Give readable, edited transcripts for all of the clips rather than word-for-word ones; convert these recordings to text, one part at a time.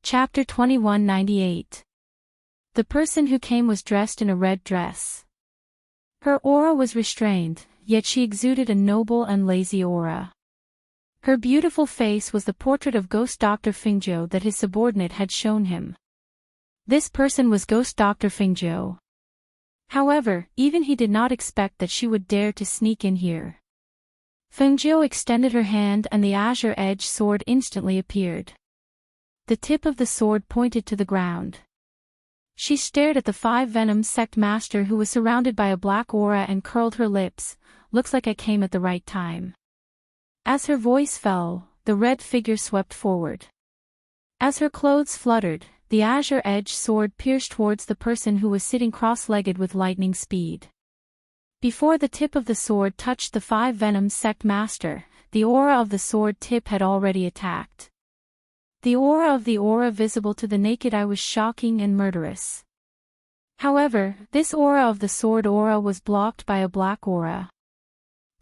Chapter 2198. The person who came was dressed in a red dress. Her aura was restrained, yet she exuded a noble and lazy aura. Her beautiful face was the portrait of Ghost Dr. Fingzhou that his subordinate had shown him. This person was Ghost Dr. Fingzhou. However, even he did not expect that she would dare to sneak in here. Fingzhou extended her hand and the azure edge sword instantly appeared. The tip of the sword pointed to the ground. She stared at the 5 Venom sect master who was surrounded by a black aura and curled her lips. Looks like I came at the right time. As her voice fell, the red figure swept forward. As her clothes fluttered, the azure edge sword pierced towards the person who was sitting cross-legged with lightning speed. Before the tip of the sword touched the 5 Venom sect master, the aura of the sword tip had already attacked. The aura of the aura visible to the naked eye was shocking and murderous. However, this aura of the sword aura was blocked by a black aura.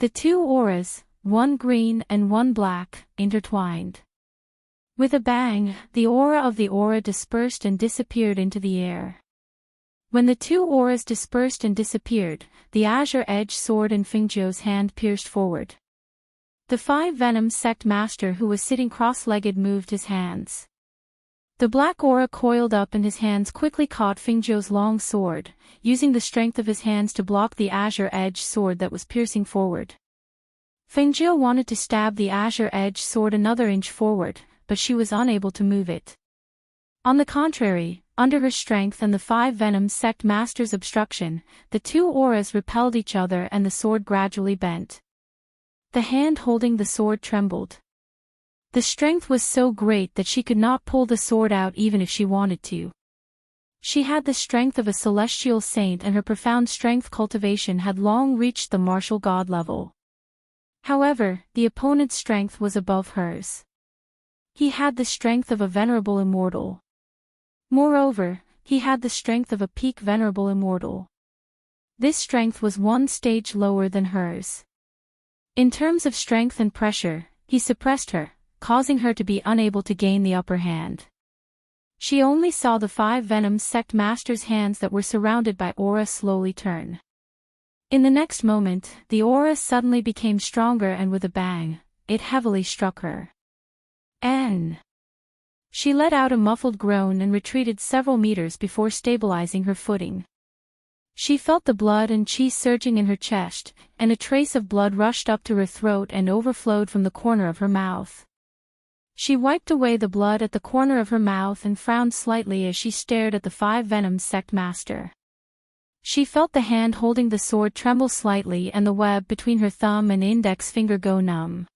The two auras, one green and one black, intertwined. With a bang, the aura of the aura dispersed and disappeared into the air. When the two auras dispersed and disappeared, the azure edge sword in Fingzhou's hand pierced forward. The 5 Venom sect master who was sitting cross-legged moved his hands. The black aura coiled up and his hands quickly caught Fingzhou's long sword, using the strength of his hands to block the azure edge sword that was piercing forward. Fingzhou wanted to stab the azure edge sword another inch forward, but she was unable to move it. On the contrary, under her strength and the 5 Venom sect master's obstruction, the two auras repelled each other and the sword gradually bent. The hand holding the sword trembled. The strength was so great that she could not pull the sword out even if she wanted to. She had the strength of a celestial saint and her profound strength cultivation had long reached the martial god level. However, the opponent's strength was above hers. He had the strength of a venerable immortal. Moreover, he had the strength of a peak venerable immortal. This strength was one stage lower than hers. In terms of strength and pressure, he suppressed her, causing her to be unable to gain the upper hand. She only saw the 5 Venom sect master's hands that were surrounded by aura slowly turn. In the next moment, the aura suddenly became stronger and with a bang, it heavily struck her. N. She let out a muffled groan and retreated several meters before stabilizing her footing. She felt the blood and chi surging in her chest, and a trace of blood rushed up to her throat and overflowed from the corner of her mouth. She wiped away the blood at the corner of her mouth and frowned slightly as she stared at the 5 Venom sect master. She felt the hand holding the sword tremble slightly and the web between her thumb and index finger go numb.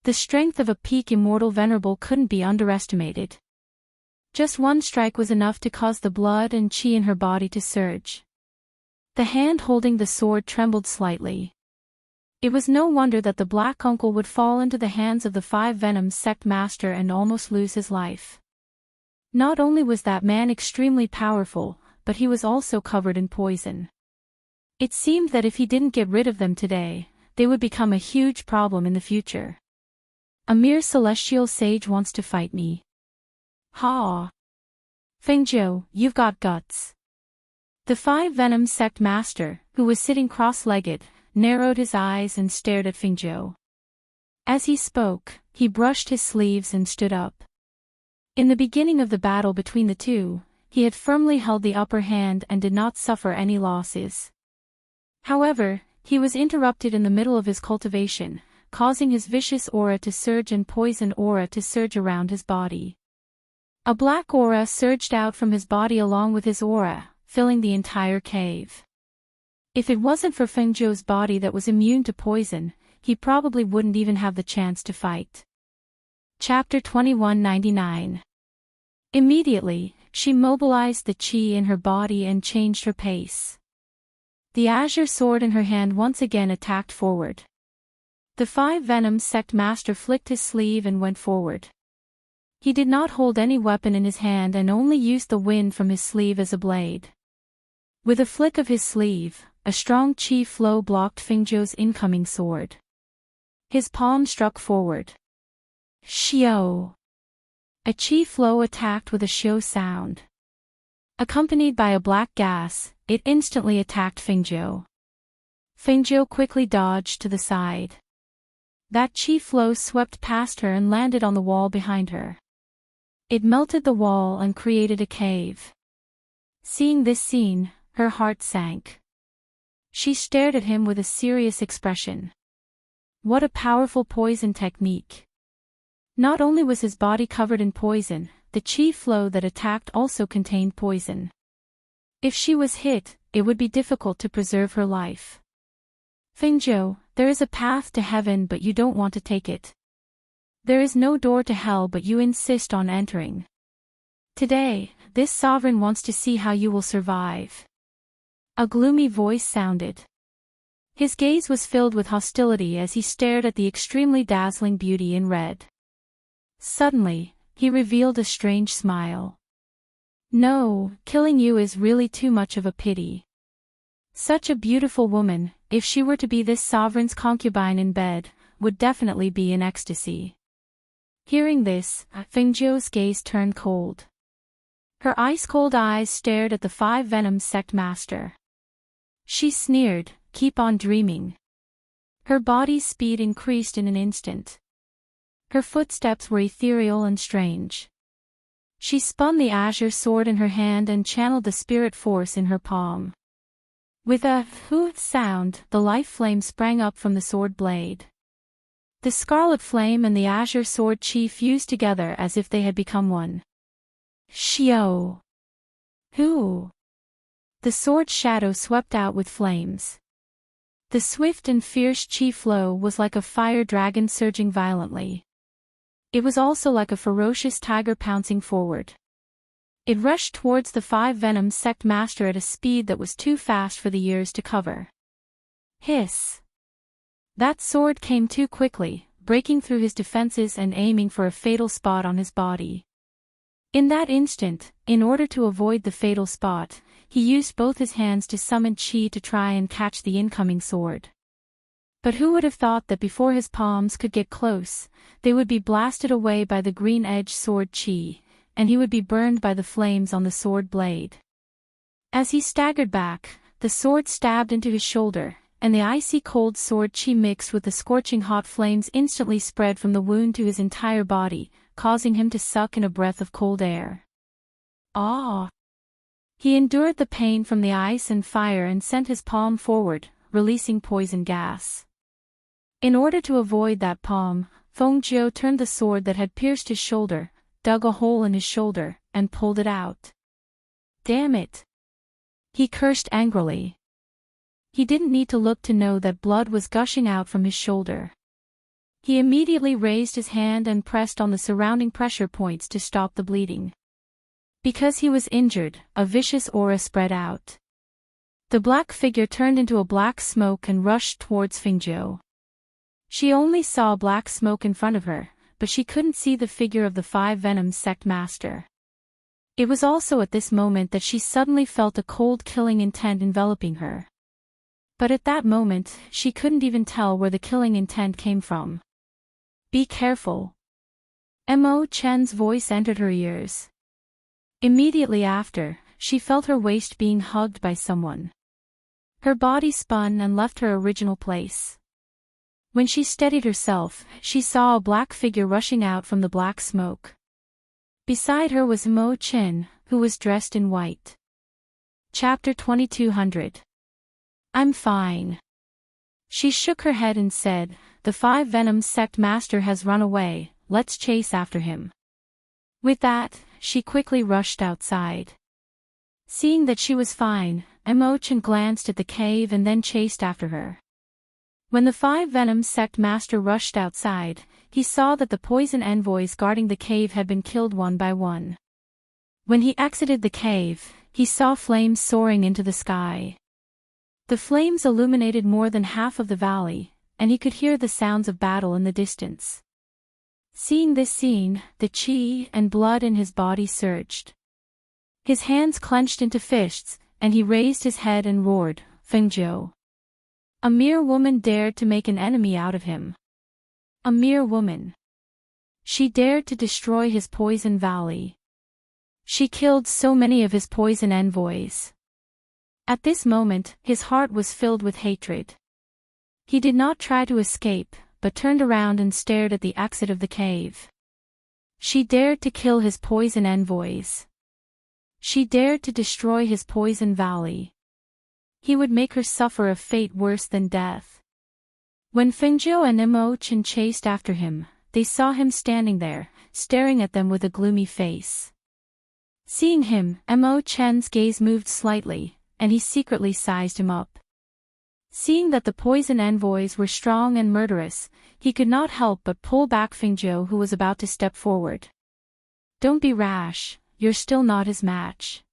The strength of a peak immortal venerable couldn't be underestimated. Just one strike was enough to cause the blood and chi in her body to surge. The hand holding the sword trembled slightly. It was no wonder that the Black Uncle would fall into the hands of the 5 Venom sect master and almost lose his life. Not only was that man extremely powerful, but he was also covered in poison. It seemed that if he didn't get rid of them today, they would become a huge problem in the future. A mere celestial sage wants to fight me. Ha! Fingzhou, you've got guts. The 5 Venom sect master, who was sitting cross-legged, narrowed his eyes and stared at Fingzhou. As he spoke, he brushed his sleeves and stood up. In the beginning of the battle between the two, he had firmly held the upper hand and did not suffer any losses. However, he was interrupted in the middle of his cultivation, causing his vicious aura to surge and poison aura to surge around his body. A black aura surged out from his body along with his aura, filling the entire cave. If it wasn't for Fingzhou's body that was immune to poison, he probably wouldn't even have the chance to fight. Chapter 2199. Immediately, she mobilized the chi in her body and changed her pace. The azure sword in her hand once again attacked forward. The 5 Venom sect master flicked his sleeve and went forward. He did not hold any weapon in his hand and only used the wind from his sleeve as a blade. With a flick of his sleeve, a strong chi flow blocked Fingzhou's incoming sword. His palm struck forward. Xiao! A chi flow attacked with a shio sound. Accompanied by a black gas, it instantly attacked Fengjiu. Fengjiu quickly dodged to the side. That chi flow swept past her and landed on the wall behind her. It melted the wall and created a cave. Seeing this scene, her heart sank. She stared at him with a serious expression. What a powerful poison technique. Not only was his body covered in poison, the chi flow that attacked also contained poison. If she was hit, it would be difficult to preserve her life. Fengjiu, there is a path to heaven but you don't want to take it. There is no door to hell but you insist on entering. Today, this sovereign wants to see how you will survive. A gloomy voice sounded. His gaze was filled with hostility as he stared at the extremely dazzling beauty in red. Suddenly, he revealed a strange smile. No, killing you is really too much of a pity. Such a beautiful woman, if she were to be this sovereign's concubine in bed, would definitely be in ecstasy. Hearing this, Fengjiu's gaze turned cold. Her ice-cold eyes stared at the five Venom sect master. She sneered, "Keep on dreaming." Her body's speed increased in an instant. Her footsteps were ethereal and strange. She spun the azure sword in her hand and channeled the spirit force in her palm. With a "hoo" sound, the life flame sprang up from the sword blade. The scarlet flame and the azure sword chi fused together as if they had become one. Shio! Hoo! The sword shadow swept out with flames. The swift and fierce chi flow was like a fire dragon surging violently. It was also like a ferocious tiger pouncing forward. It rushed towards the five Venom sect master at a speed that was too fast for the ears to cover. Hiss! That sword came too quickly, breaking through his defenses and aiming for a fatal spot on his body. In that instant, in order to avoid the fatal spot, he used both his hands to summon chi to try and catch the incoming sword. But who would have thought that before his palms could get close, they would be blasted away by the green-edged sword chi, and he would be burned by the flames on the sword blade. As he staggered back, the sword stabbed into his shoulder, and the icy cold sword chi mixed with the scorching hot flames instantly spread from the wound to his entire body, causing him to suck in a breath of cold air. Ah! He endured the pain from the ice and fire and sent his palm forward, releasing poison gas. In order to avoid that palm, Fengjiu turned the sword that had pierced his shoulder, dug a hole in his shoulder, and pulled it out. Damn it! He cursed angrily. He didn't need to look to know that blood was gushing out from his shoulder. He immediately raised his hand and pressed on the surrounding pressure points to stop the bleeding. Because he was injured, a vicious aura spread out. The black figure turned into a black smoke and rushed towards Fengjiu. She only saw black smoke in front of her, but she couldn't see the figure of the five Venom sect master. It was also at this moment that she suddenly felt a cold killing intent enveloping her. But at that moment, she couldn't even tell where the killing intent came from. Be careful. Mo Chen's voice entered her ears. Immediately after, she felt her waist being hugged by someone. Her body spun and left her original place. When she steadied herself, she saw a black figure rushing out from the black smoke. Beside her was Mo Chen, who was dressed in white. Chapter 2200. I'm fine. She shook her head and said, "The five Venom sect master has run away, let's chase after him." With that, she quickly rushed outside. Seeing that she was fine, Mo Chen glanced at the cave and then chased after her. When the five Venom sect master rushed outside, he saw that the poison envoys guarding the cave had been killed one by one. When he exited the cave, he saw flames soaring into the sky. The flames illuminated more than half of the valley, and he could hear the sounds of battle in the distance. Seeing this scene, the chi and blood in his body surged. His hands clenched into fists, and he raised his head and roared, "Fengjiu!" A mere woman dared to make an enemy out of him. A mere woman. She dared to destroy his poison valley. She killed so many of his poison envoys. At this moment, his heart was filled with hatred. He did not try to escape, but turned around and stared at the exit of the cave. She dared to kill his poison envoys. She dared to destroy his poison valley. He would make her suffer a fate worse than death. When Fengjiu and Imo-chan chased after him, they saw him standing there, staring at them with a gloomy face. Seeing him, Imo-chan's gaze moved slightly, and he secretly sized him up. Seeing that the poison envoys were strong and murderous, he could not help but pull back Fengjiu, who was about to step forward. "Don't be rash, you're still not his match."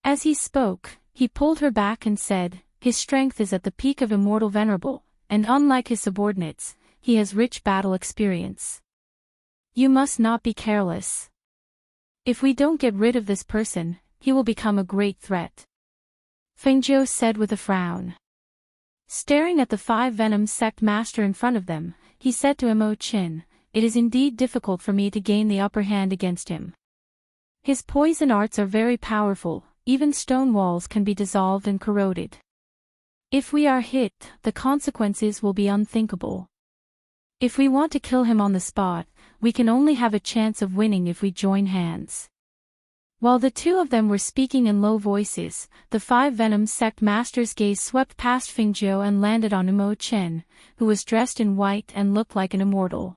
As he spoke, he pulled her back and said, "His strength is at the peak of Immortal Venerable, and unlike his subordinates, he has rich battle experience. You must not be careless. If we don't get rid of this person, he will become a great threat," Fengjiu said with a frown. Staring at the 5 Venom Sect Master in front of them, he said to Imo-chan, "It is indeed difficult for me to gain the upper hand against him. His poison arts are very powerful, even stone walls can be dissolved and corroded. If we are hit, the consequences will be unthinkable. If we want to kill him on the spot, we can only have a chance of winning if we join hands." While the two of them were speaking in low voices, the 5 Venom Sect Master's gaze swept past Fengjiu and landed on Imo-chan, who was dressed in white and looked like an immortal.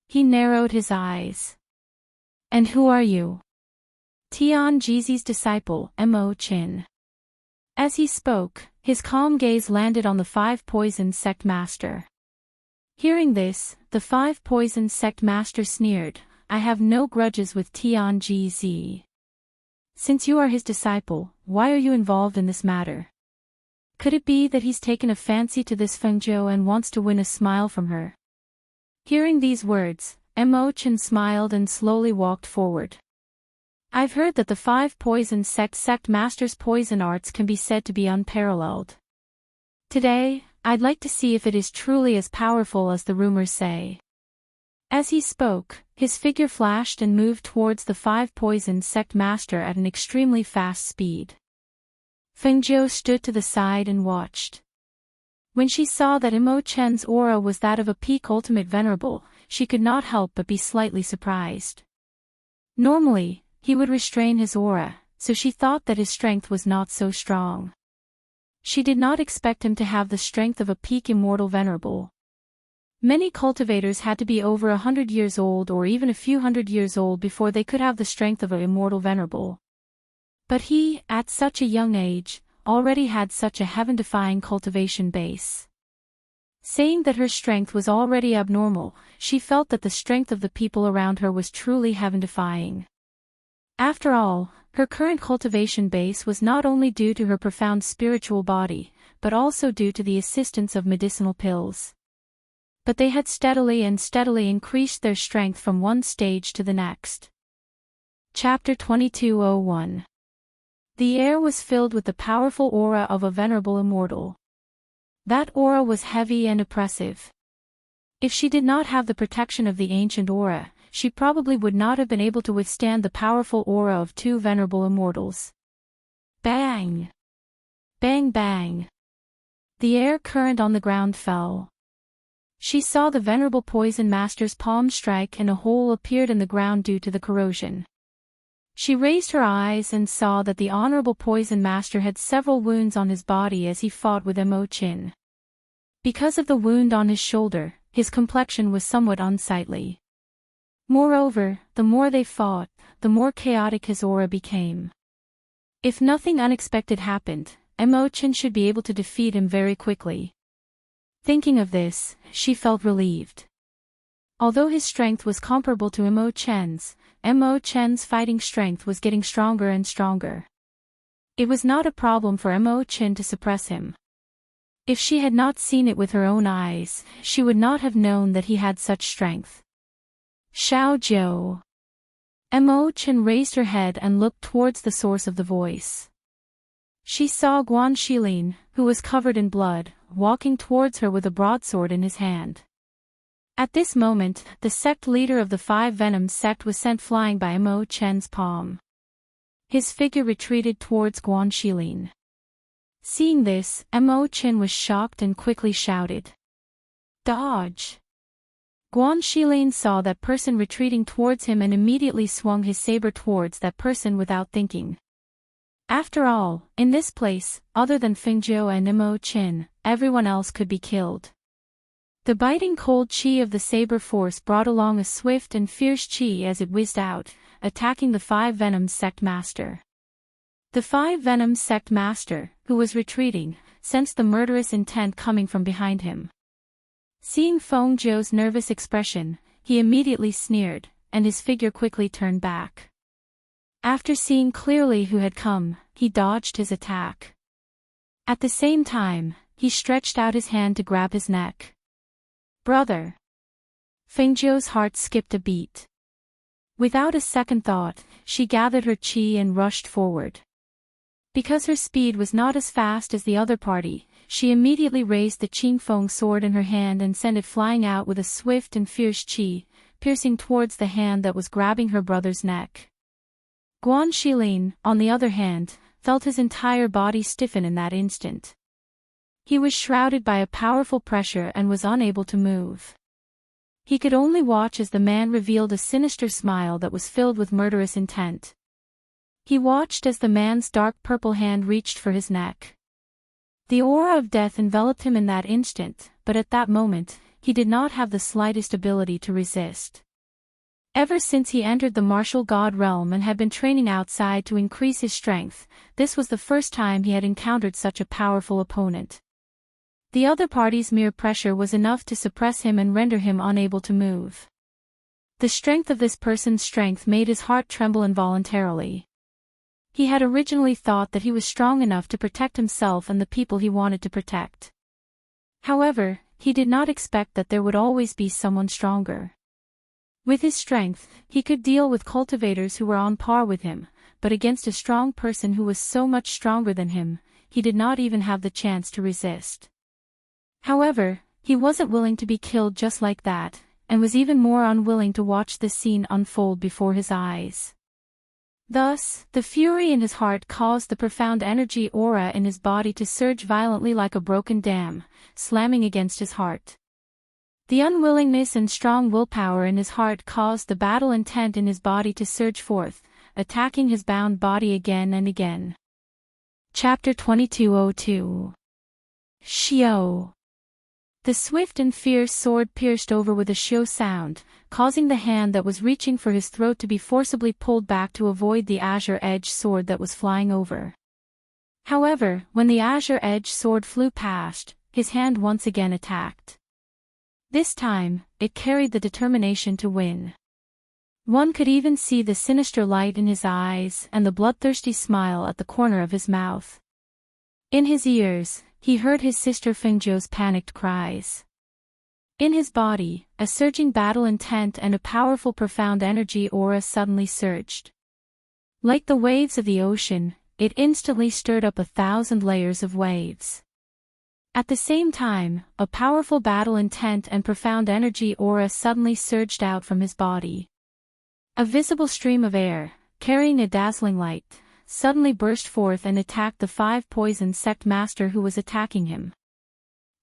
He narrowed his eyes. "And who are you?" "Tian Jizi's disciple, Imo-chan." As he spoke, his calm gaze landed on the 5 Poison Sect Master. Hearing this, the 5 Poison Sect Master sneered, "I have no grudges with Tian Jizi. Since you are his disciple, why are you involved in this matter? Could it be that he's taken a fancy to this Fengjiu and wants to win a smile from her?" Hearing these words, Imo-chan smiled and slowly walked forward. "I've heard that the 5 Poison Sect Master's poison arts can be said to be unparalleled. Today, I'd like to see if it is truly as powerful as the rumors say." As he spoke, his figure flashed and moved towards the 5 Poison Sect Master at an extremely fast speed. Fengjiu stood to the side and watched. When she saw that Imo-chan's aura was that of a peak ultimate venerable, she could not help but be slightly surprised. Normally, he would restrain his aura, so she thought that his strength was not so strong. She did not expect him to have the strength of a peak immortal venerable. Many cultivators had to be over 100 years old or even a few hundred years old before they could have the strength of an immortal venerable. But he, at such a young age, already had such a heaven-defying cultivation base. Saying that her strength was already abnormal, she felt that the strength of the people around her was truly heaven-defying. After all, her current cultivation base was not only due to her profound spiritual body, but also due to the assistance of medicinal pills. But they had steadily increased their strength from one stage to the next. Chapter 2201. The air was filled with the powerful aura of a venerable immortal. That aura was heavy and oppressive. If she did not have the protection of the ancient aura, she probably would not have been able to withstand the powerful aura of 2 venerable immortals. Bang! Bang bang! The air current on the ground fell. She saw the venerable poison master's palm strike and a hole appeared in the ground due to the corrosion. She raised her eyes and saw that the honorable poison master had several wounds on his body as he fought with Imo-chan. Because of the wound on his shoulder, his complexion was somewhat unsightly. Moreover, the more they fought, the more chaotic his aura became. If nothing unexpected happened, Imo-chan should be able to defeat him very quickly. Thinking of this, she felt relieved. Although his strength was comparable to Imo-chan's fighting strength was getting stronger and stronger. It was not a problem for Imo-chan to suppress him. If she had not seen it with her own eyes, she would not have known that he had such strength. Xiao Zhou. Imo-chan raised her head and looked towards the source of the voice. She saw Guan Shilin, who was covered in blood, walking towards her with a broadsword in his hand. At this moment, the sect leader of the five Venoms sect was sent flying by Mo Chen's palm. His figure retreated towards Guan Shilin. Seeing this, Mo Chen was shocked and quickly shouted, "Dodge!" Guan Shilin saw that person retreating towards him and immediately swung his saber towards that person without thinking. After all, in this place, other than Fengjiu and Mo Chen, everyone else could be killed. The biting cold chi of the saber force brought along a swift and fierce chi as it whizzed out, attacking the five Venoms sect master. The five Venoms sect master, who was retreating, sensed the murderous intent coming from behind him. Seeing Feng Jiu's nervous expression, he immediately sneered, and his figure quickly turned back. After seeing clearly who had come, he dodged his attack. At the same time, he stretched out his hand to grab his neck. "Brother!" Feng Jiu's heart skipped a beat. Without a second thought, she gathered her chi and rushed forward. Because her speed was not as fast as the other party, she immediately raised the Qingfeng sword in her hand and sent it flying out with a swift and fierce chi, piercing towards the hand that was grabbing her brother's neck. Guan Shilin, on the other hand, felt his entire body stiffen in that instant. He was shrouded by a powerful pressure and was unable to move. He could only watch as the man revealed a sinister smile that was filled with murderous intent. He watched as the man's dark purple hand reached for his neck. The aura of death enveloped him in that instant, but at that moment, he did not have the slightest ability to resist. Ever since he entered the martial god realm and had been training outside to increase his strength, this was the first time he had encountered such a powerful opponent. The other party's mere pressure was enough to suppress him and render him unable to move. The strength of this person's strength made his heart tremble involuntarily. He had originally thought that he was strong enough to protect himself and the people he wanted to protect. However, he did not expect that there would always be someone stronger. With his strength, he could deal with cultivators who were on par with him, but against a strong person who was so much stronger than him, he did not even have the chance to resist. However, he wasn't willing to be killed just like that, and was even more unwilling to watch this scene unfold before his eyes. Thus, the fury in his heart caused the profound energy aura in his body to surge violently like a broken dam, slamming against his heart. The unwillingness and strong willpower in his heart caused the battle intent in his body to surge forth, attacking his bound body again and again. Chapter 2202 Xiao. The swift and fierce sword pierced over with a shio sound, causing the hand that was reaching for his throat to be forcibly pulled back to avoid the azure-edged sword that was flying over. However, when the azure-edged sword flew past, his hand once again attacked. This time, it carried the determination to win. One could even see the sinister light in his eyes and the bloodthirsty smile at the corner of his mouth. In his ears, he heard his sister Fengjiu's panicked cries. In his body, a surging battle intent and a powerful profound energy aura suddenly surged. Like the waves of the ocean, it instantly stirred up 1,000 layers of waves. At the same time, a powerful battle intent and profound energy aura suddenly surged out from his body. A visible stream of air, carrying a dazzling light, suddenly burst forth and attacked the five poison sect master who was attacking him.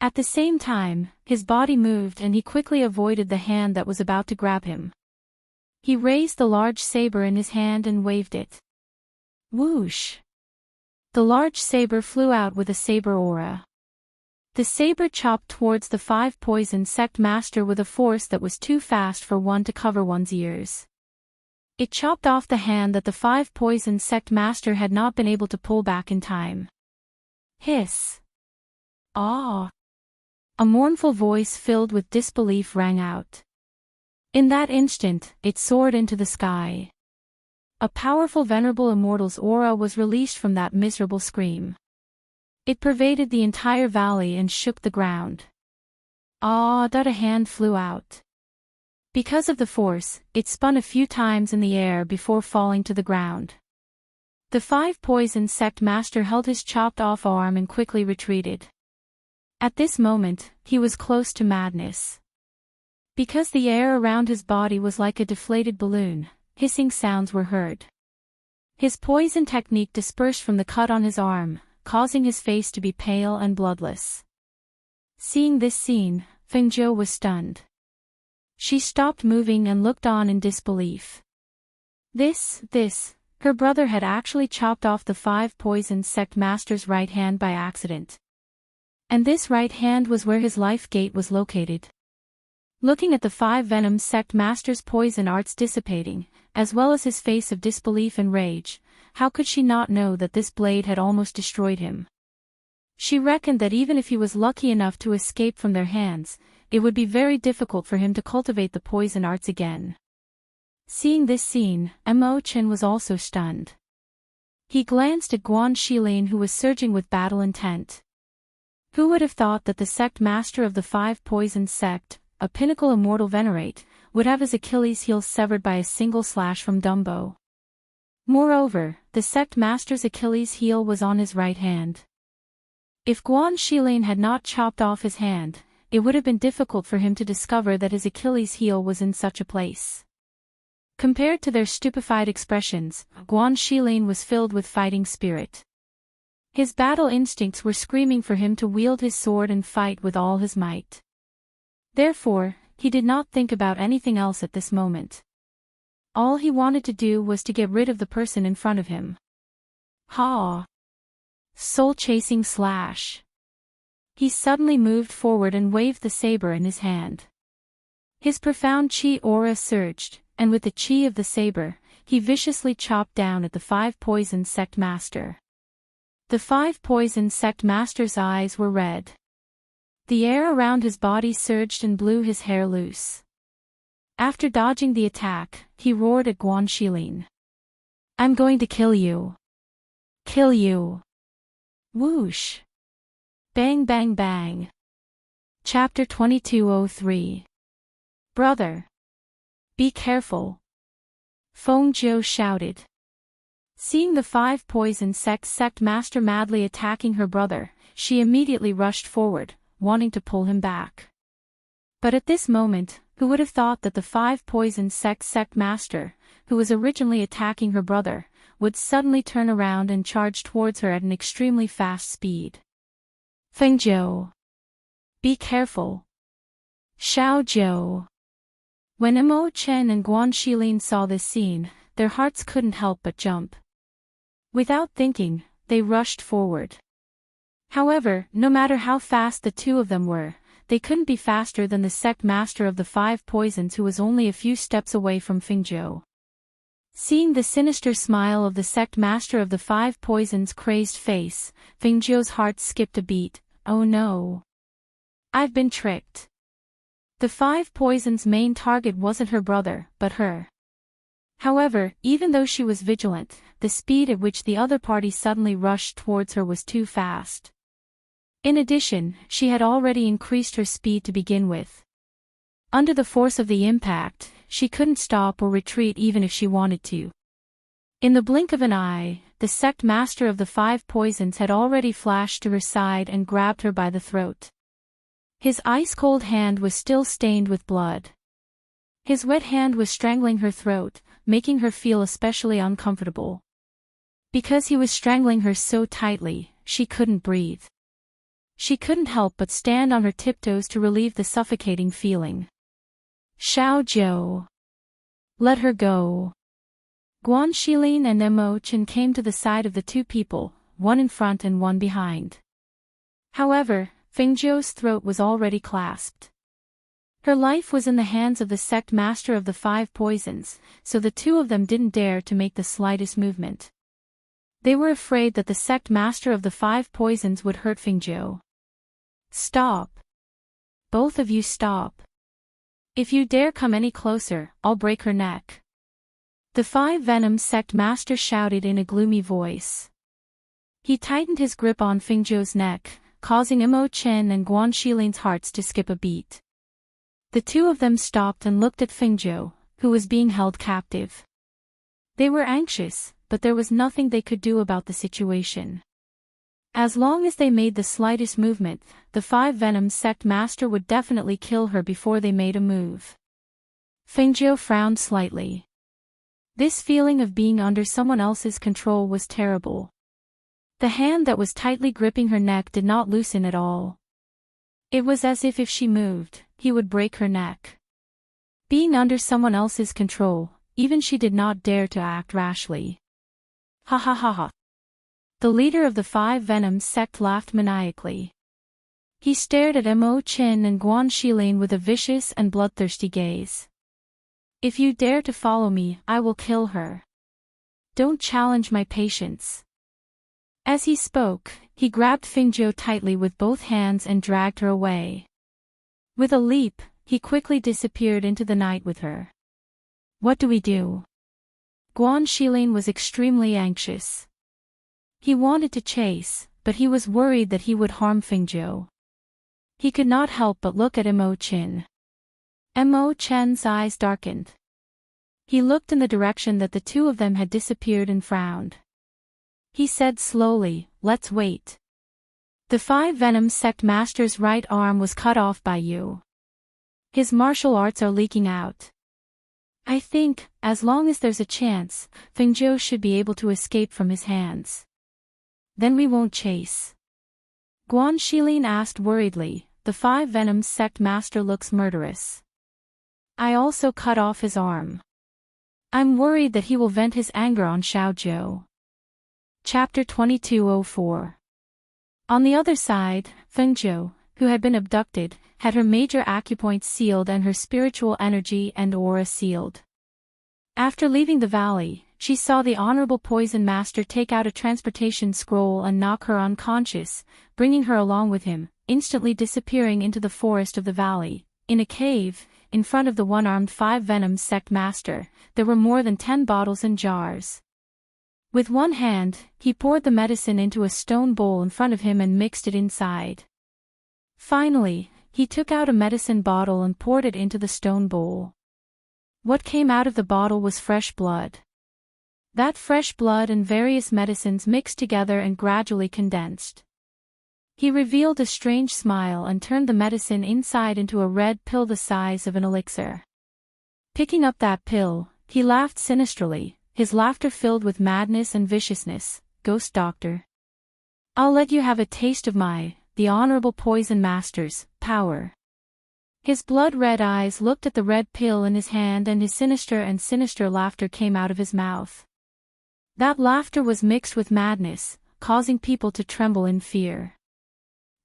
At the same time, his body moved and he quickly avoided the hand that was about to grab him. He raised the large saber in his hand and waved it. Whoosh! The large saber flew out with a saber aura. The saber chopped towards the five poison sect master with a force that was too fast for one to cover one's ears. It chopped off the hand that the five poison sect master had not been able to pull back in time. Hiss! Ah! A mournful voice filled with disbelief rang out. In that instant, it soared into the sky. A powerful venerable immortal's aura was released from that miserable scream. It pervaded the entire valley and shook the ground. Ah! That a hand flew out. Because of the force, it spun a few times in the air before falling to the ground. The five poison sect master held his chopped off arm and quickly retreated. At this moment, he was close to madness. Because the air around his body was like a deflated balloon, hissing sounds were heard. His poison technique dispersed from the cut on his arm, causing his face to be pale and bloodless. Seeing this scene, Fengzhou was stunned. She stopped moving and looked on in disbelief. Her brother had actually chopped off the 5 poisoned sect master's right hand by accident. And this right hand was where his life gate was located. Looking at the 5 venom sect master's poison arts dissipating, as well as his face of disbelief and rage, how could she not know that this blade had almost destroyed him? She reckoned that even if he was lucky enough to escape from their hands, it would be very difficult for him to cultivate the poison arts again. Seeing this scene, Mo Chen was also stunned. He glanced at Guan Shilin, who was surging with battle intent. Who would have thought that the sect master of the 5 poisoned sect, a pinnacle immortal venerate, would have his Achilles heel severed by a single slash from Dumbo? Moreover, the sect master's Achilles heel was on his right hand. If Guan Shilin had not chopped off his hand, it would have been difficult for him to discover that his Achilles heel was in such a place. Compared to their stupefied expressions, Guan Shilin was filled with fighting spirit. His battle instincts were screaming for him to wield his sword and fight with all his might. Therefore, he did not think about anything else at this moment. All he wanted to do was to get rid of the person in front of him. Ha! Soul-chasing slash. He suddenly moved forward and waved the saber in his hand. His profound chi aura surged, and with the chi of the saber, he viciously chopped down at the 5 poisoned sect master. The 5 poisoned sect master's eyes were red. The air around his body surged and blew his hair loose. After dodging the attack, he roared at Guan Shilin. "I'm going to kill you. Kill you." Whoosh. Bang bang bang. Chapter 2203. Brother. Be careful. Fengzhou shouted. Seeing the 5 poisoned sect master madly attacking her brother, she immediately rushed forward, wanting to pull him back. But at this moment, who would have thought that the 5 poisoned sect master, who was originally attacking her brother, would suddenly turn around and charge towards her at an extremely fast speed. Fengzhou. Be careful. Xiaozhou. When Mo Chen and Guan Shilin saw this scene, their hearts couldn't help but jump. Without thinking, they rushed forward. However, no matter how fast the two of them were, they couldn't be faster than the sect master of the 5 poisons, who was only a few steps away from Fengzhou. Seeing the sinister smile of the sect master of the 5 poisons' crazed face, Fengzhou's heart skipped a beat. Oh no. I've been tricked. The 5 poisons' main target wasn't her brother, but her. However, even though she was vigilant, the speed at which the other party suddenly rushed towards her was too fast. In addition, she had already increased her speed to begin with. Under the force of the impact, she couldn't stop or retreat even if she wanted to. In the blink of an eye, the sect master of the 5 poisons had already flashed to her side and grabbed her by the throat. His ice-cold hand was still stained with blood. His wet hand was strangling her throat, making her feel especially uncomfortable. Because he was strangling her so tightly, she couldn't breathe. She couldn't help but stand on her tiptoes to relieve the suffocating feeling. Xiaozhou. Let her go. Guan Shilin and Mo Chen came to the side of the two people, one in front and one behind. However, Fengzhou's throat was already clasped. Her life was in the hands of the sect master of the 5 poisons, so the two of them didn't dare to make the slightest movement. They were afraid that the sect master of the 5 poisons would hurt Fengzhou. Stop. Both of you stop. If you dare come any closer, I'll break her neck. The 5 venom sect master shouted in a gloomy voice. He tightened his grip on Fengzhou's neck, causing Mo Chen and Guan Shilin's hearts to skip a beat. The two of them stopped and looked at Fengzhou, who was being held captive. They were anxious, but there was nothing they could do about the situation. As long as they made the slightest movement, the 5 Venom Sect Master would definitely kill her before they made a move. Fengjiu frowned slightly. This feeling of being under someone else's control was terrible. The hand that was tightly gripping her neck did not loosen at all. It was as if she moved, he would break her neck. Being under someone else's control, even she did not dare to act rashly. Ha ha ha ha. The leader of the 5 Venom Sect laughed maniacally. He stared at Mo Qin and Guan Shilin with a vicious and bloodthirsty gaze. If you dare to follow me, I will kill her. Don't challenge my patience. As he spoke, he grabbed Fengjiu tightly with both hands and dragged her away. With a leap, he quickly disappeared into the night with her. What do we do? Guan Shilin was extremely anxious. He wanted to chase, but he was worried that he would harm Fengjiu. He could not help but look at Mo Qin. Mo Chen's eyes darkened. He looked in the direction that the two of them had disappeared and frowned. He said slowly, let's wait. The 5 Venom Sect Master's right arm was cut off by you. His martial arts are leaking out. I think, as long as there's a chance, Fengjiu should be able to escape from his hands. Then we won't chase. Guan Shilin asked worriedly, the 5 Venom Sect Master looks murderous. I also cut off his arm. I'm worried that he will vent his anger on Xiaozhou. Chapter 2204. On the other side, Fengjiu, who had been abducted, had her major acupoints sealed and her spiritual energy and aura sealed. After leaving the valley, she saw the Honorable Poison Master take out a transportation scroll and knock her unconscious, bringing her along with him, instantly disappearing into the forest of the valley. In a cave, in front of the one-armed 5 Venom Sect Master, there were more than 10 bottles and jars. With one hand, he poured the medicine into a stone bowl in front of him and mixed it inside. Finally, he took out a medicine bottle and poured it into the stone bowl. What came out of the bottle was fresh blood. That fresh blood and various medicines mixed together and gradually condensed. He revealed a strange smile and turned the medicine inside into a red pill the size of an elixir. Picking up that pill, he laughed sinisterly, his laughter filled with madness and viciousness. Ghost Doctor. I'll let you have a taste of the Honorable Poison Master's power. His blood-red eyes looked at the red pill in his hand and his sinister laughter came out of his mouth. That laughter was mixed with madness, causing people to tremble in fear.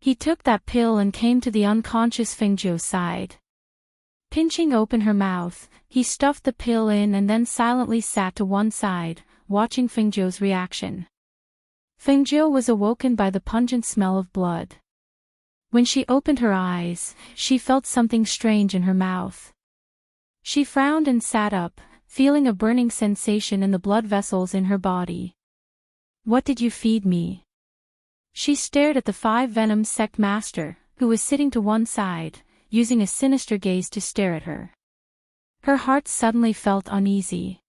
He took that pill and came to the unconscious Fengjiu's side. Pinching open her mouth, he stuffed the pill in and then silently sat to one side, watching Fengjiu's reaction. Fengjiu was awoken by the pungent smell of blood. When she opened her eyes, she felt something strange in her mouth. She frowned and sat up, feeling a burning sensation in the blood vessels in her body. What did you feed me? She stared at the 5 Venom Sect Master, who was sitting to one side, using a sinister gaze to stare at her. Her heart suddenly felt uneasy.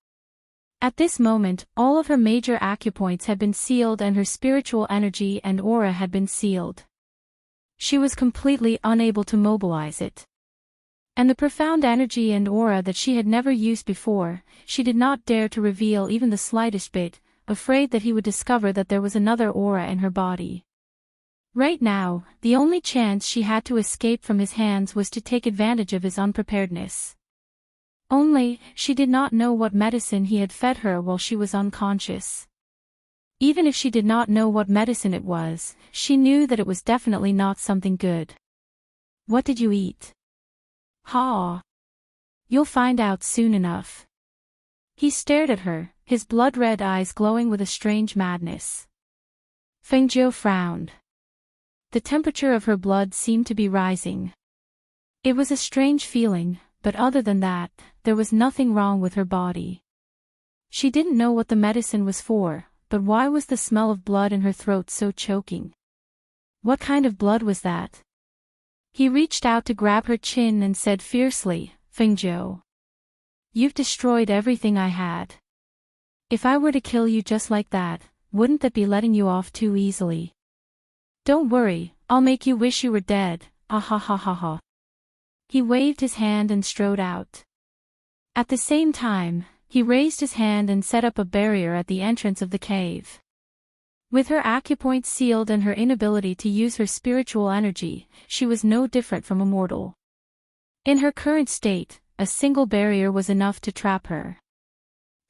At this moment, all of her major acupoints had been sealed and her spiritual energy and aura had been sealed. She was completely unable to mobilize it. And the profound energy and aura that she had never used before, she did not dare to reveal even the slightest bit, afraid that he would discover that there was another aura in her body. Right now, the only chance she had to escape from his hands was to take advantage of his unpreparedness. Only, she did not know what medicine he had fed her while she was unconscious. Even if she did not know what medicine it was, she knew that it was definitely not something good. What did you eat? Ha! You'll find out soon enough. He stared at her, his blood-red eyes glowing with a strange madness. Fengjiu frowned. The temperature of her blood seemed to be rising. It was a strange feeling, but other than that, there was nothing wrong with her body. She didn't know what the medicine was for, but why was the smell of blood in her throat so choking? What kind of blood was that? He reached out to grab her chin and said fiercely, Fengjiu. You've destroyed everything I had. If I were to kill you just like that, wouldn't that be letting you off too easily? Don't worry, I'll make you wish you were dead, ah ha ha ha ha. He waved his hand and strode out. At the same time, he raised his hand and set up a barrier at the entrance of the cave. With her acupoints sealed and her inability to use her spiritual energy, she was no different from a mortal. In her current state, a single barrier was enough to trap her.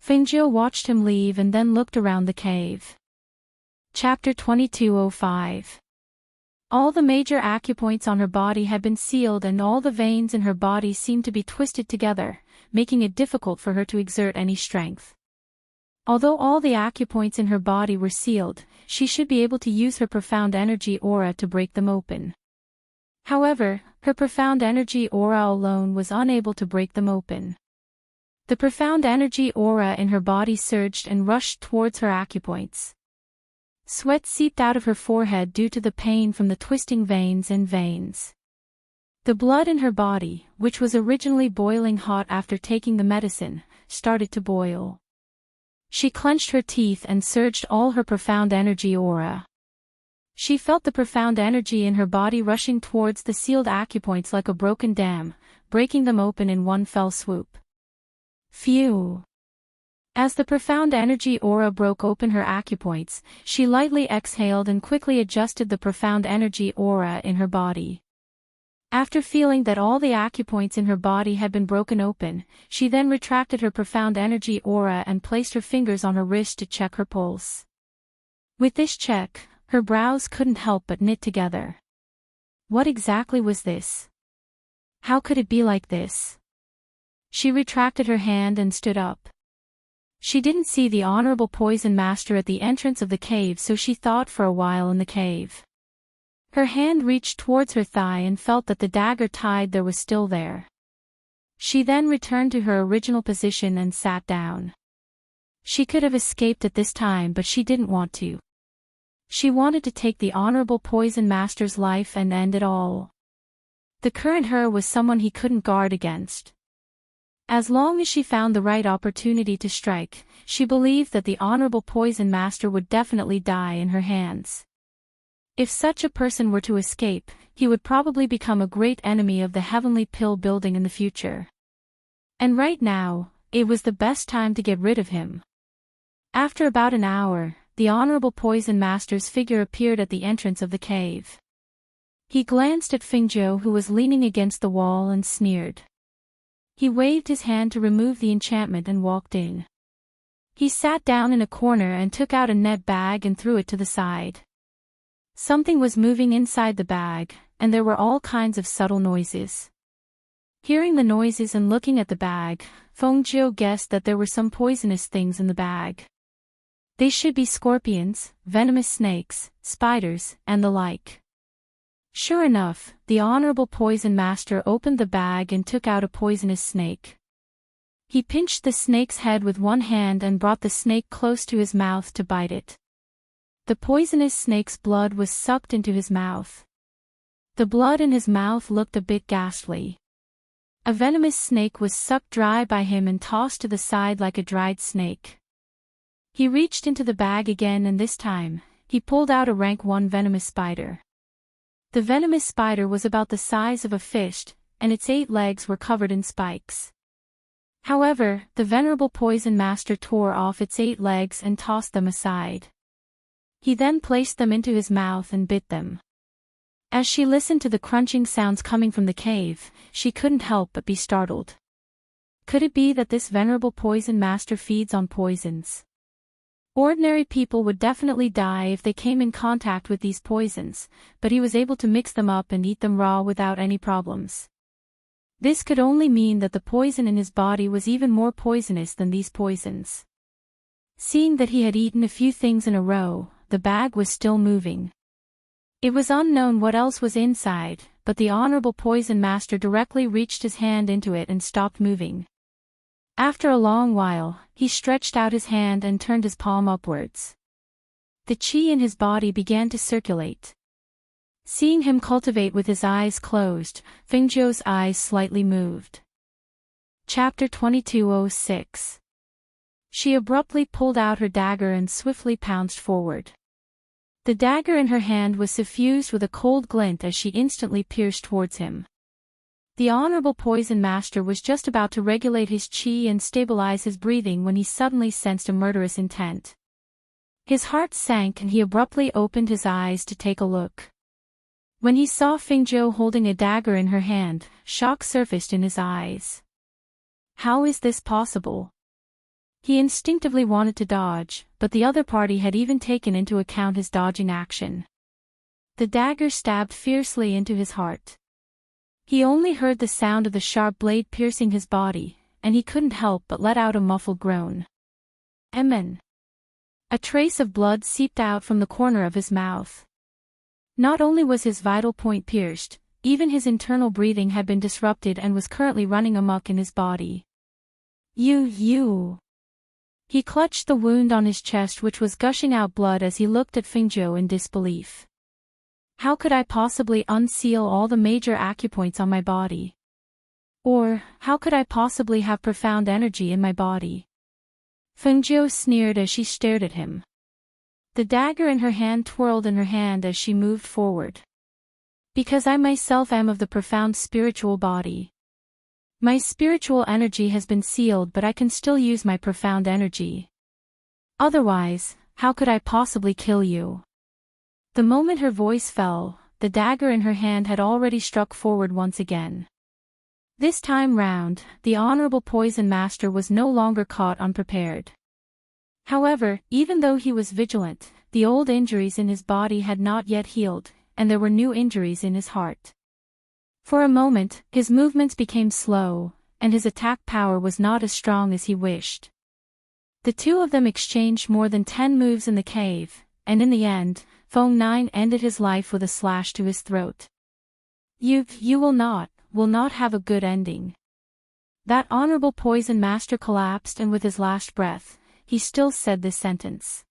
Fengjiu watched him leave and then looked around the cave. Chapter 2205. All the major acupoints on her body had been sealed and all the veins in her body seemed to be twisted together, making it difficult for her to exert any strength. Although all the acupoints in her body were sealed, she should be able to use her profound energy aura to break them open. However, her profound energy aura alone was unable to break them open. The profound energy aura in her body surged and rushed towards her acupoints. Sweat seeped out of her forehead due to the pain from the twisting veins and veins. The blood in her body, which was originally boiling hot after taking the medicine, started to boil. She clenched her teeth and surged all her profound energy aura. She felt the profound energy in her body rushing towards the sealed acupoints like a broken dam, breaking them open in one fell swoop. Phew! As the profound energy aura broke open her acupoints, she lightly exhaled and quickly adjusted the profound energy aura in her body. After feeling that all the acupoints in her body had been broken open, she then retracted her profound energy aura and placed her fingers on her wrist to check her pulse. With this check, her brows couldn't help but knit together. What exactly was this? How could it be like this? She retracted her hand and stood up. She didn't see the Honorable Poison Master at the entrance of the cave, so she thought for a while in the cave. Her hand reached towards her thigh and felt that the dagger tied there was still there. She then returned to her original position and sat down. She could have escaped at this time, but she didn't want to. She wanted to take the Honorable Poison Master's life and end it all. The current her was someone he couldn't guard against. As long as she found the right opportunity to strike, she believed that the Honorable Poison Master would definitely die in her hands. If such a person were to escape, he would probably become a great enemy of the Heavenly Pill building in the future. And right now, it was the best time to get rid of him. After about an hour, the Honorable Poison Master's figure appeared at the entrance of the cave. He glanced at Fengjiu, who was leaning against the wall, and sneered. He waved his hand to remove the enchantment and walked in. He sat down in a corner and took out a net bag and threw it to the side. Something was moving inside the bag, and there were all kinds of subtle noises. Hearing the noises and looking at the bag, Fengjiu guessed that there were some poisonous things in the bag. They should be scorpions, venomous snakes, spiders, and the like. Sure enough, the Honorable Poison Master opened the bag and took out a poisonous snake. He pinched the snake's head with one hand and brought the snake close to his mouth to bite it. The poisonous snake's blood was sucked into his mouth. The blood in his mouth looked a bit ghastly. A venomous snake was sucked dry by him and tossed to the side like a dried snake. He reached into the bag again, and this time, he pulled out a rank 1 venomous spider. The venomous spider was about the size of a fish, and its 8 legs were covered in spikes. However, the Venerable Poison Master tore off its 8 legs and tossed them aside. He then placed them into his mouth and bit them. As she listened to the crunching sounds coming from the cave, she couldn't help but be startled. Could it be that this Venerable Poison Master feeds on poisons? Ordinary people would definitely die if they came in contact with these poisons, but he was able to mix them up and eat them raw without any problems. This could only mean that the poison in his body was even more poisonous than these poisons. Seeing that he had eaten a few things in a row, the bag was still moving. It was unknown what else was inside, but the Honorable Poison Master directly reached his hand into it and stopped moving. After a long while, he stretched out his hand and turned his palm upwards. The chi in his body began to circulate. Seeing him cultivate with his eyes closed, Fengjiu's eyes slightly moved. Chapter 2206. She abruptly pulled out her dagger and swiftly pounced forward. The dagger in her hand was suffused with a cold glint as she instantly pierced towards him. The Honorable Poison Master was just about to regulate his chi and stabilize his breathing when he suddenly sensed a murderous intent. His heart sank and he abruptly opened his eyes to take a look. When he saw Fingzhou holding a dagger in her hand, shock surfaced in his eyes. How is this possible? He instinctively wanted to dodge, but the other party had even taken into account his dodging action. The dagger stabbed fiercely into his heart. He only heard the sound of the sharp blade piercing his body, and he couldn't help but let out a muffled groan. Amen. A trace of blood seeped out from the corner of his mouth. Not only was his vital point pierced, even his internal breathing had been disrupted and was currently running amok in his body. You. He clutched the wound on his chest which was gushing out blood as he looked at Fingzhou in disbelief. How could I possibly unseal all the major acupoints on my body? Or, how could I possibly have profound energy in my body? Fingzhou sneered as she stared at him. The dagger in her hand twirled in her hand as she moved forward. Because I myself am of the profound spiritual body. My spiritual energy has been sealed, but I can still use my profound energy. Otherwise, how could I possibly kill you? The moment her voice fell, the dagger in her hand had already struck forward once again. This time round, the Honorable Poison Master was no longer caught unprepared. However, even though he was vigilant, the old injuries in his body had not yet healed, and there were new injuries in his heart. For a moment, his movements became slow, and his attack power was not as strong as he wished. The two of them exchanged more than 10 moves in the cave, and in the end, Feng Nine ended his life with a slash to his throat. You will not have a good ending. That Honorable Poison Master collapsed, and with his last breath, he still said this sentence.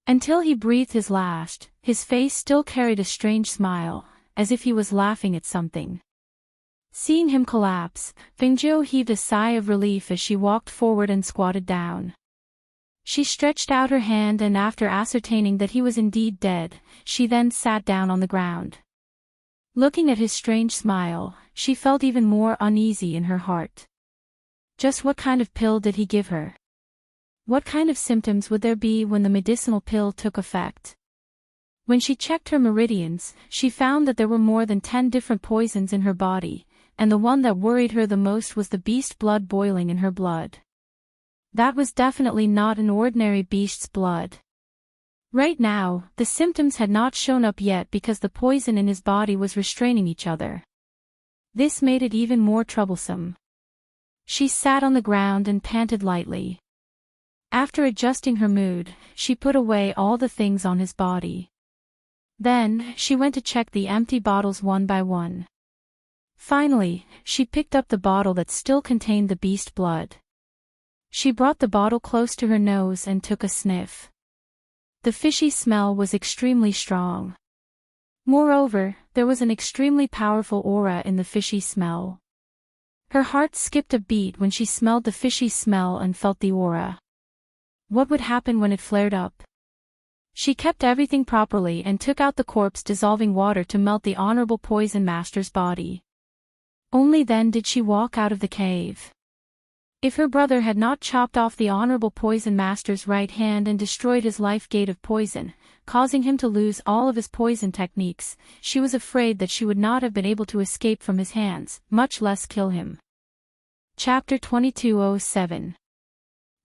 Until he breathed his last, his face still carried a strange smile, as if he was laughing at something. Seeing him collapse, Fingzhou heaved a sigh of relief as she walked forward and squatted down. She stretched out her hand, and after ascertaining that he was indeed dead, she then sat down on the ground. Looking at his strange smile, she felt even more uneasy in her heart. Just what kind of pill did he give her? What kind of symptoms would there be when the medicinal pill took effect? When she checked her meridians, she found that there were more than 10 different poisons in her body, and the one that worried her the most was the beast blood boiling in her blood. That was definitely not an ordinary beast's blood. Right now, the symptoms had not shown up yet because the poison in his body was restraining each other. This made it even more troublesome. She sat on the ground and panted lightly. After adjusting her mood, she put away all the things on his body. Then, she went to check the empty bottles one by one. Finally, she picked up the bottle that still contained the beast blood. She brought the bottle close to her nose and took a sniff. The fishy smell was extremely strong. Moreover, there was an extremely powerful aura in the fishy smell. Her heart skipped a beat when she smelled the fishy smell and felt the aura. What would happen when it flared up? She kept everything properly and took out the corpse-dissolving water to melt the Honorable Poison Master's body. Only then did she walk out of the cave. If her brother had not chopped off the Honorable Poison Master's right hand and destroyed his life gate of poison, causing him to lose all of his poison techniques, she was afraid that she would not have been able to escape from his hands, much less kill him. Chapter 2207.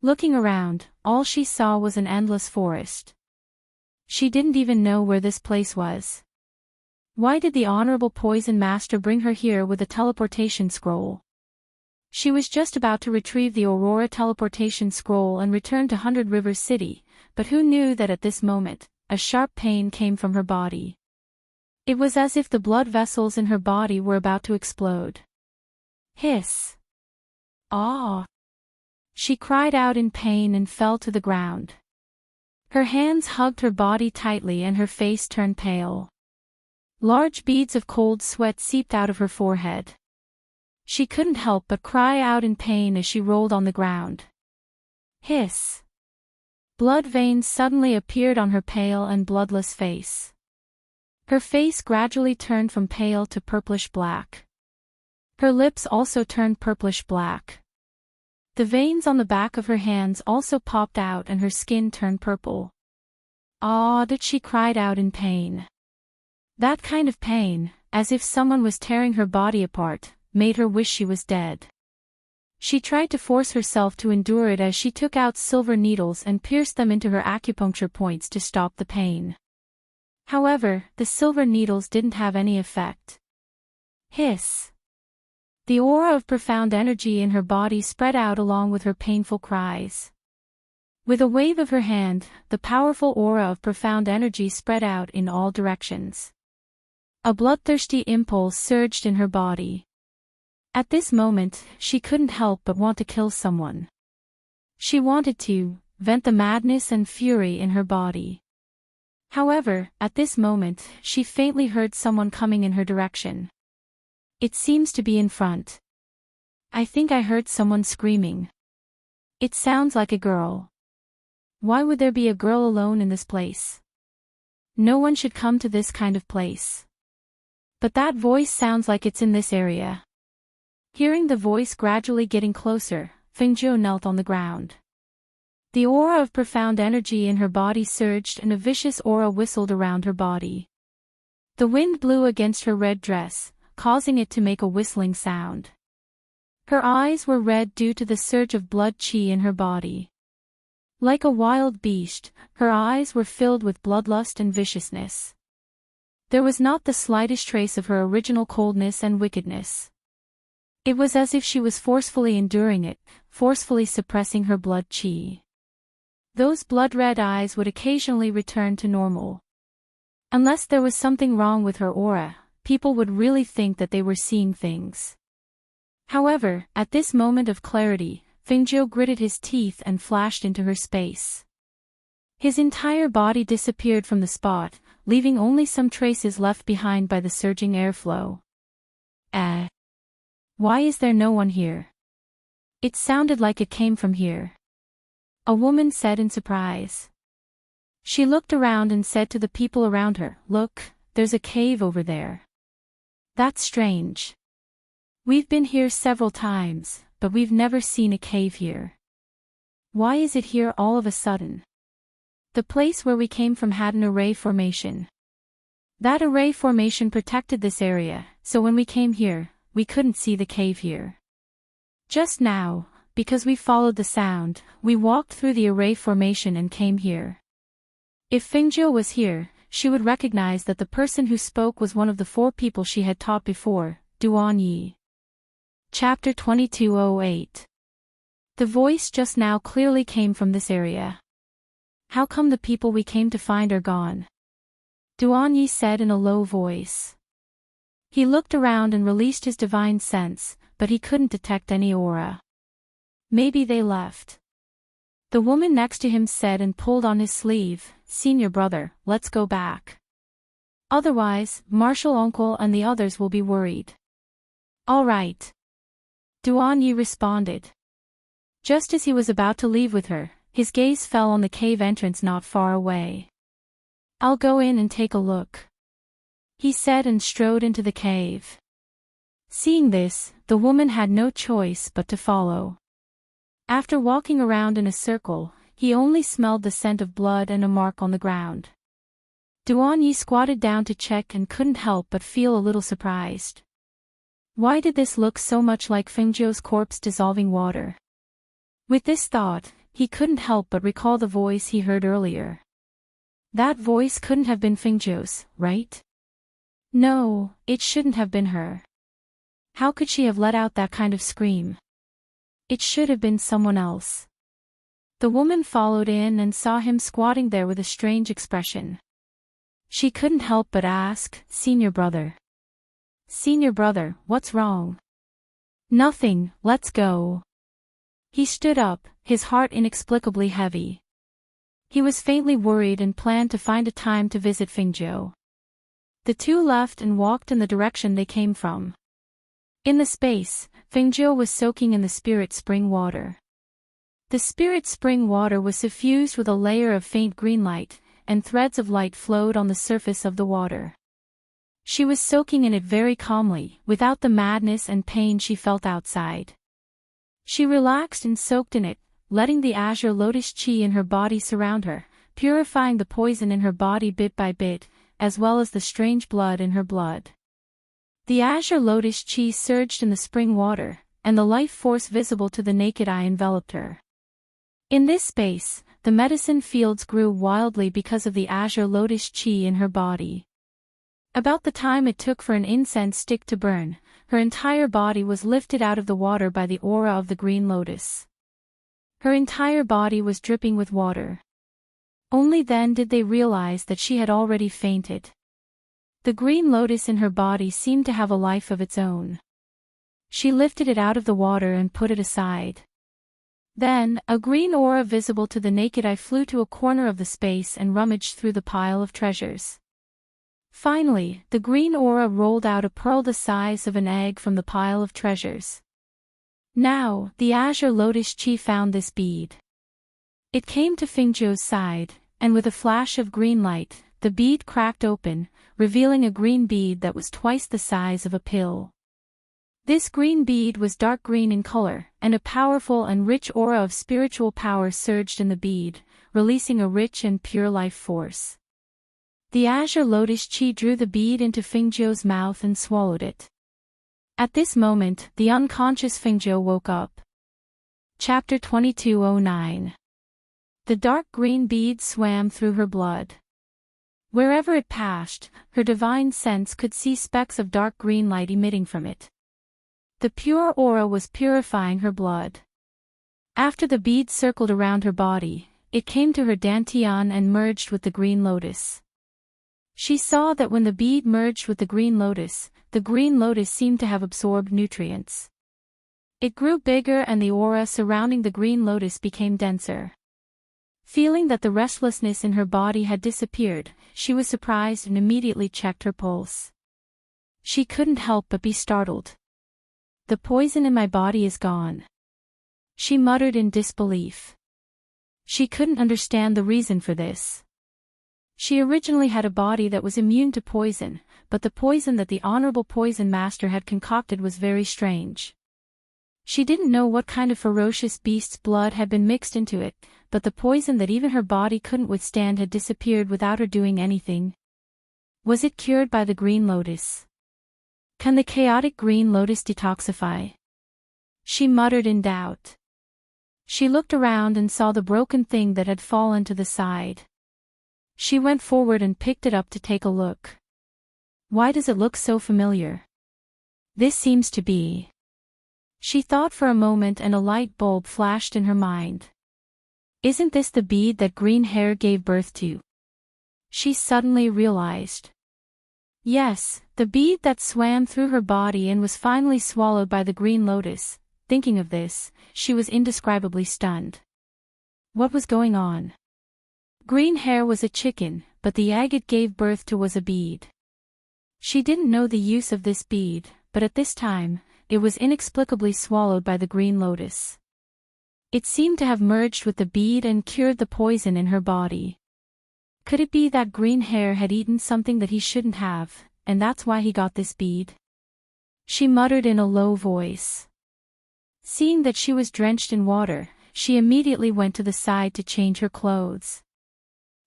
Looking around, all she saw was an endless forest. She didn't even know where this place was. Why did the Honorable Poison Master bring her here with a teleportation scroll? She was just about to retrieve the Aurora teleportation scroll and return to 100 Rivers City, but who knew that at this moment, a sharp pain came from her body. It was as if the blood vessels in her body were about to explode. Hiss! Ah! She cried out in pain and fell to the ground. Her hands hugged her body tightly and her face turned pale. Large beads of cold sweat seeped out of her forehead. She couldn't help but cry out in pain as she rolled on the ground. Hiss! Blood veins suddenly appeared on her pale and bloodless face. Her face gradually turned from pale to purplish black. Her lips also turned purplish black. The veins on the back of her hands also popped out and her skin turned purple. "Ah!" she cried out in pain. That kind of pain, as if someone was tearing her body apart, made her wish she was dead. She tried to force herself to endure it as she took out silver needles and pierced them into her acupuncture points to stop the pain. However, the silver needles didn't have any effect. Hiss! The aura of profound energy in her body spread out along with her painful cries. With a wave of her hand, the powerful aura of profound energy spread out in all directions. A bloodthirsty impulse surged in her body. At this moment, she couldn't help but want to kill someone. She wanted to vent the madness and fury in her body. However, at this moment, she faintly heard someone coming in her direction. It seems to be in front. I think I heard someone screaming. It sounds like a girl. Why would there be a girl alone in this place? No one should come to this kind of place. But that voice sounds like it's in this area. Hearing the voice gradually getting closer, Fengzhou knelt on the ground. The aura of profound energy in her body surged and a vicious aura whistled around her body. The wind blew against her red dress, causing it to make a whistling sound. Her eyes were red due to the surge of blood qi in her body. Like a wild beast, her eyes were filled with bloodlust and viciousness. There was not the slightest trace of her original coldness and wickedness. It was as if she was forcefully enduring it, forcefully suppressing her blood qi. Those blood-red eyes would occasionally return to normal. Unless there was something wrong with her aura, people would really think that they were seeing things. However, at this moment of clarity, Fengzhou gritted his teeth and flashed into her space. His entire body disappeared from the spot, leaving only some traces left behind by the surging airflow. Why is there no one here? It sounded like it came from here. A woman said in surprise. She looked around and said to the people around her, "Look, there's a cave over there. That's strange. We've been here several times, but we've never seen a cave here. Why is it here all of a sudden?" The place where we came from had an array formation. That array formation protected this area, so when we came here, we couldn't see the cave here. Just now, because we followed the sound, we walked through the array formation and came here. If Fengzhou was here, she would recognize that the person who spoke was one of the 4 people she had taught before, Duan Yi. Chapter 2208. The voice just now clearly came from this area. How come the people we came to find are gone? Duan Yi said in a low voice. He looked around and released his divine sense, but he couldn't detect any aura. Maybe they left. The woman next to him said and pulled on his sleeve, "Senior brother, let's go back. Otherwise, Marshal Uncle and the others will be worried." "All right." Duan Yi responded. Just as he was about to leave with her, his gaze fell on the cave entrance not far away. "I'll go in and take a look," he said and strode into the cave. Seeing this, the woman had no choice but to follow. After walking around in a circle, he only smelled the scent of blood and a mark on the ground. Duan Yi squatted down to check and couldn't help but feel a little surprised. Why did this look so much like Fengzhou's corpse dissolving water? With this thought, he couldn't help but recall the voice he heard earlier. That voice couldn't have been Fengzhou's, right? No, it shouldn't have been her. How could she have let out that kind of scream? It should have been someone else. The woman followed in and saw him squatting there with a strange expression. She couldn't help but ask, "Senior brother. Senior brother, what's wrong?" "Nothing, let's go." He stood up, his heart inexplicably heavy. He was faintly worried and planned to find a time to visit Fengzhou. The two left and walked in the direction they came from. In the space, Fengzhou was soaking in the spirit spring water. The spirit spring water was suffused with a layer of faint green light, and threads of light flowed on the surface of the water. She was soaking in it very calmly, without the madness and pain she felt outside. She relaxed and soaked in it, letting the azure lotus chi in her body surround her, purifying the poison in her body bit by bit, as well as the strange blood in her blood. The azure lotus chi surged in the spring water, and the life force visible to the naked eye enveloped her. In this space, the medicine fields grew wildly because of the azure lotus chi in her body. About the time it took for an incense stick to burn, her entire body was lifted out of the water by the aura of the green lotus. Her entire body was dripping with water. Only then did they realize that she had already fainted. The green lotus in her body seemed to have a life of its own. She lifted it out of the water and put it aside. Then, a green aura visible to the naked eye flew to a corner of the space and rummaged through the pile of treasures. Finally, the green aura rolled out a pearl the size of an egg from the pile of treasures. Now, the azure lotus chi found this bead. It came to Fingzhou's side, and with a flash of green light, the bead cracked open, revealing a green bead that was twice the size of a pill. This green bead was dark green in color, and a powerful and rich aura of spiritual power surged in the bead, releasing a rich and pure life force. The azure lotus chi drew the bead into Fingzhou's mouth and swallowed it. At this moment, the unconscious Fingzhou woke up. Chapter 2209. The dark green bead swam through her blood. Wherever it passed, her divine sense could see specks of dark green light emitting from it. The pure aura was purifying her blood. After the bead circled around her body, it came to her dantian and merged with the green lotus. She saw that when the bead merged with the green lotus seemed to have absorbed nutrients. It grew bigger and the aura surrounding the green lotus became denser. Feeling that the restlessness in her body had disappeared, she was surprised and immediately checked her pulse. She couldn't help but be startled. "The poison in my body is gone," she muttered in disbelief. She couldn't understand the reason for this. She originally had a body that was immune to poison, but the poison that the Honorable Poison Master had concocted was very strange. She didn't know what kind of ferocious beast's blood had been mixed into it, but the poison that even her body couldn't withstand had disappeared without her doing anything. Was it cured by the green lotus? Can the chaotic green lotus detoxify? She muttered in doubt. She looked around and saw the broken thing that had fallen to the side. She went forward and picked it up to take a look. Why does it look so familiar? This seems to be... She thought for a moment and a light bulb flashed in her mind. Isn't this the bead that Green Hair gave birth to? She suddenly realized. Yes, the bead that swam through her body and was finally swallowed by the green lotus. Thinking of this, she was indescribably stunned. What was going on? Green Hair was a chicken, but the egg it gave birth to was a bead. She didn't know the use of this bead, but at this time, it was inexplicably swallowed by the green lotus. It seemed to have merged with the bead and cured the poison in her body. Could it be that Green Hair had eaten something that he shouldn't have, and that's why he got this bead? She muttered in a low voice. Seeing that she was drenched in water, she immediately went to the side to change her clothes.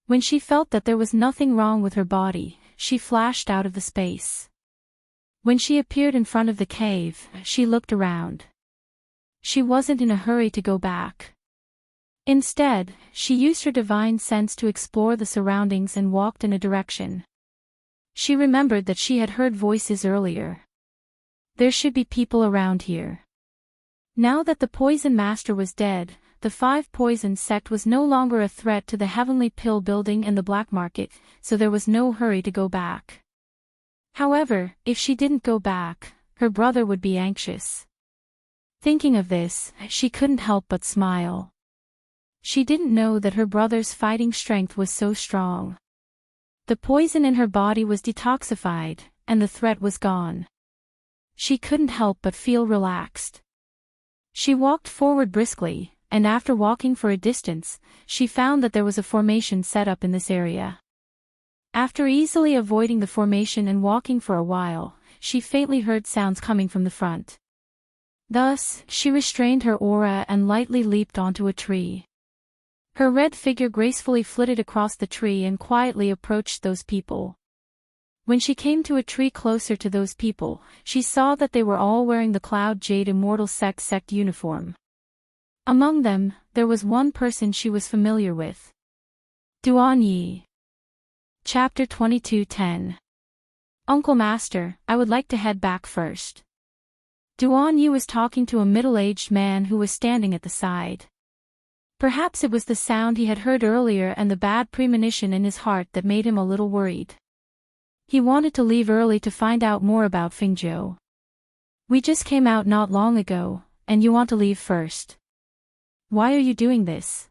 When she felt that there was nothing wrong with her body, she flashed out of the space. When she appeared in front of the cave, she looked around. She wasn't in a hurry to go back. Instead, she used her divine sense to explore the surroundings and walked in a direction. She remembered that she had heard voices earlier. There should be people around here. Now that the Poison Master was dead, the Five Poisons sect was no longer a threat to the Heavenly Pill Building and the black market, so there was no hurry to go back. However, if she didn't go back, her brother would be anxious. Thinking of this, she couldn't help but smile. She didn't know that her brother's fighting strength was so strong. The poison in her body was detoxified, and the threat was gone. She couldn't help but feel relaxed. She walked forward briskly, and after walking for a distance, she found that there was a formation set up in this area. After easily avoiding the formation and walking for a while, she faintly heard sounds coming from the front. Thus, she restrained her aura and lightly leaped onto a tree. Her red figure gracefully flitted across the tree and quietly approached those people. When she came to a tree closer to those people, she saw that they were all wearing the Cloud Jade Immortal sect uniform. Among them, there was one person she was familiar with. Duan Yi. Chapter 22:10. Uncle Master, I would like to head back first. Duan Yi was talking to a middle-aged man who was standing at the side. Perhaps it was the sound he had heard earlier and the bad premonition in his heart that made him a little worried. He wanted to leave early to find out more about Fingzhou. We just came out not long ago, and you want to leave first. Why are you doing this?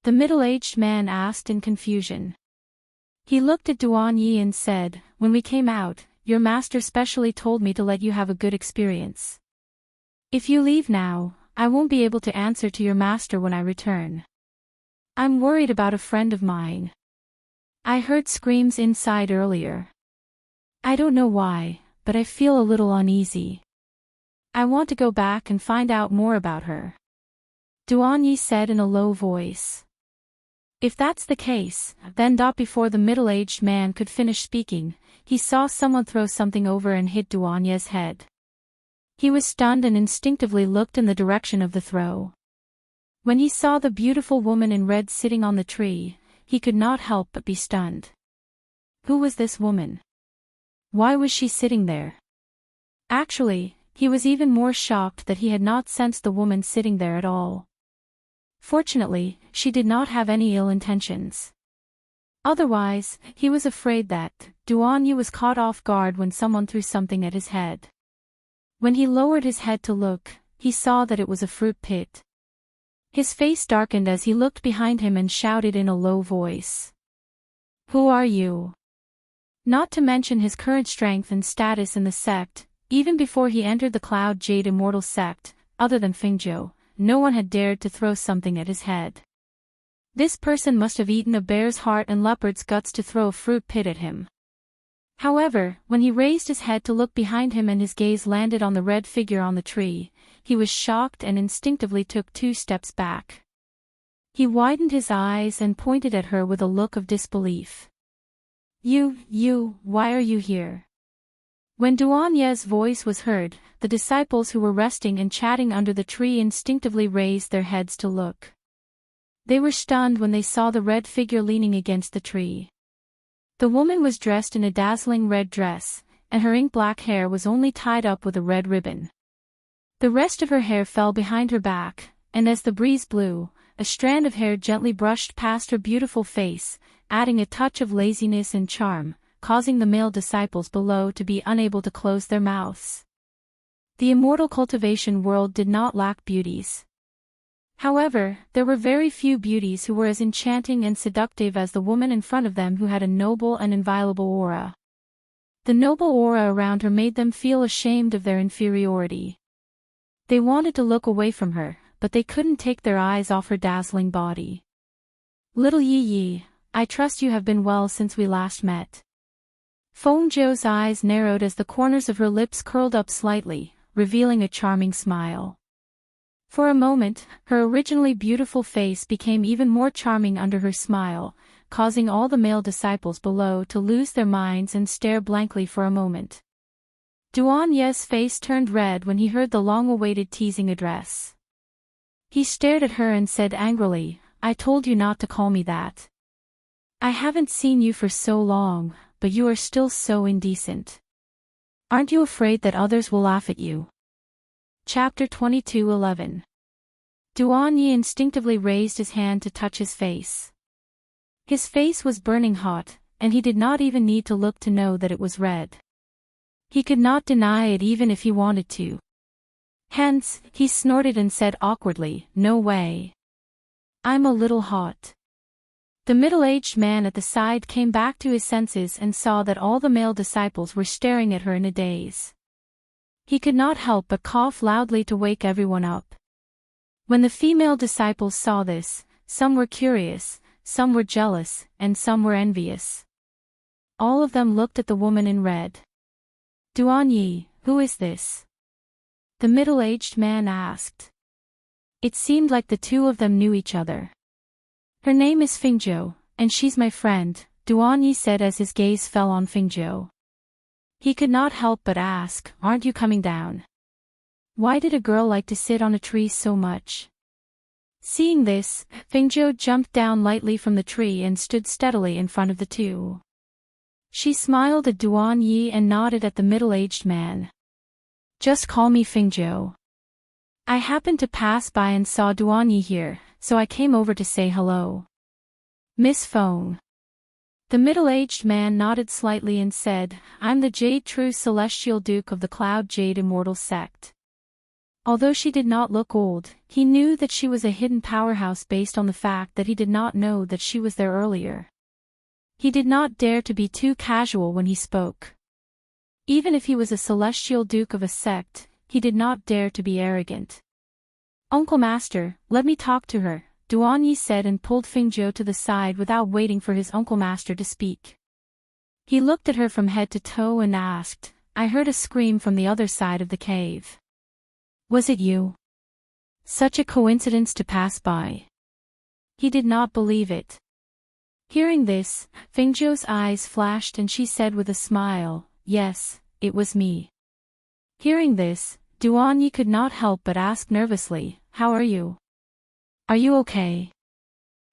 The middle-aged man asked in confusion. He looked at Duan Yi and said, When we came out, your master specially told me to let you have a good experience. If you leave now, I won't be able to answer to your master when I return. I'm worried about a friend of mine. I heard screams inside earlier. I don't know why, but I feel a little uneasy. I want to go back and find out more about her. Duan Yi said in a low voice. If that's the case, then before the middle-aged man could finish speaking, he saw someone throw something over and hit Duan Yi's head. He was stunned and instinctively looked in the direction of the throw. When he saw the beautiful woman in red sitting on the tree, he could not help but be stunned. Who was this woman? Why was she sitting there? Actually, he was even more shocked that he had not sensed the woman sitting there at all. Fortunately, she did not have any ill intentions. Otherwise, he was afraid that Duan Yi was caught off guard when someone threw something at his head. When he lowered his head to look, he saw that it was a fruit pit. His face darkened as he looked behind him and shouted in a low voice. Who are you? Not to mention his current strength and status in the sect, even before he entered the Cloud Jade Immortal sect, other than Fingzhou, no one had dared to throw something at his head. This person must have eaten a bear's heart and leopard's guts to throw a fruit pit at him. However, when he raised his head to look behind him and his gaze landed on the red figure on the tree, he was shocked and instinctively took 2 steps back. He widened his eyes and pointed at her with a look of disbelief. Why are you here? When Duan Yi's voice was heard, the disciples who were resting and chatting under the tree instinctively raised their heads to look. They were stunned when they saw the red figure leaning against the tree. The woman was dressed in a dazzling red dress, and her ink-black hair was only tied up with a red ribbon. The rest of her hair fell behind her back, and as the breeze blew, a strand of hair gently brushed past her beautiful face, adding a touch of laziness and charm, causing the male disciples below to be unable to close their mouths. The immortal cultivation world did not lack beauties. However, there were very few beauties who were as enchanting and seductive as the woman in front of them who had a noble and inviolable aura. The noble aura around her made them feel ashamed of their inferiority. They wanted to look away from her, but they couldn't take their eyes off her dazzling body. Little Yi, I trust you have been well since we last met. Fengzhou's eyes narrowed as the corners of her lips curled up slightly, revealing a charming smile. For a moment, her originally beautiful face became even more charming under her smile, causing all the male disciples below to lose their minds and stare blankly for a moment. Duan Yi's face turned red when he heard the long-awaited teasing address. He stared at her and said angrily, I told you not to call me that. I haven't seen you for so long, but you are still so indecent. Aren't you afraid that others will laugh at you? Chapter 22:11. Duan Yi instinctively raised his hand to touch his face. His face was burning hot, and he did not even need to look to know that it was red. He could not deny it even if he wanted to. Hence, he snorted and said awkwardly, No way. I'm a little hot. The middle-aged man at the side came back to his senses and saw that all the male disciples were staring at her in a daze. He could not help but cough loudly to wake everyone up. When the female disciples saw this, some were curious, some were jealous, and some were envious. All of them looked at the woman in red. Duan, who is this? The middle-aged man asked. It seemed like the two of them knew each other. Her name is Fingzhou, and she's my friend, Duan said as his gaze fell on Fingzhou. He could not help but ask, aren't you coming down? Why did a girl like to sit on a tree so much? Seeing this, Fingzhou jumped down lightly from the tree and stood steadily in front of the two. She smiled at Duan and nodded at the middle-aged man. Just call me Fingzhou. I happened to pass by and saw Duan here, so I came over to say hello. Miss Feng. The middle-aged man nodded slightly and said, I'm the Jade True Celestial Duke of the Cloud Jade Immortal Sect. Although she did not look old, he knew that she was a hidden powerhouse based on the fact that he did not know that she was there earlier. He did not dare to be too casual when he spoke. Even if he was a celestial duke of a sect, he did not dare to be arrogant. Uncle Master, let me talk to her, Duan said and pulled Fingzhou to the side without waiting for his Uncle Master to speak. He looked at her from head to toe and asked, I heard a scream from the other side of the cave. Was it you? Such a coincidence to pass by. He did not believe it. Hearing this, Fingzhou's eyes flashed and she said with a smile, yes, it was me. Hearing this, Duan could not help but ask nervously, how are you? Are you okay?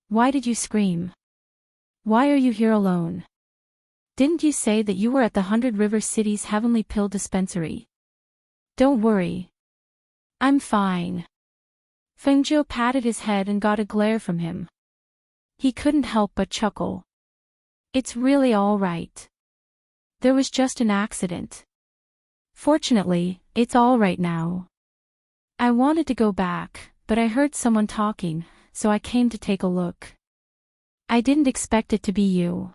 Why did you scream? Why are you here alone? Didn't you say that you were at the 100 River City's Heavenly Pill Dispensary? Don't worry. I'm fine. Fengzhou patted his head and got a glare from him. He couldn't help but chuckle. It's really all right. There was just an accident. Fortunately, it's all right now. I wanted to go back, but I heard someone talking, so I came to take a look. I didn't expect it to be you.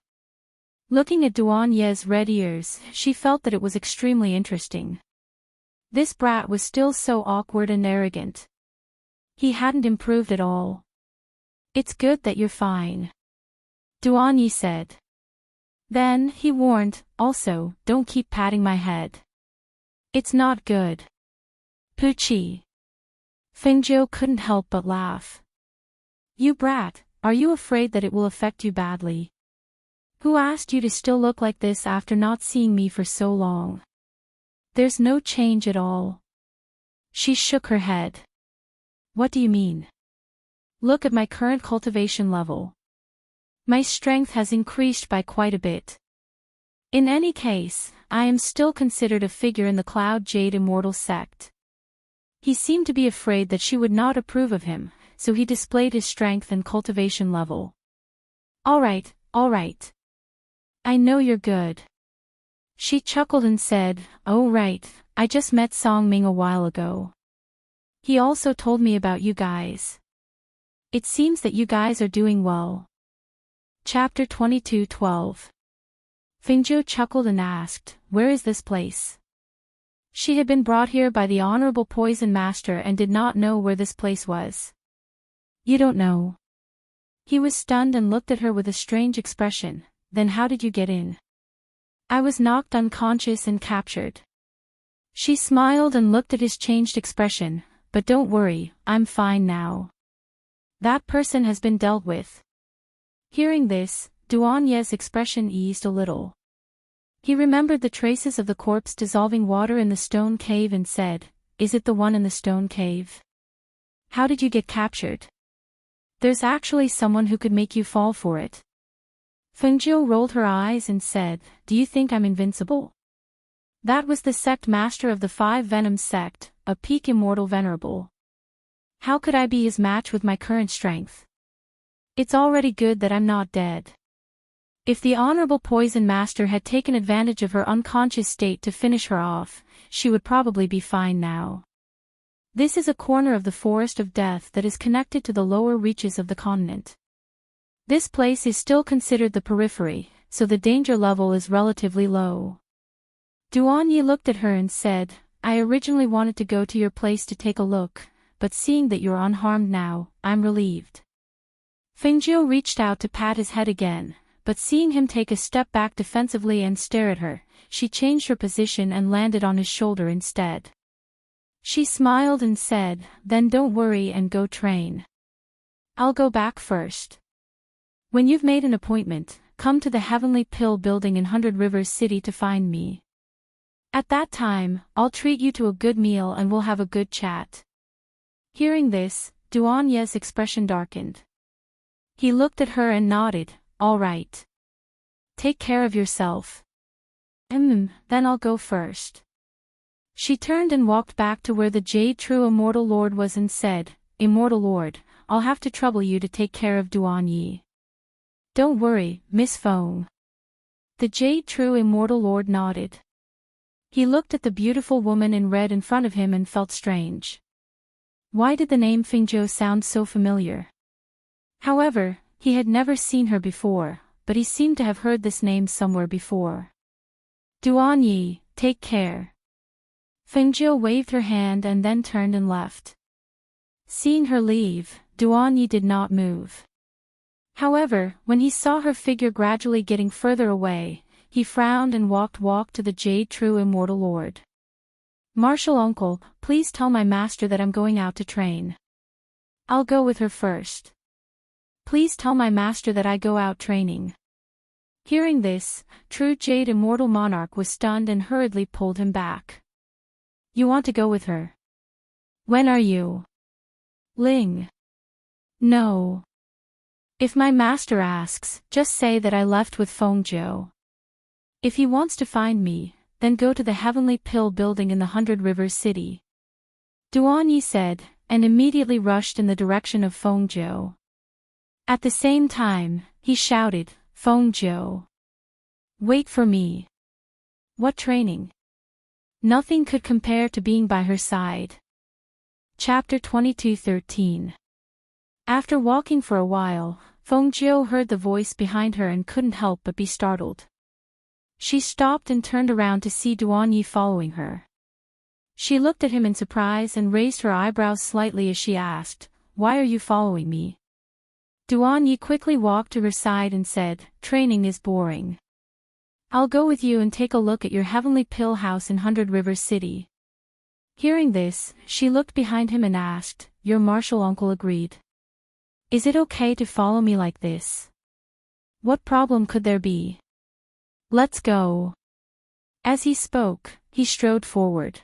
Looking at Duan Ye's red ears, she felt that it was extremely interesting. This brat was still so awkward and arrogant. He hadn't improved at all. It's good that you're fine. Duan said. Then, he warned, also, don't keep patting my head. It's not good. Poochie. Fengzhou couldn't help but laugh. You brat, are you afraid that it will affect you badly? Who asked you to still look like this after not seeing me for so long? There's no change at all. She shook her head. What do you mean? Look at my current cultivation level. My strength has increased by quite a bit. In any case, I am still considered a figure in the Cloud Jade Immortal Sect. He seemed to be afraid that she would not approve of him, so he displayed his strength and cultivation level. All right. I know you're good. She chuckled and said, oh right, I just met Song Ming a while ago. He also told me about you guys. It seems that you guys are doing well. Chapter 22:12. Fingzhou chuckled and asked, where is this place? She had been brought here by the Honorable Poison Master and did not know where this place was. You don't know? He was stunned and looked at her with a strange expression. Then how did you get in? I was knocked unconscious and captured. She smiled and looked at his changed expression, but don't worry, I'm fine now. That person has been dealt with. Hearing this, Duan Ye's expression eased a little. He remembered the traces of the corpse dissolving water in the stone cave and said, is it the one in the stone cave? How did you get captured? There's actually someone who could make you fall for it. Fengzhou rolled her eyes and said, do you think I'm invincible? That was the sect master of the 5 Venoms sect, a peak immortal venerable. How could I be his match with my current strength? It's already good that I'm not dead. If the Honorable Poison Master had taken advantage of her unconscious state to finish her off, she would probably be fine now. This is a corner of the Forest of Death that is connected to the lower reaches of the continent. This place is still considered the periphery, so the danger level is relatively low. Duan Yi looked at her and said, I originally wanted to go to your place to take a look, but seeing that you're unharmed now, I'm relieved. Fengjiu reached out to pat his head again, but seeing him take a step back defensively and stare at her, she changed her position and landed on his shoulder instead. She smiled and said, "Then don't worry and go train. I'll go back first. When you've made an appointment, come to the Heavenly Pill building in 100 Rivers City to find me. At that time, I'll treat you to a good meal and we'll have a good chat." Hearing this, Duan Ye's expression darkened. He looked at her and nodded, "All right. Take care of yourself." Then I'll go first." She turned and walked back to where the Jade True Immortal Lord was and said, "Immortal Lord, I'll have to trouble you to take care of Duan Ye." "Don't worry, Miss Feng." The Jade True Immortal Lord nodded. He looked at the beautiful woman in red in front of him and felt strange. Why did the name Fengjiu sound so familiar? However, he had never seen her before, but he seemed to have heard this name somewhere before. "Duan Ye, take care." Fengjiu waved her hand and then turned and left. Seeing her leave, Duan Ye did not move. However, when he saw her figure gradually getting further away, he frowned and walked to the Jade True Immortal Lord. "Martial uncle, please tell my master that I'm going out to train. I'll go with her first. Please tell my master that I go out training." Hearing this, True Jade Immortal Monarch was stunned and hurriedly pulled him back. "You want to go with her? When are you?" "Ling." "No. If my master asks, just say that I left with Fengjiu. If he wants to find me, then go to the Heavenly Pill building in the 100 Rivers City." Duan Ye said, and immediately rushed in the direction of Fengjiu. At the same time, he shouted, "Fengjiu! Wait for me." What training? Nothing could compare to being by her side. Chapter 22:13. After walking for a while, Fengjiu heard the voice behind her and couldn't help but be startled. She stopped and turned around to see Duan Ye following her. She looked at him in surprise and raised her eyebrows slightly as she asked, "Why are you following me?" Duan Ye quickly walked to her side and said, "Training is boring. I'll go with you and take a look at your Heavenly Pill house in 100 Rivers City." Hearing this, she looked behind him and asked, "Your martial uncle agreed? Is it okay to follow me like this? What problem could there be? Let's go." As he spoke, he strode forward.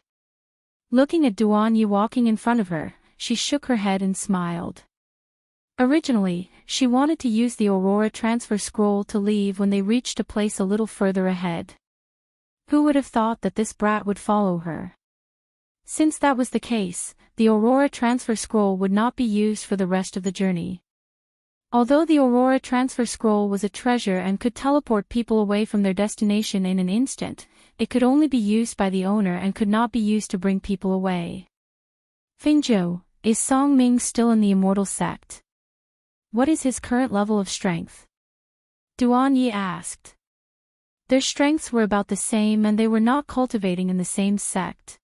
Looking at Duan Ye walking in front of her, she shook her head and smiled. Originally, she wanted to use the Aurora transfer scroll to leave when they reached a place a little further ahead. Who would have thought that this brat would follow her? Since that was the case, the Aurora transfer scroll would not be used for the rest of the journey. Although the Aurora transfer scroll was a treasure and could teleport people away from their destination in an instant, it could only be used by the owner and could not be used to bring people away. "Fengjiu, is Song Ming still in the Immortal Sect? What is his current level of strength?" Duan Ye asked. Their strengths were about the same and they were not cultivating in the same sect.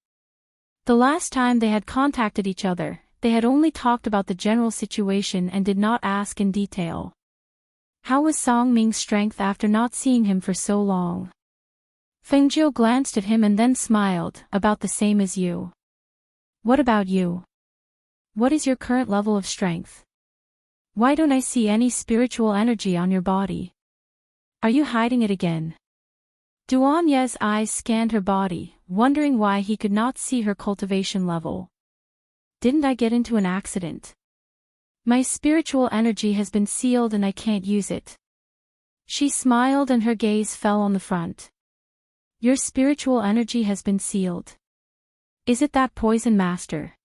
The last time they had contacted each other, they had only talked about the general situation and did not ask in detail. How was Song Ming's strength after not seeing him for so long? Fengjiu glanced at him and then smiled, "About the same as you." "What about you? What is your current level of strength? Why don't I see any spiritual energy on your body? Are you hiding it again?" Duan Ye's eyes scanned her body, wondering why he could not see her cultivation level. "Didn't I get into an accident? My spiritual energy has been sealed and I can't use it." She smiled and her gaze fell on the front. "Your spiritual energy has been sealed. Is it that poison master?"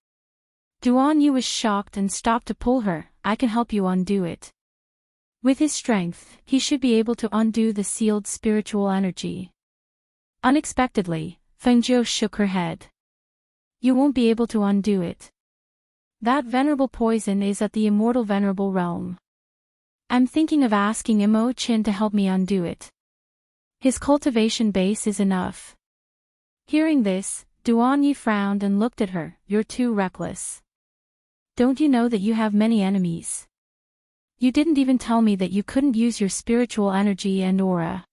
Duan Yu was shocked and stopped to pull her. "I can help you undo it." With his strength, he should be able to undo the sealed spiritual energy. Unexpectedly, Fengjiu shook her head. "You won't be able to undo it. That venerable poison is at the immortal venerable realm. I'm thinking of asking Imo Chin to help me undo it. His cultivation base is enough." Hearing this, Duan Yi frowned and looked at her. "You're too reckless. don't you know that you have many enemies? You didn't even tell me that you couldn't use your spiritual energy and aura.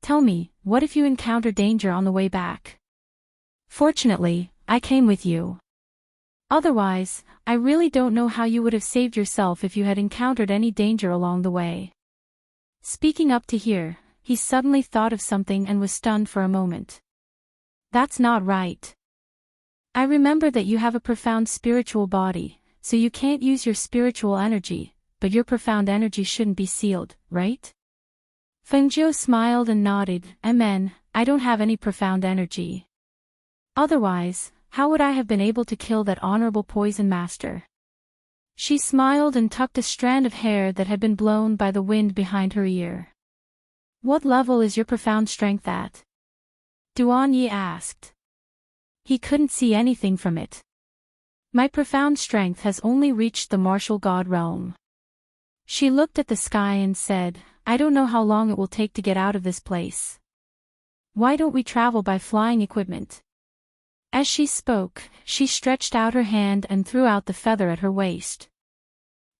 Tell me, what if you encounter danger on the way back? Fortunately, I came with you. Otherwise, I really don't know how you would have saved yourself if you had encountered any danger along the way. Speaking up to here, he suddenly thought of something and was stunned for a moment. That's not right. I remember that you have a profound spiritual body, so you can't use your spiritual energy, but your profound energy shouldn't be sealed, right? Fengjiu smiled and nodded. Amen, I don't have any profound energy. Otherwise, how would I have been able to kill that honorable poison master? She smiled and tucked a strand of hair that had been blown by the wind behind her ear. What level is your profound strength at? Duan Yi asked. He couldn't see anything from it. My profound strength has only reached the martial god realm. She looked at the sky and said, I don't know how long it will take to get out of this place. Why don't we travel by flying equipment? As she spoke, she stretched out her hand and threw out the feather at her waist.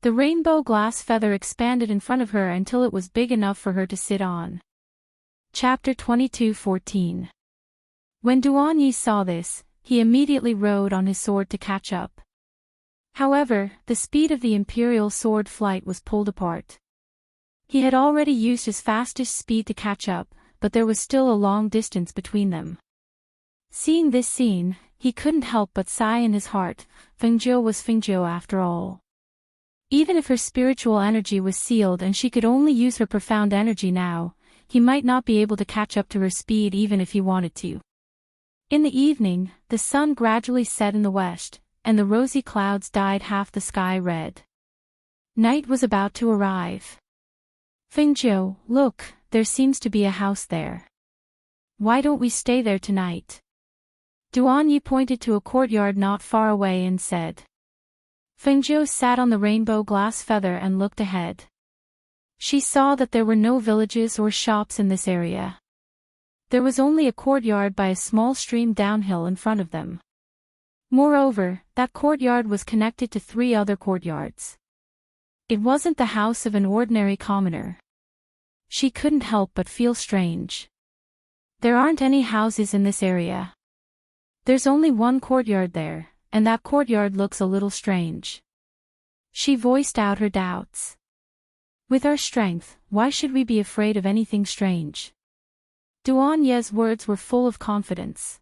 The rainbow glass feather expanded in front of her until it was big enough for her to sit on. Chapter 22:14. When Duan Yi saw this, he immediately rode on his sword to catch up. However, the speed of the imperial sword flight was pulled apart. He had already used his fastest speed to catch up, but there was still a long distance between them. Seeing this scene, he couldn't help but sigh in his heart. Fengjiu was Fengjiu after all. Even if her spiritual energy was sealed and she could only use her profound energy now, he might not be able to catch up to her speed even if he wanted to. In the evening, the sun gradually set in the west, and the rosy clouds dyed half the sky red. Night was about to arrive. Fengjiu, look, there seems to be a house there. Why don't we stay there tonight? Duan Yi pointed to a courtyard not far away and said. Fengjiu sat on the rainbow glass feather and looked ahead. She saw that there were no villages or shops in this area. There was only a courtyard by a small stream downhill in front of them. Moreover, that courtyard was connected to 3 other courtyards. It wasn't the house of an ordinary commoner. She couldn't help but feel strange. There aren't any houses in this area. There's only one courtyard there, and that courtyard looks a little strange. She voiced out her doubts. With our strength, why should we be afraid of anything strange? Duan Ye's words were full of confidence.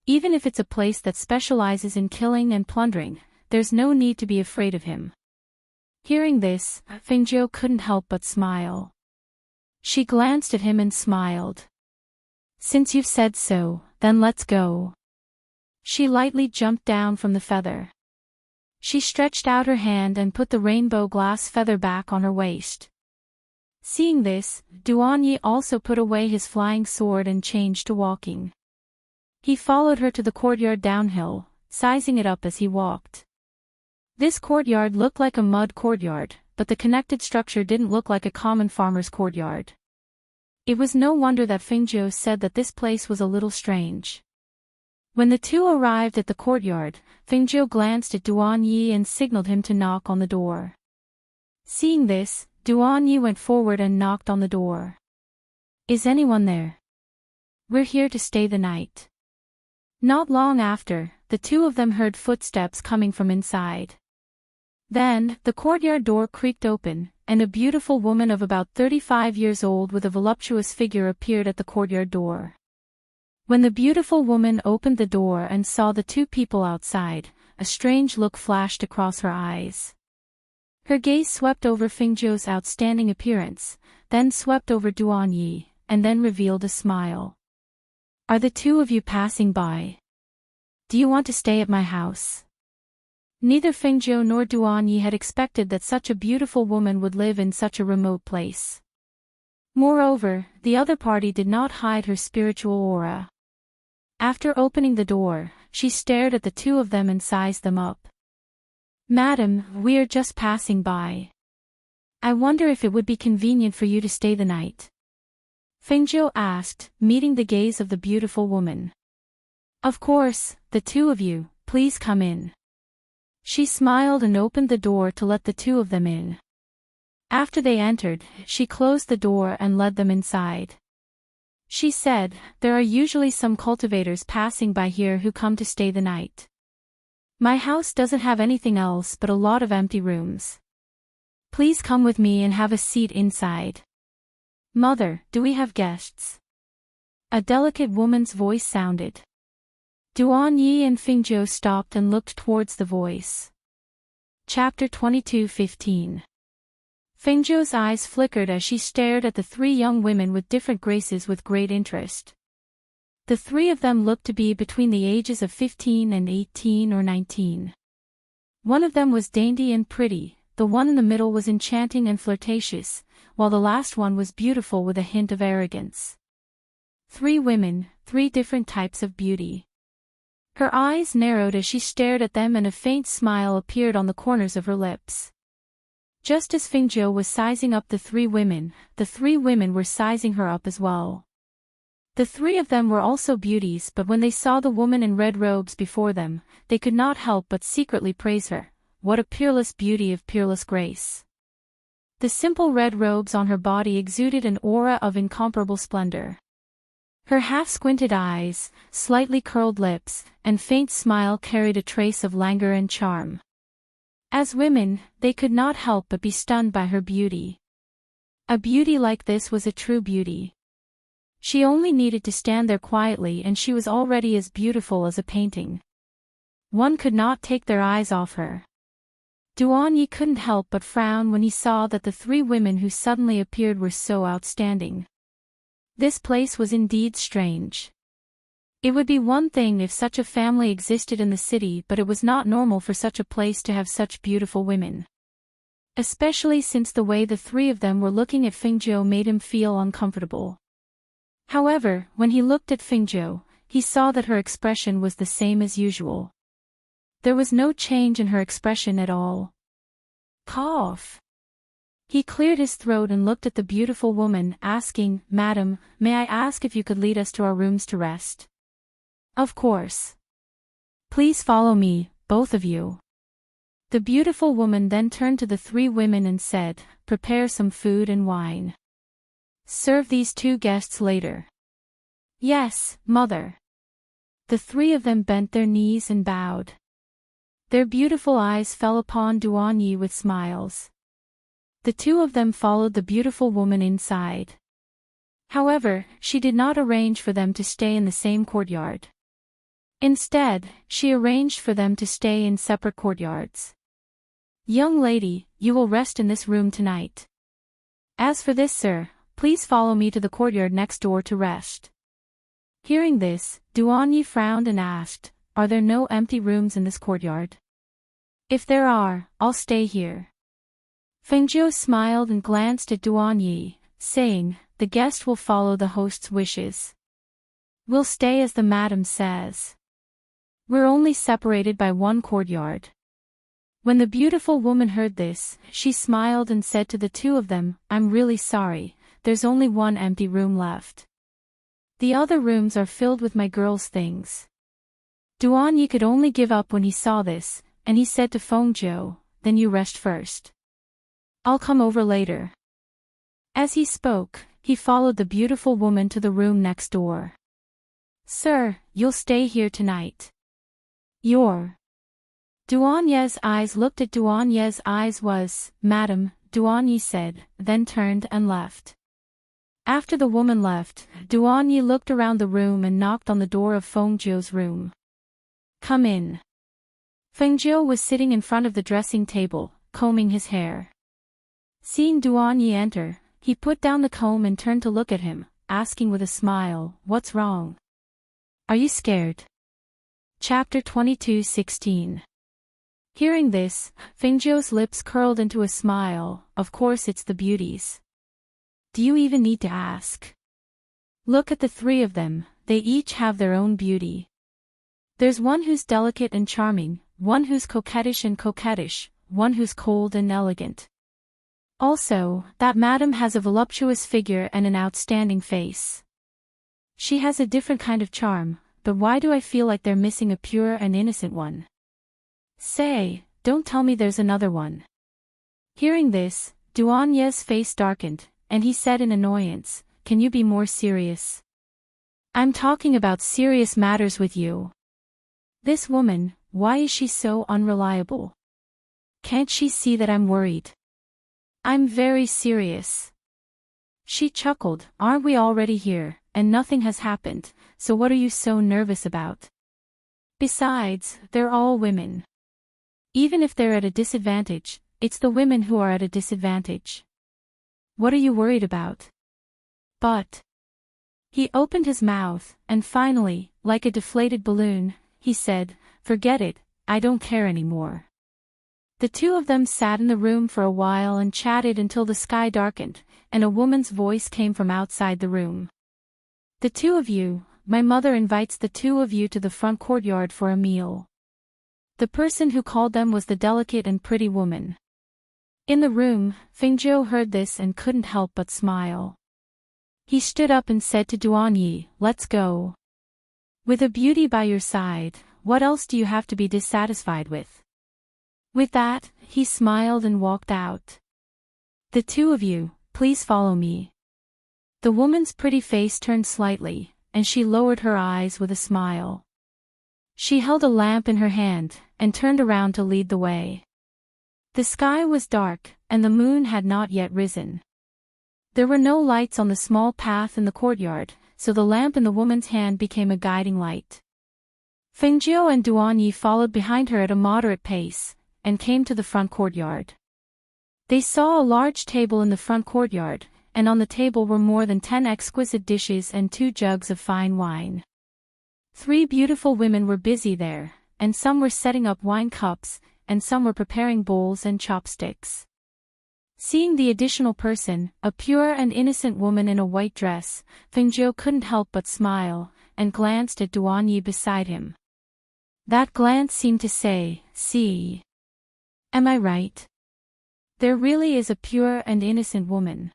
Even if it's a place that specializes in killing and plundering, there's no need to be afraid of him. Hearing this, Fengjiu couldn't help but smile. She glanced at him and smiled. Since you've said so, then let's go. She lightly jumped down from the feather. She stretched out her hand and put the rainbow glass feather back on her waist. Seeing this, Duan Yi also put away his flying sword and changed to walking. He followed her to the courtyard downhill, sizing it up as he walked. This courtyard looked like a mud courtyard, but the connected structure didn't look like a common farmer's courtyard. It was no wonder that Fengjiu said that this place was a little strange. When the two arrived at the courtyard, Fengjiu glanced at Duan Yi and signaled him to knock on the door. Seeing this, Duan Yi went forward and knocked on the door. Is anyone there? We're here to stay the night. Not long after, the two of them heard footsteps coming from inside. Then, the courtyard door creaked open, and a beautiful woman of about 35 years old with a voluptuous figure appeared at the courtyard door. When the beautiful woman opened the door and saw the two people outside, a strange look flashed across her eyes. Her gaze swept over Fengjiu's outstanding appearance, then swept over Duan Yi, and then revealed a smile. Are the two of you passing by? Do you want to stay at my house? Neither Fengjiu nor Duan Yi had expected that such a beautiful woman would live in such a remote place. Moreover, the other party did not hide her spiritual aura. After opening the door, she stared at the two of them and sized them up. Madam, we are just passing by. I wonder if it would be convenient for you to stay the night. Fengjiu asked, meeting the gaze of the beautiful woman. Of course, the two of you, please come in. She smiled and opened the door to let the two of them in. After they entered, she closed the door and led them inside. She said, "There are usually some cultivators passing by here who come to stay the night. My house doesn't have anything else but a lot of empty rooms. Please come with me and have a seat inside." "Mother, do we have guests?" A delicate woman's voice sounded. Duan Yi and Fingzhou stopped and looked towards the voice. Chapter 22:15. Fingzhou's eyes flickered as she stared at the three young women with different graces with great interest. The three of them looked to be between the ages of 15 and 18 or 19. One of them was dainty and pretty, the one in the middle was enchanting and flirtatious, while the last one was beautiful with a hint of arrogance. Three women, three different types of beauty. Her eyes narrowed as she stared at them and a faint smile appeared on the corners of her lips. Just as Fingzhou was sizing up the three women were sizing her up as well. The three of them were also beauties, but when they saw the woman in red robes before them, they could not help but secretly praise her. What a peerless beauty of peerless grace. The simple red robes on her body exuded an aura of incomparable splendor. Her half-squinted eyes, slightly curled lips, and faint smile carried a trace of languor and charm. As women, they could not help but be stunned by her beauty. A beauty like this was a true beauty. She only needed to stand there quietly and she was already as beautiful as a painting. One could not take their eyes off her. Duan Yi couldn't help but frown when he saw that the three women who suddenly appeared were so outstanding. This place was indeed strange. It would be one thing if such a family existed in the city, but it was not normal for such a place to have such beautiful women. Especially since the way the three of them were looking at Fingzhou made him feel uncomfortable. However, when he looked at Fingzhou, he saw that her expression was the same as usual. There was no change in her expression at all. Cough. He cleared his throat and looked at the beautiful woman, asking, "Madam, may I ask if you could lead us to our rooms to rest?" "Of course. Please follow me, both of you." The beautiful woman then turned to the three women and said, "Prepare some food and wine. Serve these two guests later." "Yes, mother." The three of them bent their knees and bowed. Their beautiful eyes fell upon Duan Yi with smiles. The two of them followed the beautiful woman inside. However, she did not arrange for them to stay in the same courtyard. Instead, she arranged for them to stay in separate courtyards. "Young lady, you will rest in this room tonight. As for this sir, please follow me to the courtyard next door to rest." Hearing this, Duan Yi frowned and asked, "Are there no empty rooms in this courtyard?" "If there are, I'll stay here." Fengzhou smiled and glanced at Duan Yi, saying, "The guest will follow the host's wishes. We'll stay as the madam says. We're only separated by one courtyard." When the beautiful woman heard this, she smiled and said to the two of them, "I'm really sorry, there's only one empty room left. The other rooms are filled with my girls' things." Duan Yi could only give up when he saw this, and he said to Fengzhou, "Then you rest first. I'll come over later." As he spoke, he followed the beautiful woman to the room next door. "Sir, you'll stay here tonight. You're..." Duan Ye's eyes looked at Duan Ye's eyes was, "Madam," Duan Yi said, then turned and left. After the woman left, Duan Yi looked around the room and knocked on the door of Fengzhou's room. "Come in." Fengzhou was sitting in front of the dressing table, combing his hair. Seeing Duan Yi enter, he put down the comb and turned to look at him, asking with a smile, "What's wrong? Are you scared?" Chapter 22:16. Hearing this, Fengzhou's lips curled into a smile. "Of course it's the beauties. Do you even need to ask? Look at the three of them, they each have their own beauty. There's one who's delicate and charming, one who's coquettish and coquettish, one who's cold and elegant. Also, that madam has a voluptuous figure and an outstanding face. She has a different kind of charm, but why do I feel like they're missing a pure and innocent one? Say, don't tell me there's another one. Hearing this, Duanye's face darkened, and he said in annoyance, can you be more serious? I'm talking about serious matters with you. This woman, why is she so unreliable? Can't she see that I'm worried? I'm very serious. She chuckled, aren't we already here, and nothing has happened, so what are you so nervous about? Besides, they're all women. Even if they're at a disadvantage, it's the women who are at a disadvantage. What are you worried about? But. He opened his mouth, and finally, like a deflated balloon, he said, forget it, I don't care anymore. The two of them sat in the room for a while and chatted until the sky darkened, and a woman's voice came from outside the room. The two of you, my mother invites the two of you to the front courtyard for a meal. The person who called them was the delicate and pretty woman. In the room, Fengzhou heard this and couldn't help but smile. He stood up and said to Duanyi, let's go. With a beauty by your side, what else do you have to be dissatisfied with? With that, he smiled and walked out. The two of you, please follow me. The woman's pretty face turned slightly, and she lowered her eyes with a smile. She held a lamp in her hand, and turned around to lead the way. The sky was dark, and the moon had not yet risen. There were no lights on the small path in the courtyard, so the lamp in the woman's hand became a guiding light. Fengzhou and Duanyi followed behind her at a moderate pace, and came to the front courtyard. They saw a large table in the front courtyard, and on the table were more than 10 exquisite dishes and 2 jugs of fine wine. 3 beautiful women were busy there, and some were setting up wine cups, and some were preparing bowls and chopsticks. Seeing the additional person, a pure and innocent woman in a white dress, Fengzhou couldn't help but smile, and glanced at Duanyi beside him. That glance seemed to say, see. Am I right? There really is a pure and innocent woman.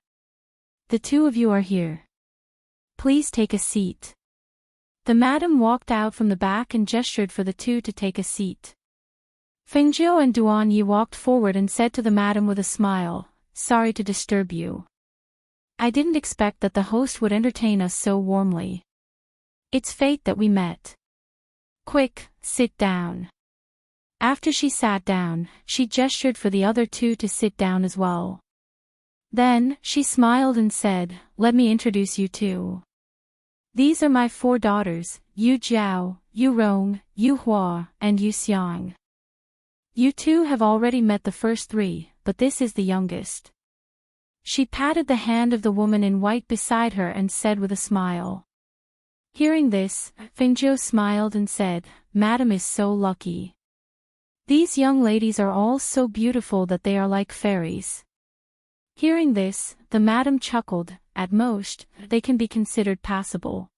The two of you are here. Please take a seat. The madam walked out from the back and gestured for the two to take a seat. Fengzhou and Duanyi walked forward and said to the madam with a smile, sorry to disturb you. I didn't expect that the host would entertain us so warmly. It's fate that we met. Quick, sit down. After she sat down, she gestured for the other two to sit down as well. Then, she smiled and said, let me introduce you two. These are my 4 daughters, Yu Jiao, Yu Rong, Yu Hua, and Yu Xiang. You two have already met the first 3, but this is the youngest. She patted the hand of the woman in white beside her and said with a smile. Hearing this, Fengzhou smiled and said, Madam is so lucky. These young ladies are all so beautiful that they are like fairies. Hearing this, the madam chuckled, at most, they can be considered passable.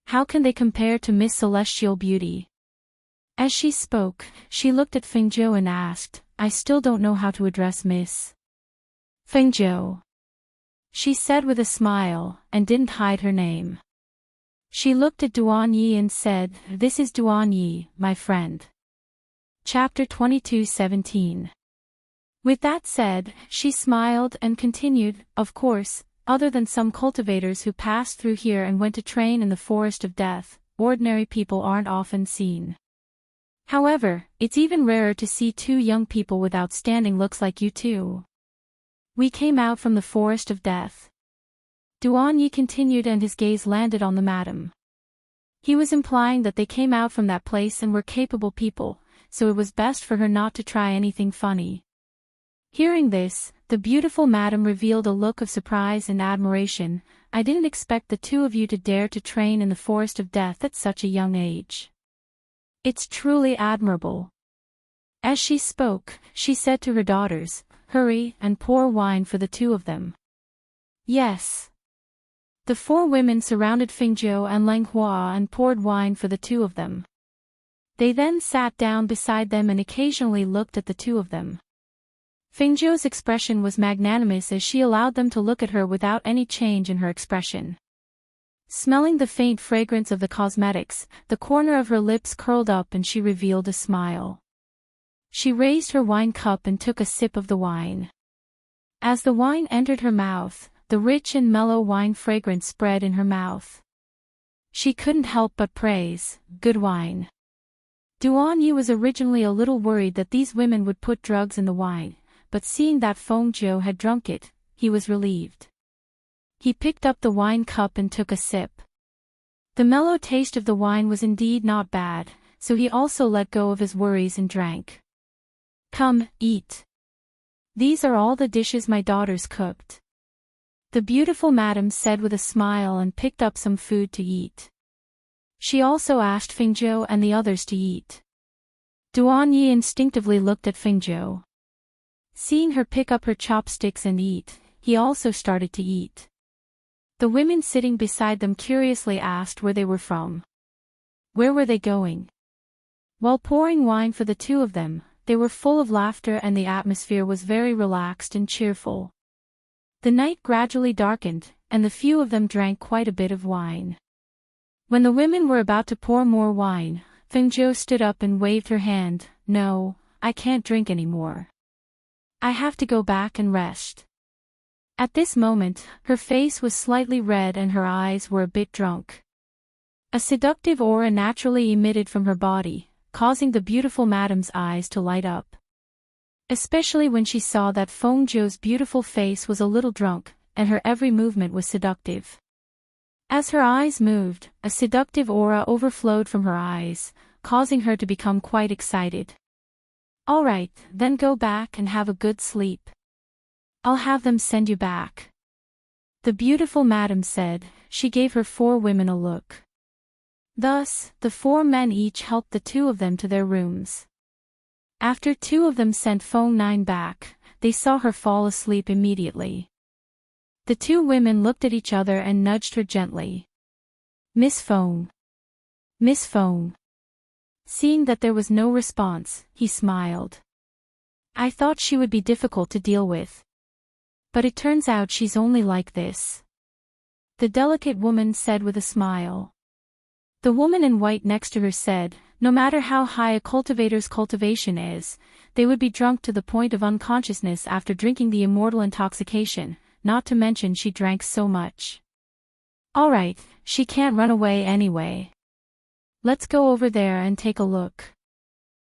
How can they compare to Miss Celestial Beauty? As she spoke, she looked at Fengzhou and asked, I still don't know how to address Miss Fengzhou. She said with a smile, and didn't hide her name. She looked at Duanyi and said, this is Duanyi, my friend. Chapter 22:17. With that said, she smiled and continued, of course, other than some cultivators who passed through here and went to train in the forest of death, ordinary people aren't often seen. However, it's even rarer to see 2 young people with outstanding looks like you two. We came out from the forest of death. Duanyi continued and his gaze landed on the madam. He was implying that they came out from that place and were capable people, so it was best for her not to try anything funny. Hearing this, the beautiful madam revealed a look of surprise and admiration. I didn't expect the 2 of you to dare to train in the forest of death at such a young age. It's truly admirable. As she spoke, she said to her daughters, hurry and pour wine for the 2 of them. Yes. The 4 women surrounded Fengzhou and Langhua and poured wine for the 2 of them. They then sat down beside them and occasionally looked at the 2 of them. Fengzhou's expression was magnanimous as she allowed them to look at her without any change in her expression. Smelling the faint fragrance of the cosmetics, the corner of her lips curled up and she revealed a smile. She raised her wine cup and took a sip of the wine. As the wine entered her mouth, the rich and mellow wine fragrance spread in her mouth. She couldn't help but praise, "Good wine." Duan Yu was originally a little worried that these women would put drugs in the wine, but seeing that Feng Zhou had drunk it, he was relieved. He picked up the wine cup and took a sip. The mellow taste of the wine was indeed not bad, so he also let go of his worries and drank. "Come, eat. These are all the dishes my daughters cooked," the beautiful madam said with a smile and picked up some food to eat. She also asked Feng Zhou and the others to eat. Duan Yi instinctively looked at Feng Zhou. Seeing her pick up her chopsticks and eat, he also started to eat. The women sitting beside them curiously asked where they were from. Where were they going? While pouring wine for the two of them, they were full of laughter and the atmosphere was very relaxed and cheerful. The night gradually darkened, and the few of them drank quite a bit of wine. When the women were about to pour more wine, Feng Zhou stood up and waved her hand. "No, I can't drink anymore. I have to go back and rest." At this moment, her face was slightly red and her eyes were a bit drunk. A seductive aura naturally emitted from her body, causing the beautiful madam's eyes to light up. Especially when she saw that Feng Zhou's beautiful face was a little drunk, and her every movement was seductive. As her eyes moved, a seductive aura overflowed from her eyes, causing her to become quite excited. "All right, then go back and have a good sleep. I'll have them send you back," the beautiful madam said. She gave her 4 women a look. Thus, the 4 men each helped the 2 of them to their rooms. After 2 of them sent Feng Nine back, they saw her fall asleep immediately. The 2 women looked at each other and nudged her gently. "Miss Feng. Miss Feng." Seeing that there was no response, he smiled. "I thought she would be difficult to deal with. But it turns out she's only like this," the delicate woman said with a smile. The woman in white next to her said, "No matter how high a cultivator's cultivation is, they would be drunk to the point of unconsciousness after drinking the immortal intoxication, not to mention she drank so much. All right, she can't run away anyway. Let's go over there and take a look,"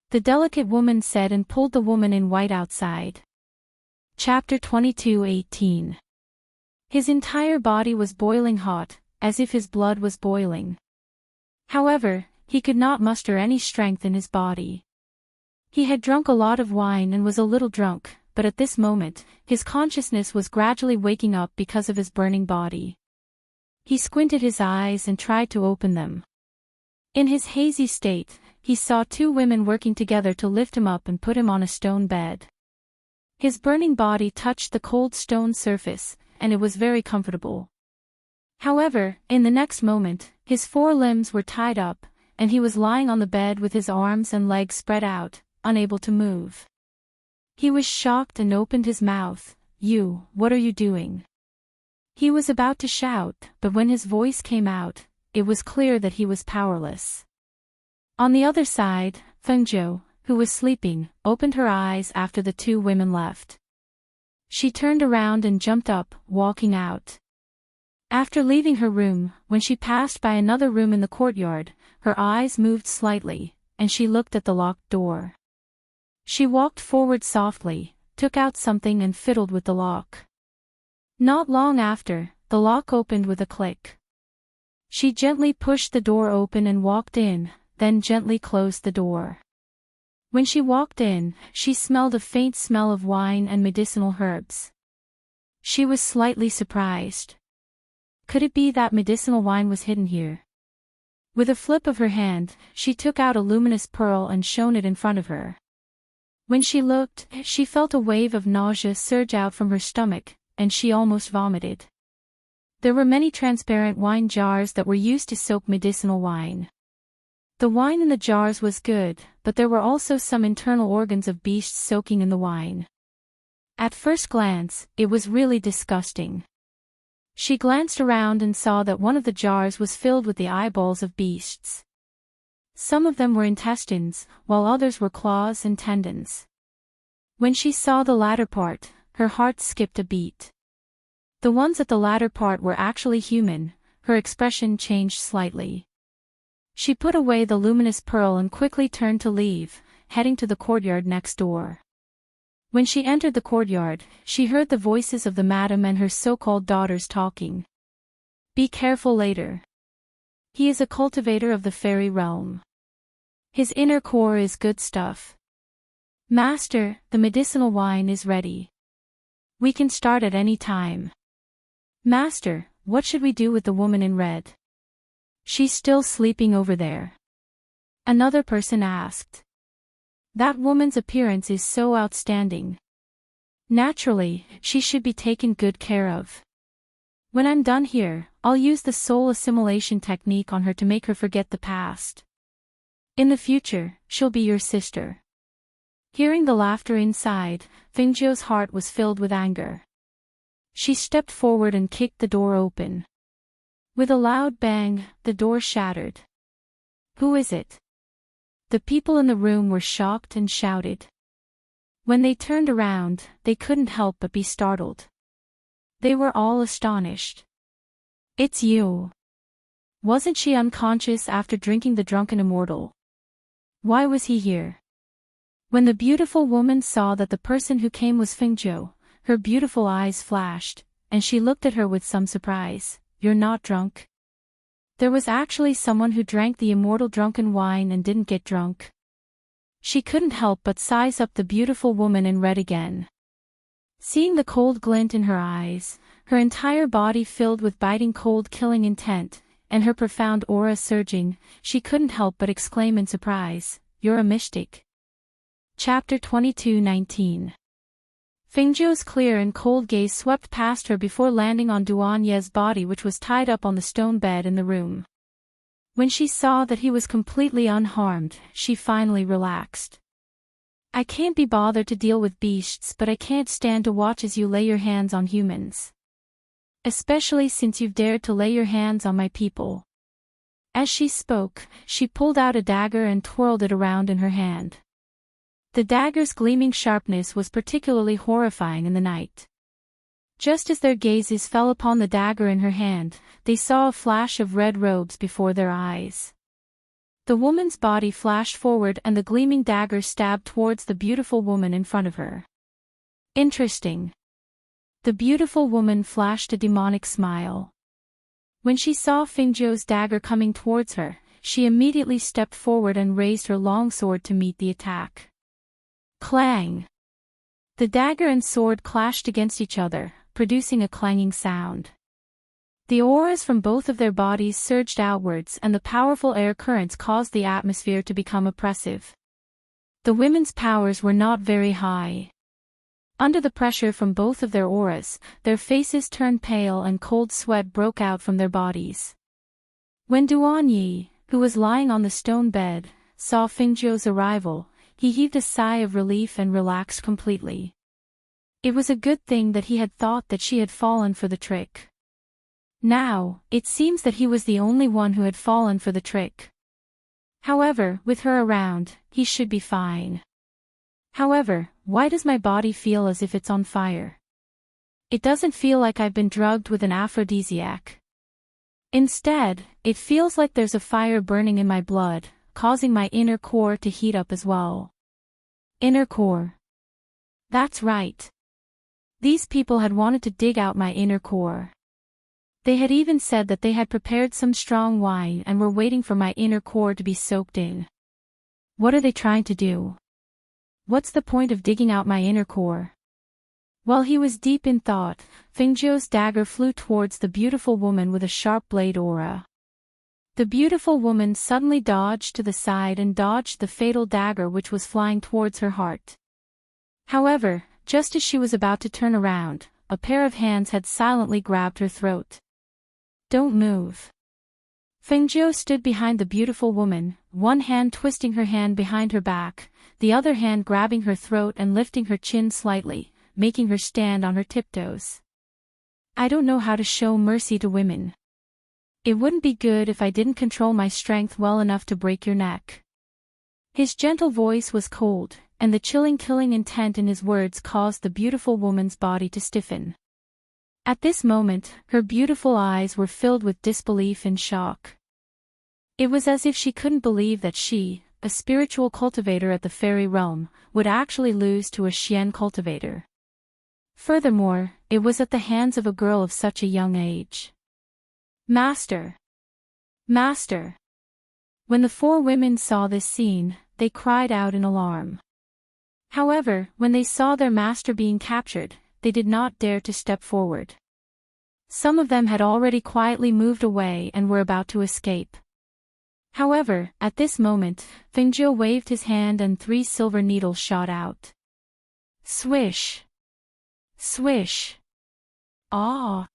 the delicate woman said and pulled the woman in white outside. Chapter 22:18. His entire body was boiling hot, as if his blood was boiling. However, he could not muster any strength in his body. He had drunk a lot of wine and was a little drunk, but at this moment, his consciousness was gradually waking up because of his burning body. He squinted his eyes and tried to open them. In his hazy state, he saw 2 women working together to lift him up and put him on a stone bed. His burning body touched the cold stone surface, and it was very comfortable. However, in the next moment, his 4 limbs were tied up, and he was lying on the bed with his arms and legs spread out, unable to move. He was shocked and opened his mouth. "You, what are you doing?" He was about to shout, but when his voice came out, it was clear that he was powerless. On the other side, Feng Zhou, who was sleeping, opened her eyes after the 2 women left. She turned around and jumped up, walking out. After leaving her room, when she passed by another room in the courtyard, her eyes moved slightly, and she looked at the locked door. She walked forward softly, took out something and fiddled with the lock. Not long after, the lock opened with a click. She gently pushed the door open and walked in, then gently closed the door. When she walked in, she smelled a faint smell of wine and medicinal herbs. She was slightly surprised. Could it be that medicinal wine was hidden here? With a flip of her hand, she took out a luminous pearl and shone it in front of her. When she looked, she felt a wave of nausea surge out from her stomach, and she almost vomited. There were many transparent wine jars that were used to soak medicinal wine. The wine in the jars was good, but there were also some internal organs of beasts soaking in the wine. At first glance, it was really disgusting. She glanced around and saw that one of the jars was filled with the eyeballs of beasts. Some of them were intestines, while others were claws and tendons. When she saw the latter part, her heart skipped a beat. The ones at the latter part were actually human. Her expression changed slightly. She put away the luminous pearl and quickly turned to leave, heading to the courtyard next door. When she entered the courtyard, she heard the voices of the madam and her so-called daughters talking. Be careful later. He is a cultivator of the fairy realm. His inner core is good stuff. Master, the medicinal wine is ready. We can start at any time. Master, what should we do with the woman in red? She's still sleeping over there. Another person asked. That woman's appearance is so outstanding. Naturally, she should be taken good care of. When I'm done here, I'll use the soul assimilation technique on her to make her forget the past. In the future, she'll be your sister. Hearing the laughter inside, Fingzhou's heart was filled with anger. She stepped forward and kicked the door open. With a loud bang, the door shattered. Who is it? The people in the room were shocked and shouted. When they turned around, they couldn't help but be startled. They were all astonished. It's you. Wasn't she unconscious after drinking the drunken immortal? Why was he here? When the beautiful woman saw that the person who came was Fingzhou, her beautiful eyes flashed, and she looked at her with some surprise. You're not drunk? There was actually someone who drank the immortal drunken wine and didn't get drunk. She couldn't help but size up the beautiful woman in red again. Seeing the cold glint in her eyes, her entire body filled with biting cold killing intent, and her profound aura surging, she couldn't help but exclaim in surprise, You're a mystic. Chapter 22:19. Fingzhou's clear and cold gaze swept past her before landing on Duan Ye's body, which was tied up on the stone bed in the room. When she saw that he was completely unharmed, she finally relaxed. I can't be bothered to deal with beasts, but I can't stand to watch as you lay your hands on humans. Especially since you've dared to lay your hands on my people. As she spoke, she pulled out a dagger and twirled it around in her hand. The dagger's gleaming sharpness was particularly horrifying in the night. Just as their gazes fell upon the dagger in her hand, they saw a flash of red robes before their eyes. The woman's body flashed forward and the gleaming dagger stabbed towards the beautiful woman in front of her. Interesting. The beautiful woman flashed a demonic smile. When she saw Fingzhou's dagger coming towards her, she immediately stepped forward and raised her long sword to meet the attack. Clang! The dagger and sword clashed against each other, producing a clanging sound. The auras from both of their bodies surged outwards and the powerful air currents caused the atmosphere to become oppressive. The women's powers were not very high. Under the pressure from both of their auras, their faces turned pale and cold sweat broke out from their bodies. When Duan Yi, who was lying on the stone bed, saw Fingzhou's arrival, he heaved a sigh of relief and relaxed completely. It was a good thing that he had thought that she had fallen for the trick. Now, it seems that he was the only one who had fallen for the trick. However, with her around, he should be fine. However, why does my body feel as if it's on fire? It doesn't feel like I've been drugged with an aphrodisiac. Instead, it feels like there's a fire burning in my blood, causing my inner core to heat up as well. Inner core. That's right. These people had wanted to dig out my inner core. They had even said that they had prepared some strong wine and were waiting for my inner core to be soaked in. What are they trying to do? What's the point of digging out my inner core? While he was deep in thought, Fingzhou's dagger flew towards the beautiful woman with a sharp blade aura. The beautiful woman suddenly dodged to the side and dodged the fatal dagger which was flying towards her heart. However, just as she was about to turn around, a pair of hands had silently grabbed her throat. Don't move. Fingzhou stood behind the beautiful woman, one hand twisting her hand behind her back, the other hand grabbing her throat and lifting her chin slightly, making her stand on her tiptoes. I don't know how to show mercy to women. It wouldn't be good if I didn't control my strength well enough to break your neck. His gentle voice was cold, and the chilling killing intent in his words caused the beautiful woman's body to stiffen. At this moment, her beautiful eyes were filled with disbelief and shock. It was as if she couldn't believe that she, a spiritual cultivator at the fairy realm, would actually lose to a Xian cultivator. Furthermore, it was at the hands of a girl of such a young age. Master! Master! When the four women saw this scene, they cried out in alarm. However, when they saw their master being captured, they did not dare to step forward. Some of them had already quietly moved away and were about to escape. However, at this moment, Fengjiu waved his hand and 3 silver needles shot out. Swish! Swish! Ah!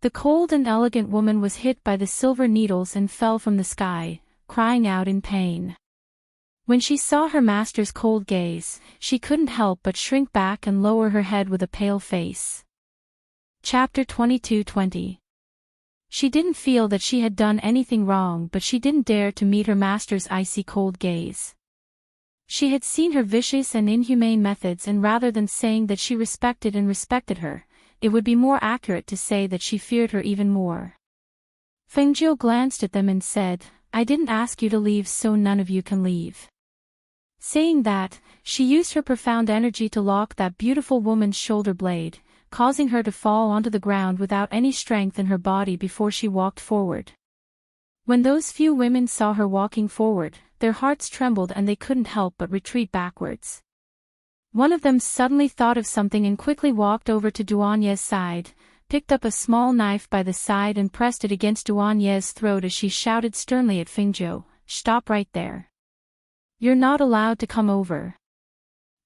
The cold and elegant woman was hit by the silver needles and fell from the sky, crying out in pain. When she saw her master's cold gaze, she couldn't help but shrink back and lower her head with a pale face. Chapter 22:20. She didn't feel that she had done anything wrong, but she didn't dare to meet her master's icy cold gaze. She had seen her vicious and inhumane methods, and rather than saying that she respected her, it would be more accurate to say that she feared her even more. Fengjiu glanced at them and said, "I didn't ask you to leave, so none of you can leave." Saying that, she used her profound energy to lock that beautiful woman's shoulder blade, causing her to fall onto the ground without any strength in her body before she walked forward. When those few women saw her walking forward, their hearts trembled and they couldn't help but retreat backwards. One of them suddenly thought of something and quickly walked over to Duanye's side, picked up a small knife by the side and pressed it against Duanye's throat as she shouted sternly at Fengjiu, "Stop right there. You're not allowed to come over."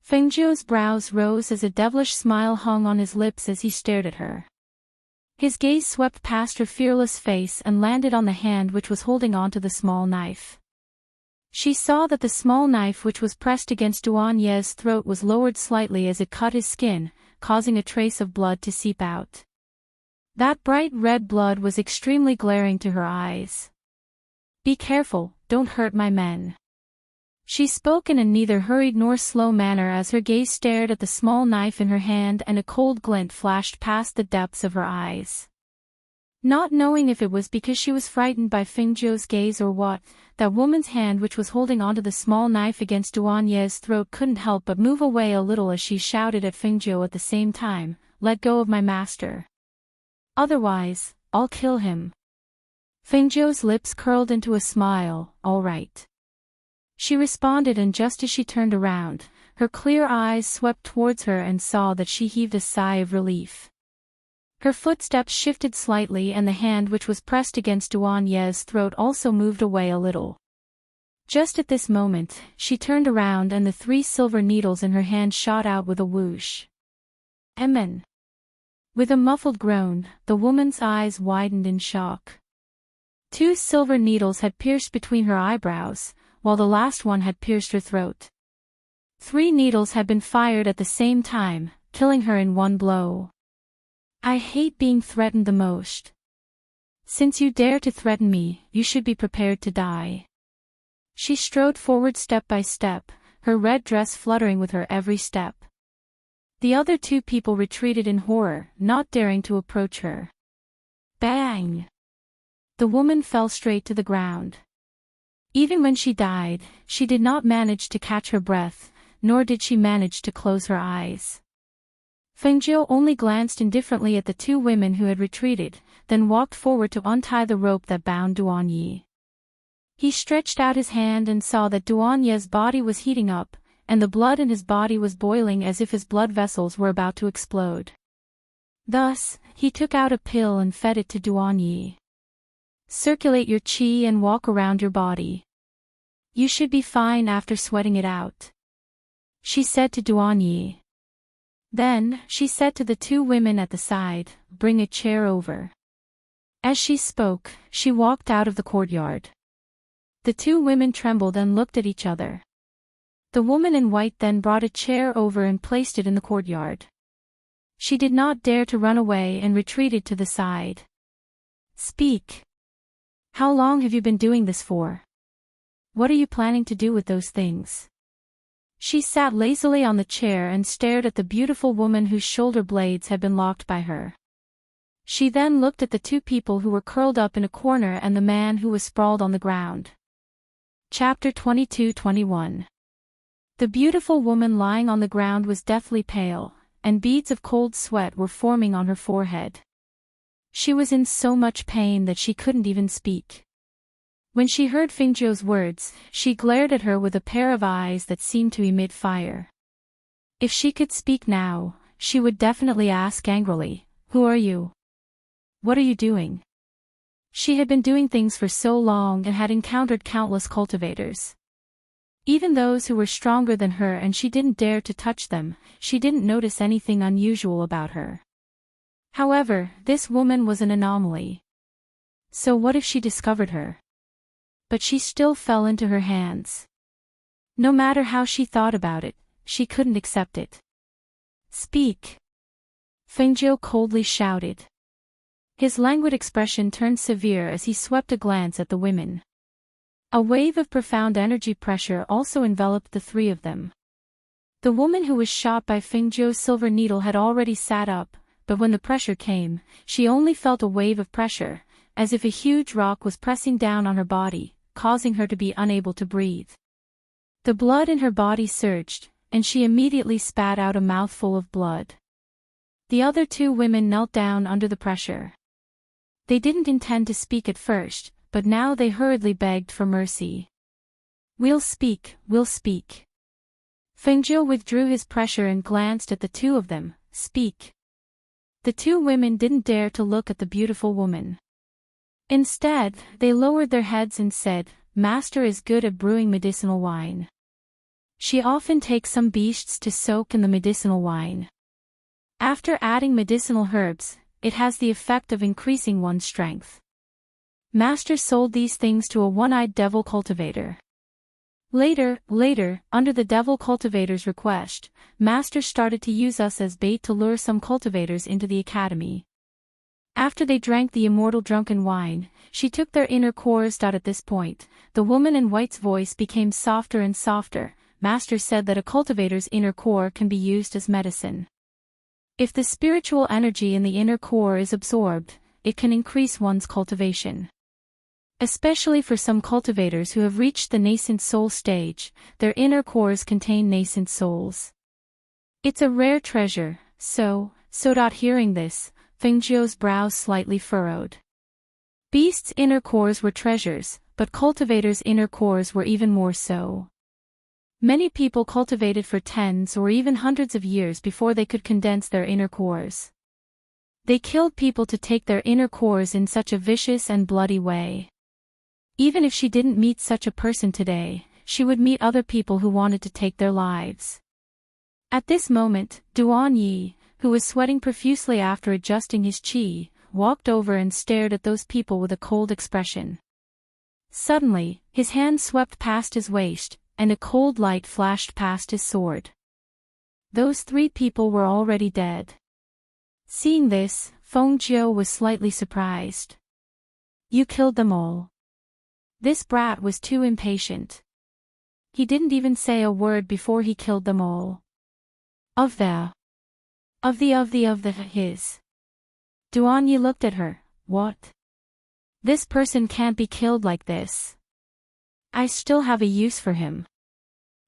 Fengjiu's brows rose as a devilish smile hung on his lips as he stared at her. His gaze swept past her fearless face and landed on the hand which was holding onto the small knife. She saw that the small knife which was pressed against Duanye's throat was lowered slightly as it cut his skin, causing a trace of blood to seep out. That bright red blood was extremely glaring to her eyes. "Be careful, don't hurt my men." She spoke in a neither hurried nor slow manner as her gaze stared at the small knife in her hand and a cold glint flashed past the depths of her eyes. Not knowing if it was because she was frightened by Fengjiu's gaze or what, that woman's hand which was holding onto the small knife against Duanye's throat couldn't help but move away a little as she shouted at Fengjiu at the same time, "Let go of my master. Otherwise, I'll kill him." Fengjiu's lips curled into a smile, "All right." She responded, and just as she turned around, her clear eyes swept towards her and saw that she heaved a sigh of relief. Her footsteps shifted slightly and the hand which was pressed against Duanye's throat also moved away a little. Just at this moment, she turned around and the 3 silver needles in her hand shot out with a whoosh. "Amen." With a muffled groan, the woman's eyes widened in shock. 2 silver needles had pierced between her eyebrows, while the last one had pierced her throat. 3 needles had been fired at the same time, killing her in one blow. "I hate being threatened the most. Since you dare to threaten me, you should be prepared to die." She strode forward step by step, her red dress fluttering with her every step. The other 2 people retreated in horror, not daring to approach her. Bang! The woman fell straight to the ground. Even when she died, she did not manage to catch her breath, nor did she manage to close her eyes. Fengjiu only glanced indifferently at the 2 women who had retreated, then walked forward to untie the rope that bound Duanye. He stretched out his hand and saw that Duanye's body was heating up, and the blood in his body was boiling as if his blood vessels were about to explode. Thus, he took out a pill and fed it to Duanye. "Circulate your qi and walk around your body. You should be fine after sweating it out," she said to Duanye. Then, she said to the 2 women at the side, "Bring a chair over." As she spoke, she walked out of the courtyard. The 2 women trembled and looked at each other. The woman in white then brought a chair over and placed it in the courtyard. She did not dare to run away and retreated to the side. "Speak. How long have you been doing this for? What are you planning to do with those things? She sat lazily on the chair and stared at the beautiful woman whose shoulder blades had been locked by her. She then looked at the two people who were curled up in a corner and the man who was sprawled on the ground. Chapter 22-21. The beautiful woman lying on the ground was deathly pale, and beads of cold sweat were forming on her forehead. She was in so much pain that she couldn't even speak. When she heard Fengjiu's words, she glared at her with a pair of eyes that seemed to emit fire. If she could speak now, she would definitely ask angrily, "Who are you? What are you doing?" She had been doing things for so long and had encountered countless cultivators. Even those who were stronger than her, and she didn't dare to touch them. She didn't notice anything unusual about her. However, this woman was an anomaly. So what if she discovered her? But she still fell into her hands. No matter how she thought about it, she couldn't accept it. "Speak!" Fengjiu coldly shouted. His languid expression turned severe as he swept a glance at the women. A wave of profound energy pressure also enveloped the three of them. The woman who was shot by Fengjiu's silver needle had already sat up, but when the pressure came, she only felt a wave of pressure, as if a huge rock was pressing down on her body, causing her to be unable to breathe. The blood in her body surged, and she immediately spat out a mouthful of blood. The other two women knelt down under the pressure. They didn't intend to speak at first, but now they hurriedly begged for mercy. We'll speak. Fengjiu withdrew his pressure and glanced at the two of them. "Speak." The two women didn't dare to look at the beautiful woman. Instead, they lowered their heads and said, "Master is good at brewing medicinal wine. She often takes some beasts to soak in the medicinal wine. After adding medicinal herbs, it has the effect of increasing one's strength. Master sold these things to a one-eyed devil cultivator. Later, under the devil cultivator's request, Master started to use us as bait to lure some cultivators into the academy. After they drank the immortal drunken wine, she took their inner cores. At this point, the woman in white's voice became softer and softer. Master said that a cultivator's inner core can be used as medicine. If the spiritual energy in the inner core is absorbed, it can increase one's cultivation. Especially for some cultivators who have reached the nascent soul stage, their inner cores contain nascent souls. It's a rare treasure, so. Hearing this, Fengjiu's brows slightly furrowed. Beasts' inner cores were treasures, but cultivators' inner cores were even more so. Many people cultivated for tens or even hundreds of years before they could condense their inner cores. They killed people to take their inner cores in such a vicious and bloody way. Even if she didn't meet such a person today, she would meet other people who wanted to take their lives. At this moment, Duan Yi, who was sweating profusely after adjusting his qi, walked over and stared at those people with a cold expression. Suddenly, his hand swept past his waist, and a cold light flashed past his sword. Those three people were already dead. Seeing this, Fengjiu was slightly surprised. "You killed them all." This brat was too impatient. He didn't even say a word before he killed them all. His. Duan Yi looked at her. "What? This person can't be killed like this. I still have a use for him,"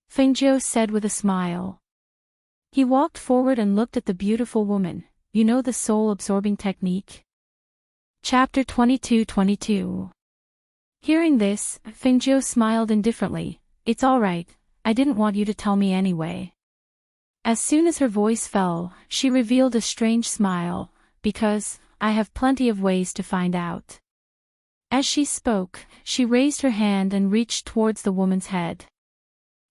Fengjiu said with a smile. He walked forward and looked at the beautiful woman. "You know the soul-absorbing technique?" Chapter 22-22. Hearing this, Fengjiu smiled indifferently. "It's all right, I didn't want you to tell me anyway." As soon as her voice fell, she revealed a strange smile, "Because, I have plenty of ways to find out." As she spoke, she raised her hand and reached towards the woman's head.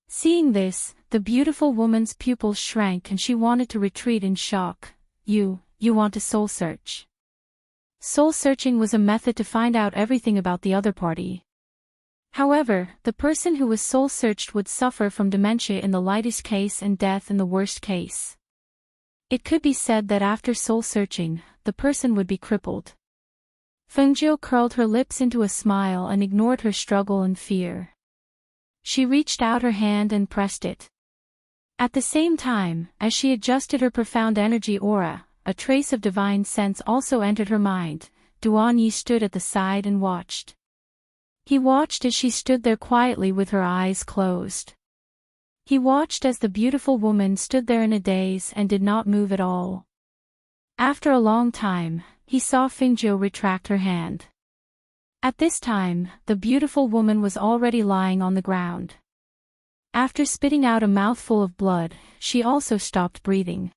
Seeing this, the beautiful woman's pupils shrank and she wanted to retreat in shock. You want to soul search." Soul searching was a method to find out everything about the other party. However, the person who was soul searched would suffer from dementia in the lightest case and death in the worst case. It could be said that after soul searching, the person would be crippled. Fengjiu curled her lips into a smile and ignored her struggle and fear. She reached out her hand and pressed it. At the same time, as she adjusted her profound energy aura, a trace of divine sense also entered her mind. Duanyi stood at the side and watched. He watched as she stood there quietly with her eyes closed. He watched as the beautiful woman stood there in a daze and did not move at all. After a long time, he saw Fengjiu retract her hand. At this time, the beautiful woman was already lying on the ground. After spitting out a mouthful of blood, she also stopped breathing.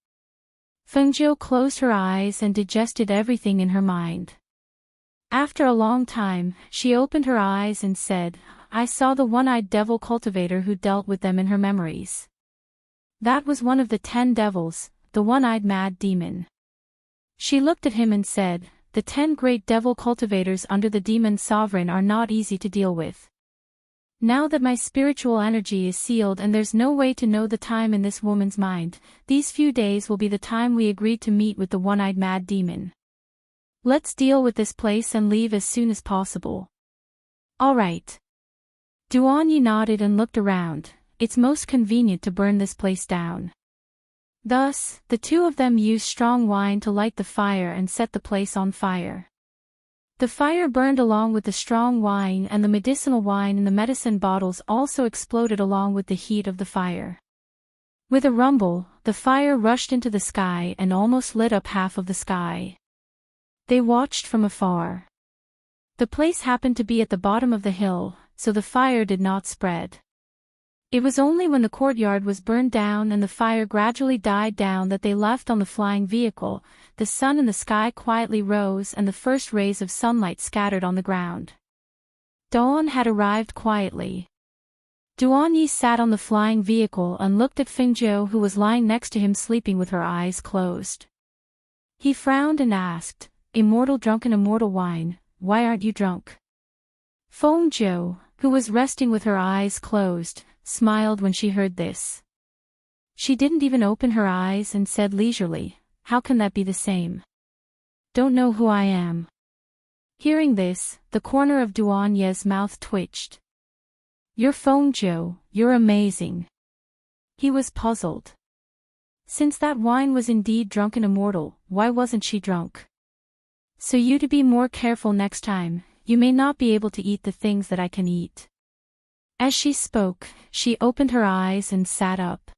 Fengjiu closed her eyes and digested everything in her mind. After a long time, she opened her eyes and said, "I saw the one-eyed devil cultivator who dealt with them in her memories. That was one of the 10 devils, the one-eyed mad demon." She looked at him and said, "The 10 great devil cultivators under the demon sovereign are not easy to deal with. Now that my spiritual energy is sealed and there's no way to know the time in this woman's mind, these few days will be the time we agreed to meet with the one-eyed mad demon. Let's deal with this place and leave as soon as possible." "All right." Duanyi nodded and looked around. It's most convenient to burn this place down. Thus, the two of them used strong wine to light the fire and set the place on fire. The fire burned along with the strong wine, and the medicinal wine in the medicine bottles also exploded along with the heat of the fire. With a rumble, the fire rushed into the sky and almost lit up half of the sky. They watched from afar. The place happened to be at the bottom of the hill, so the fire did not spread. It was only when the courtyard was burned down and the fire gradually died down that they left on the flying vehicle. The sun in the sky quietly rose and the first rays of sunlight scattered on the ground. Dawn had arrived quietly. Duanyi sat on the flying vehicle and looked at Fengjiu, who was lying next to him sleeping with her eyes closed. He frowned and asked, "Immortal drunken immortal wine, why aren't you drunk?" Fengjiu, who was resting with her eyes closed, smiled when she heard this. She didn't even open her eyes and said leisurely, "How can that be the same? Don't know who I am." Hearing this, the corner of Duanye's mouth twitched. "You're Fengjiu, you're amazing." He was puzzled. Since that wine was indeed drunken immortal, why wasn't she drunk? "So you to be more careful next time, you may not be able to eat the things that I can eat." As she spoke, she opened her eyes and sat up.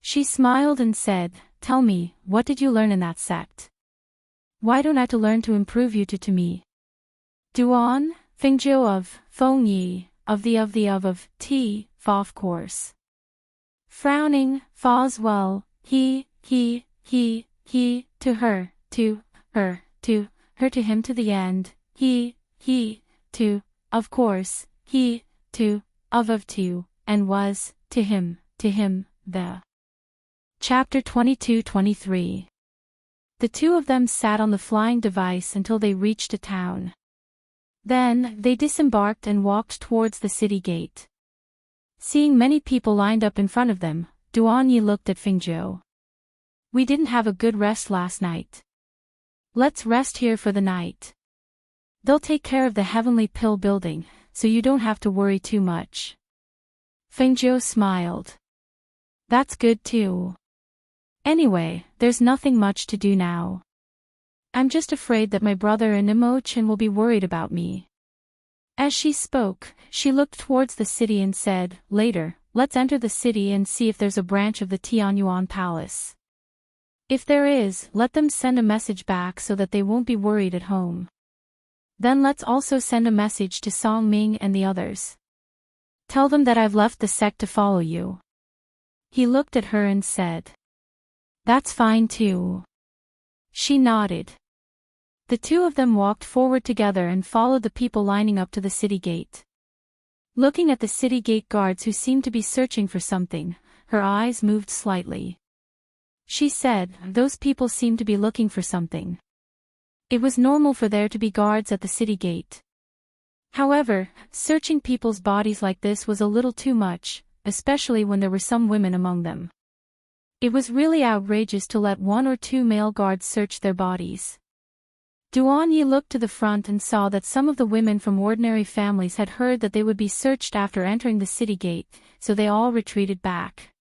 She smiled and said, "Tell me, what did you learn in that sect? Why don't I to learn to improve you to me?" Duan, Fengjiu of, Fengyi, of T, Fa of course. Frowning, Fa as well, he, to her, to her, to him to the end, he, to, of course, he, to, of to, and was, to him, the. Chapter 22-23. The two of them sat on the flying device until they reached a town. Then, they disembarked and walked towards the city gate. Seeing many people lined up in front of them, Duanyi looked at Fengjiu. "We didn't have a good rest last night. Let's rest here for the night. They'll take care of the Heavenly Pill building, so you don't have to worry too much." Fengjiu smiled. "That's good too. Anyway, there's nothing much to do now. I'm just afraid that my brother and Imo-chan will be worried about me." As she spoke, she looked towards the city and said, "Later, let's enter the city and see if there's a branch of the Tianyuan Palace. If there is, let them send a message back so that they won't be worried at home. Then let's also send a message to Song Ming and the others. Tell them that I've left the sect to follow you." He looked at her and said, "That's fine too." She nodded. The two of them walked forward together and followed the people lining up to the city gate. Looking at the city gate guards who seemed to be searching for something, her eyes moved slightly. She said, "Those people seem to be looking for something." It was normal for there to be guards at the city gate. However, searching people's bodies like this was a little too much, especially when there were some women among them. It was really outrageous to let 1 or 2 male guards search their bodies. Duan looked to the front and saw that some of the women from ordinary families had heard that they would be searched after entering the city gate, so they all retreated back.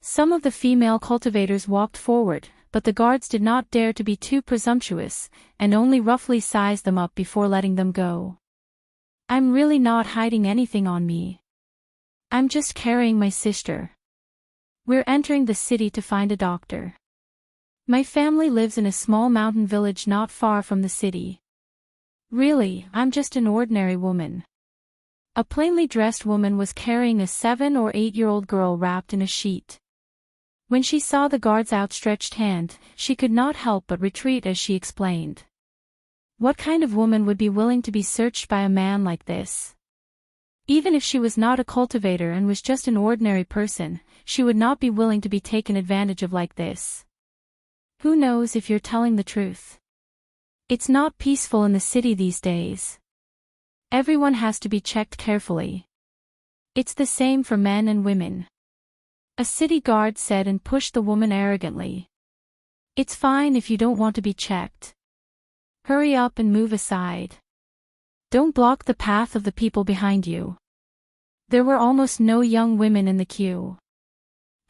Some of the female cultivators walked forward, but the guards did not dare to be too presumptuous, and only roughly sized them up before letting them go. I'm really not hiding anything on me. I'm just carrying my sister. We're entering the city to find a doctor. My family lives in a small mountain village not far from the city. Really, I'm just an ordinary woman. A plainly dressed woman was carrying a 7 or 8-year-old girl wrapped in a sheet. When she saw the guard's outstretched hand, she could not help but retreat as she explained. What kind of woman would be willing to be searched by a man like this? Even if she was not a cultivator and was just an ordinary person, she would not be willing to be taken advantage of like this. Who knows if you're telling the truth? It's not peaceful in the city these days. Everyone has to be checked carefully. It's the same for men and women. A city guard said and pushed the woman arrogantly. It's fine if you don't want to be checked. Hurry up and move aside. Don't block the path of the people behind you. There were almost no young women in the queue.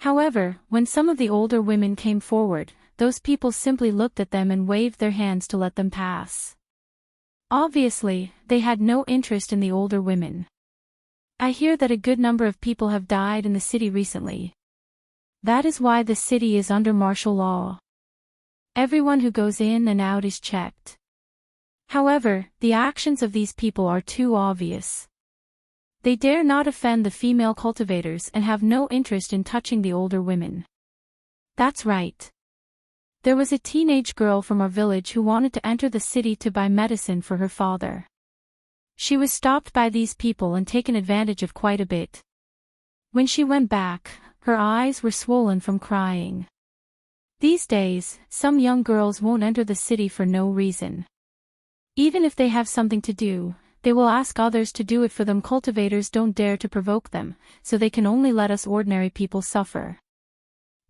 However, when some of the older women came forward, those people simply looked at them and waved their hands to let them pass. Obviously, they had no interest in the older women. I hear that a good number of people have died in the city recently. That is why the city is under martial law. Everyone who goes in and out is checked. However, the actions of these people are too obvious. They dare not offend the female cultivators and have no interest in touching the older women. That's right. There was a teenage girl from our village who wanted to enter the city to buy medicine for her father. She was stopped by these people and taken advantage of quite a bit. When she went back, her eyes were swollen from crying. These days, some young girls won't enter the city for no reason. Even if they have something to do, they will ask others to do it for them. Cultivators don't dare to provoke them, so they can only let us ordinary people suffer.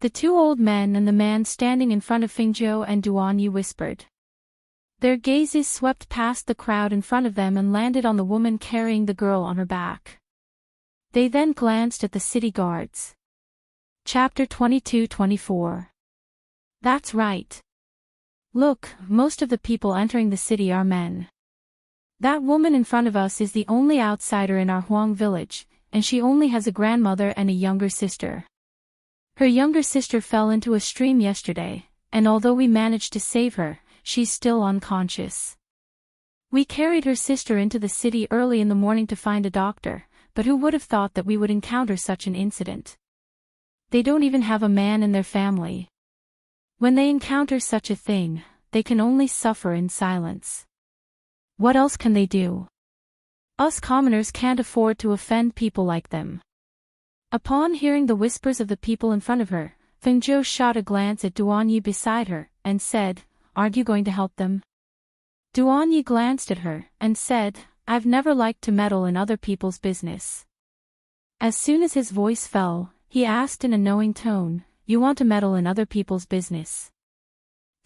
The two old men and the man standing in front of Fengzhou and Duan whispered. Their gazes swept past the crowd in front of them and landed on the woman carrying the girl on her back. They then glanced at the city guards. Chapter 22-24. That's right. Look, most of the people entering the city are men. That woman in front of us is the only outsider in our Huang village, and she only has a grandmother and a younger sister. Her younger sister fell into a stream yesterday, and although we managed to save her, she's still unconscious. We carried her sister into the city early in the morning to find a doctor, but who would have thought that we would encounter such an incident? They don't even have a man in their family. When they encounter such a thing, they can only suffer in silence. What else can they do? Us commoners can't afford to offend people like them. Upon hearing the whispers of the people in front of her, Fengzhou shot a glance at Duan beside her, and said, Aren't you going to help them? Duan glanced at her, and said, I've never liked to meddle in other people's business. As soon as his voice fell, he asked in a knowing tone, You want to meddle in other people's business?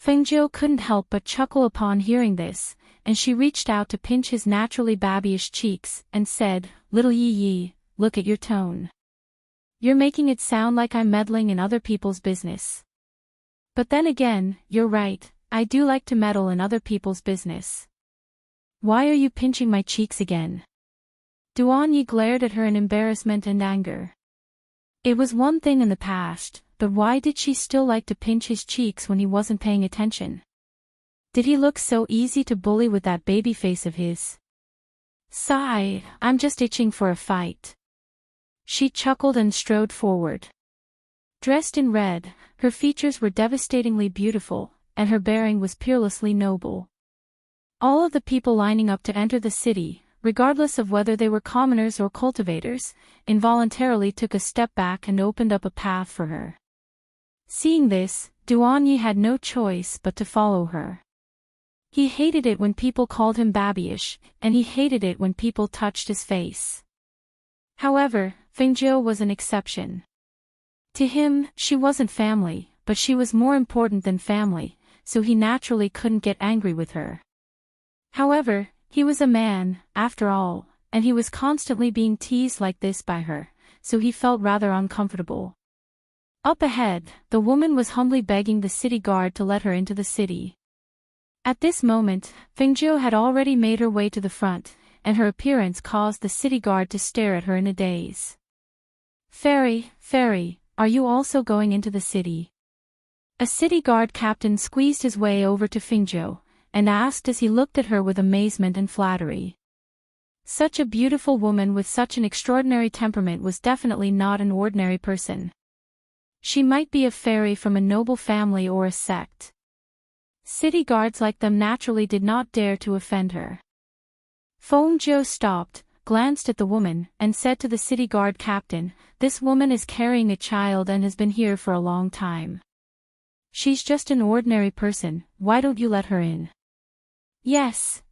Fengzhou couldn't help but chuckle upon hearing this, and she reached out to pinch his naturally babyish cheeks, and said, Little Yi, look at your tone. You're making it sound like I'm meddling in other people's business. But then again, you're right, I do like to meddle in other people's business. Why are you pinching my cheeks again? Duan glared at her in embarrassment and anger. It was one thing in the past, but why did she still like to pinch his cheeks when he wasn't paying attention? Did he look so easy to bully with that baby face of his? Sigh, I'm just itching for a fight. She chuckled and strode forward. Dressed in red, her features were devastatingly beautiful, and her bearing was peerlessly noble. All of the people lining up to enter the city, regardless of whether they were commoners or cultivators, involuntarily took a step back and opened up a path for her. Seeing this, Duan had no choice but to follow her. He hated it when people called him babyish, and he hated it when people touched his face. However, Fengzhou was an exception. To him, she wasn't family, but she was more important than family, so he naturally couldn't get angry with her. However, he was a man, after all, and he was constantly being teased like this by her, so he felt rather uncomfortable. Up ahead, the woman was humbly begging the city guard to let her into the city. At this moment, Fengjiu had already made her way to the front, and her appearance caused the city guard to stare at her in a daze. Fairy, are you also going into the city? A city guard captain squeezed his way over to Fengjiu, and asked as he looked at her with amazement and flattery. Such a beautiful woman with such an extraordinary temperament was definitely not an ordinary person. She might be a fairy from a noble family or a sect. City guards like them naturally did not dare to offend her. Fengjiu stopped, glanced at the woman, and said to the city guard captain, "This woman is carrying a child and has been here for a long time. She's just an ordinary person, why don't you let her in?" Yes.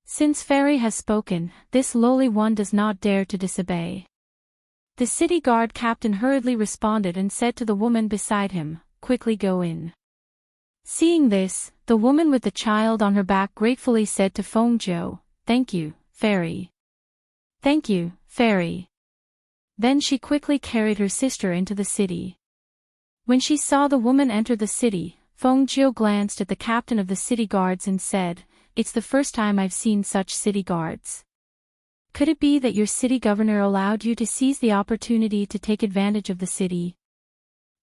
Since Fairy has spoken, this lowly one does not dare to disobey. The city guard captain hurriedly responded and said to the woman beside him, "Quickly go in." Seeing this, the woman with the child on her back gratefully said to Fengjiu, "Thank you, Fairy." "Thank you, Fairy." Then she quickly carried her sister into the city. When she saw the woman enter the city, Fengjiu glanced at the captain of the city guards and said, "It's the first time I've seen such city guards. Could it be that your city governor allowed you to seize the opportunity to take advantage of the city?"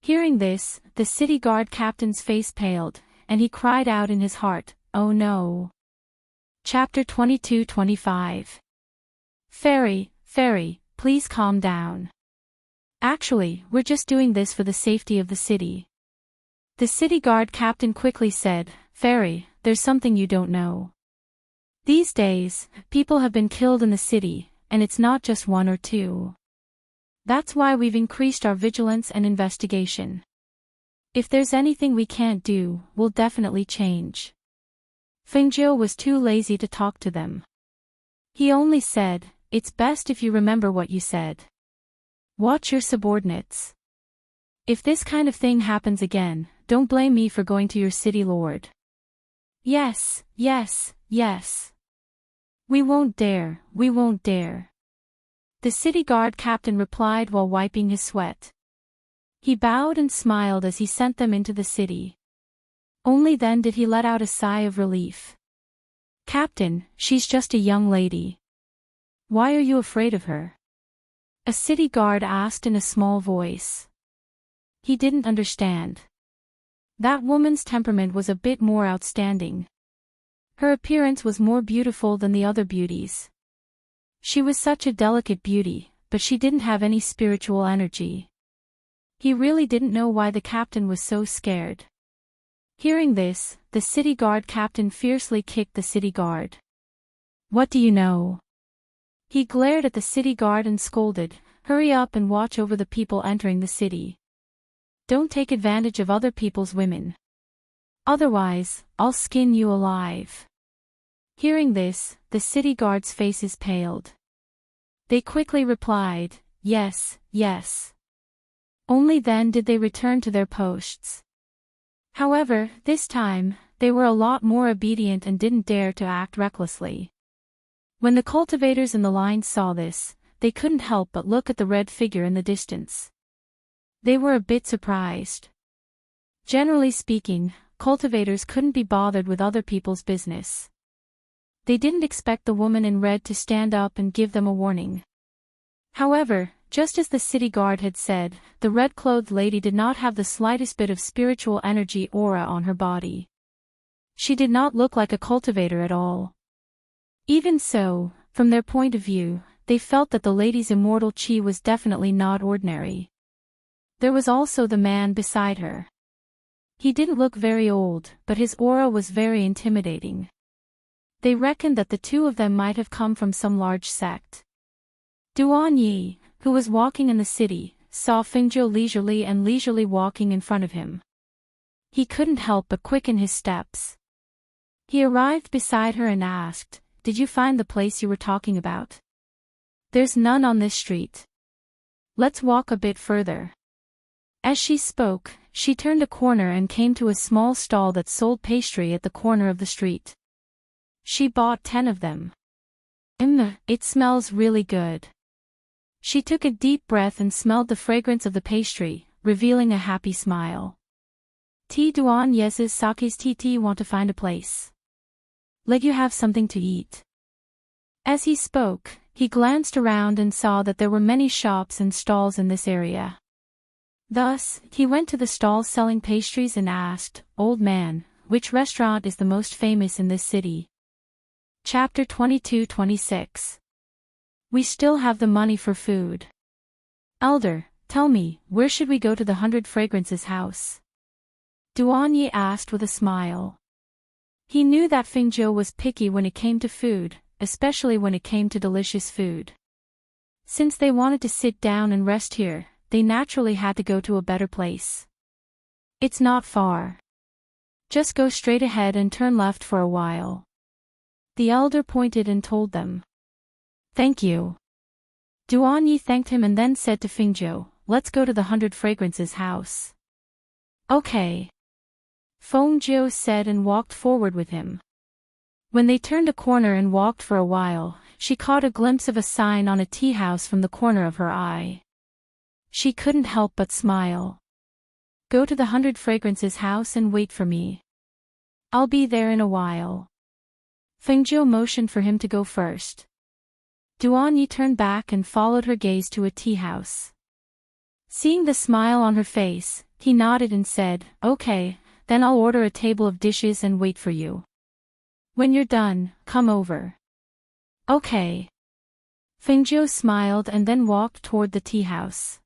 Hearing this, the city guard captain's face paled, and he cried out in his heart, "Oh no." Chapter 22-25. Fairy, please calm down. Actually, we're just doing this for the safety of the city. The city guard captain quickly said, "Fairy, there's something you don't know. These days, people have been killed in the city, and it's not just one or two. That's why we've increased our vigilance and investigation. If there's anything we can't do, we'll definitely change." Fengjiu was too lazy to talk to them. He only said, "It's best if you remember what you said. Watch your subordinates. If this kind of thing happens again, don't blame me for going to your city lord." Yes. We won't dare. The city guard captain replied while wiping his sweat. He bowed and smiled as he sent them into the city. Only then did he let out a sigh of relief. "Captain, she's just a young lady. Why are you afraid of her?" A city guard asked in a small voice. He didn't understand. That woman's temperament was a bit more outstanding. Her appearance was more beautiful than the other beauties. She was such a delicate beauty, but she didn't have any spiritual energy. He really didn't know why the captain was so scared. Hearing this, the city guard captain fiercely kicked the city guard. "What do you know?" He glared at the city guard and scolded, "Hurry up and watch over the people entering the city. Don't take advantage of other people's women. Otherwise, I'll skin you alive." Hearing this, the city guards' faces paled. They quickly replied, Yes. Only then did they return to their posts. However, this time, they were a lot more obedient and didn't dare to act recklessly. When the cultivators in the line saw this, they couldn't help but look at the red figure in the distance. They were a bit surprised. Generally speaking, cultivators couldn't be bothered with other people's business. They didn't expect the woman in red to stand up and give them a warning. However, just as the city guard had said, the red-clothed lady did not have the slightest bit of spiritual energy aura on her body. She did not look like a cultivator at all. Even so, from their point of view, they felt that the lady's immortal chi was definitely not ordinary. There was also the man beside her. He didn't look very old, but his aura was very intimidating. They reckoned that the two of them might have come from some large sect. Duan Yi, who was walking in the city, saw Fengjiu leisurely walking in front of him. He couldn't help but quicken his steps. He arrived beside her and asked, "Did you find the place you were talking about? There's none on this street. Let's walk a bit further." As she spoke, She turned a corner and came to a small stall that sold pastry at the corner of the street. She bought 10 of them. It smells really good. She took a deep breath and smelled the fragrance of the pastry, revealing a happy smile. Duan yeses sakis tt want to find a place. Let you have something to eat. As he spoke, he glanced around and saw that there were many shops and stalls in this area. Thus, he went to the stalls selling pastries and asked, "Old man, which restaurant is the most famous in this city?" Chapter 22-26. We still have the money for food. Elder, tell me, where should we go to the 100 Fragrances house? Duan Yi asked with a smile. He knew that Fingzhou was picky when it came to food, especially when it came to delicious food. Since they wanted to sit down and rest here, they naturally had to go to a better place. It's not far. Just go straight ahead and turn left for a while. The elder pointed and told them. Thank you. Duan Yi thanked him and then said to Fingzhou, "Let's go to the 100 Fragrances house." Okay. Fengzhou said and walked forward with him. When they turned a corner and walked for a while, she caught a glimpse of a sign on a tea house from the corner of her eye. She couldn't help but smile. Go to the 100 Fragrances house and wait for me. I'll be there in a while. Fengzhou motioned for him to go first. Duan Yi turned back and followed her gaze to a tea house. Seeing the smile on her face, he nodded and said, "Okay, then I'll order a table of dishes and wait for you. When you're done, come over." Okay. Fengzhou smiled and then walked toward the tea house.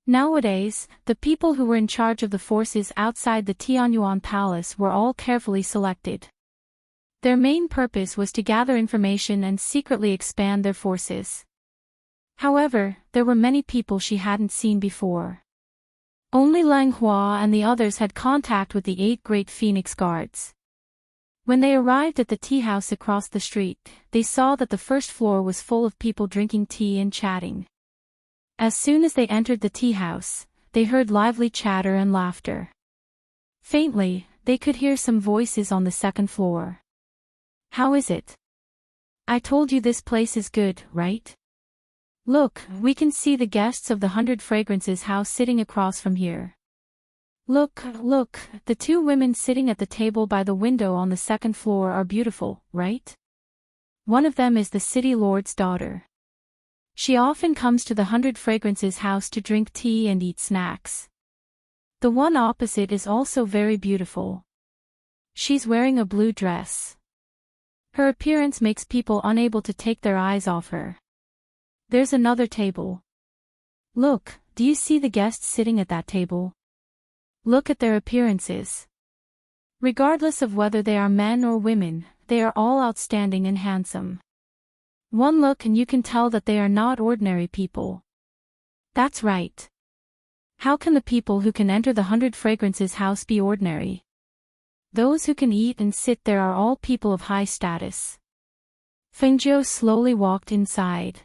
Nowadays, the people who were in charge of the forces outside the Tianyuan Palace were all carefully selected. Their main purpose was to gather information and secretly expand their forces. However, there were many people she hadn't seen before. Only Lang Hua and the others had contact with the 8 great Phoenix Guards. When they arrived at the tea house across the street, they saw that the first floor was full of people drinking tea and chatting. As soon as they entered the tea house, they heard lively chatter and laughter. Faintly, they could hear some voices on the second floor. How is it? I told you this place is good, right? Look, we can see the guests of the 100 Fragrances house sitting across from here. Look, the 2 women sitting at the table by the window on the second floor are beautiful, right? One of them is the city lord's daughter. She often comes to the 100 Fragrances house to drink tea and eat snacks. The one opposite is also very beautiful. She's wearing a blue dress. Her appearance makes people unable to take their eyes off her. There's another table. Look, do you see the guests sitting at that table? Look at their appearances. Regardless of whether they are men or women, they are all outstanding and handsome. One look and you can tell that they are not ordinary people. That's right. How can the people who can enter the 100 Fragrances house be ordinary? Those who can eat and sit there are all people of high status. Fengzhou slowly walked inside.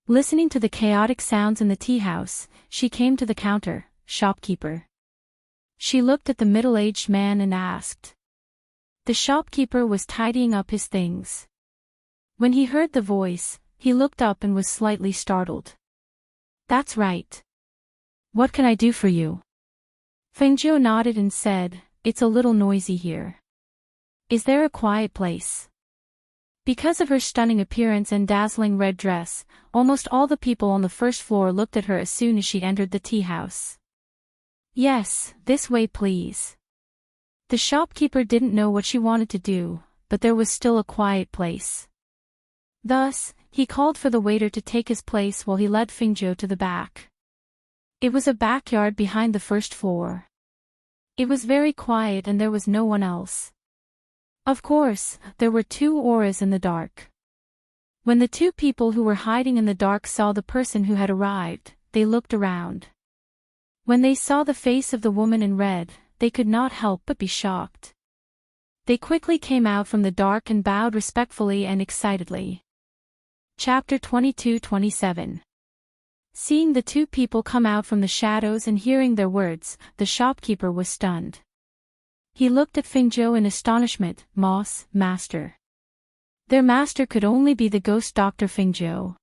Listening to the chaotic sounds in the tea house, she came to the counter, "Shopkeeper." She looked at the middle-aged man and asked. The shopkeeper was tidying up his things. When he heard the voice, he looked up and was slightly startled. That's right. What can I do for you? Fengzhou nodded and said, "It's a little noisy here. Is there a quiet place?" Because of her stunning appearance and dazzling red dress, almost all the people on the first floor looked at her as soon as she entered the tea house. Yes, this way please. The shopkeeper didn't know what she wanted to do, but there was still a quiet place. Thus, he called for the waiter to take his place while he led Fengzhou to the back. It was a backyard behind the first floor. It was very quiet and there was no one else. Of course, there were 2 auras in the dark. When the 2 people who were hiding in the dark saw the person who had arrived, they looked around. When they saw the face of the woman in red, they could not help but be shocked. They quickly came out from the dark and bowed respectfully and excitedly. Chapter 22-27. Seeing the two people come out from the shadows and hearing their words, the shopkeeper was stunned. He looked at Fingzhou in astonishment. Master. Their master could only be the ghost Dr. Fingzhou.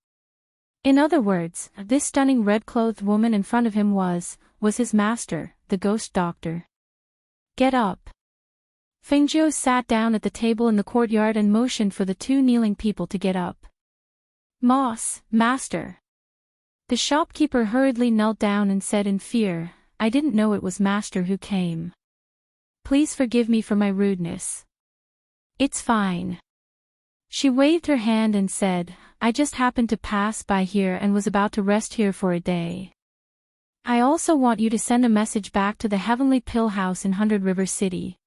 In other words, this stunning red-clothed woman in front of him was his master, the ghost doctor. Get up. Fingzhou sat down at the table in the courtyard and motioned for the two kneeling people to get up. Master. The shopkeeper hurriedly knelt down and said in fear, I didn't know it was master who came. Please forgive me for my rudeness. It's fine. She waved her hand and said, I just happened to pass by here and was about to rest here for a day. I also want you to send a message back to the Heavenly Pill House in 100 River City.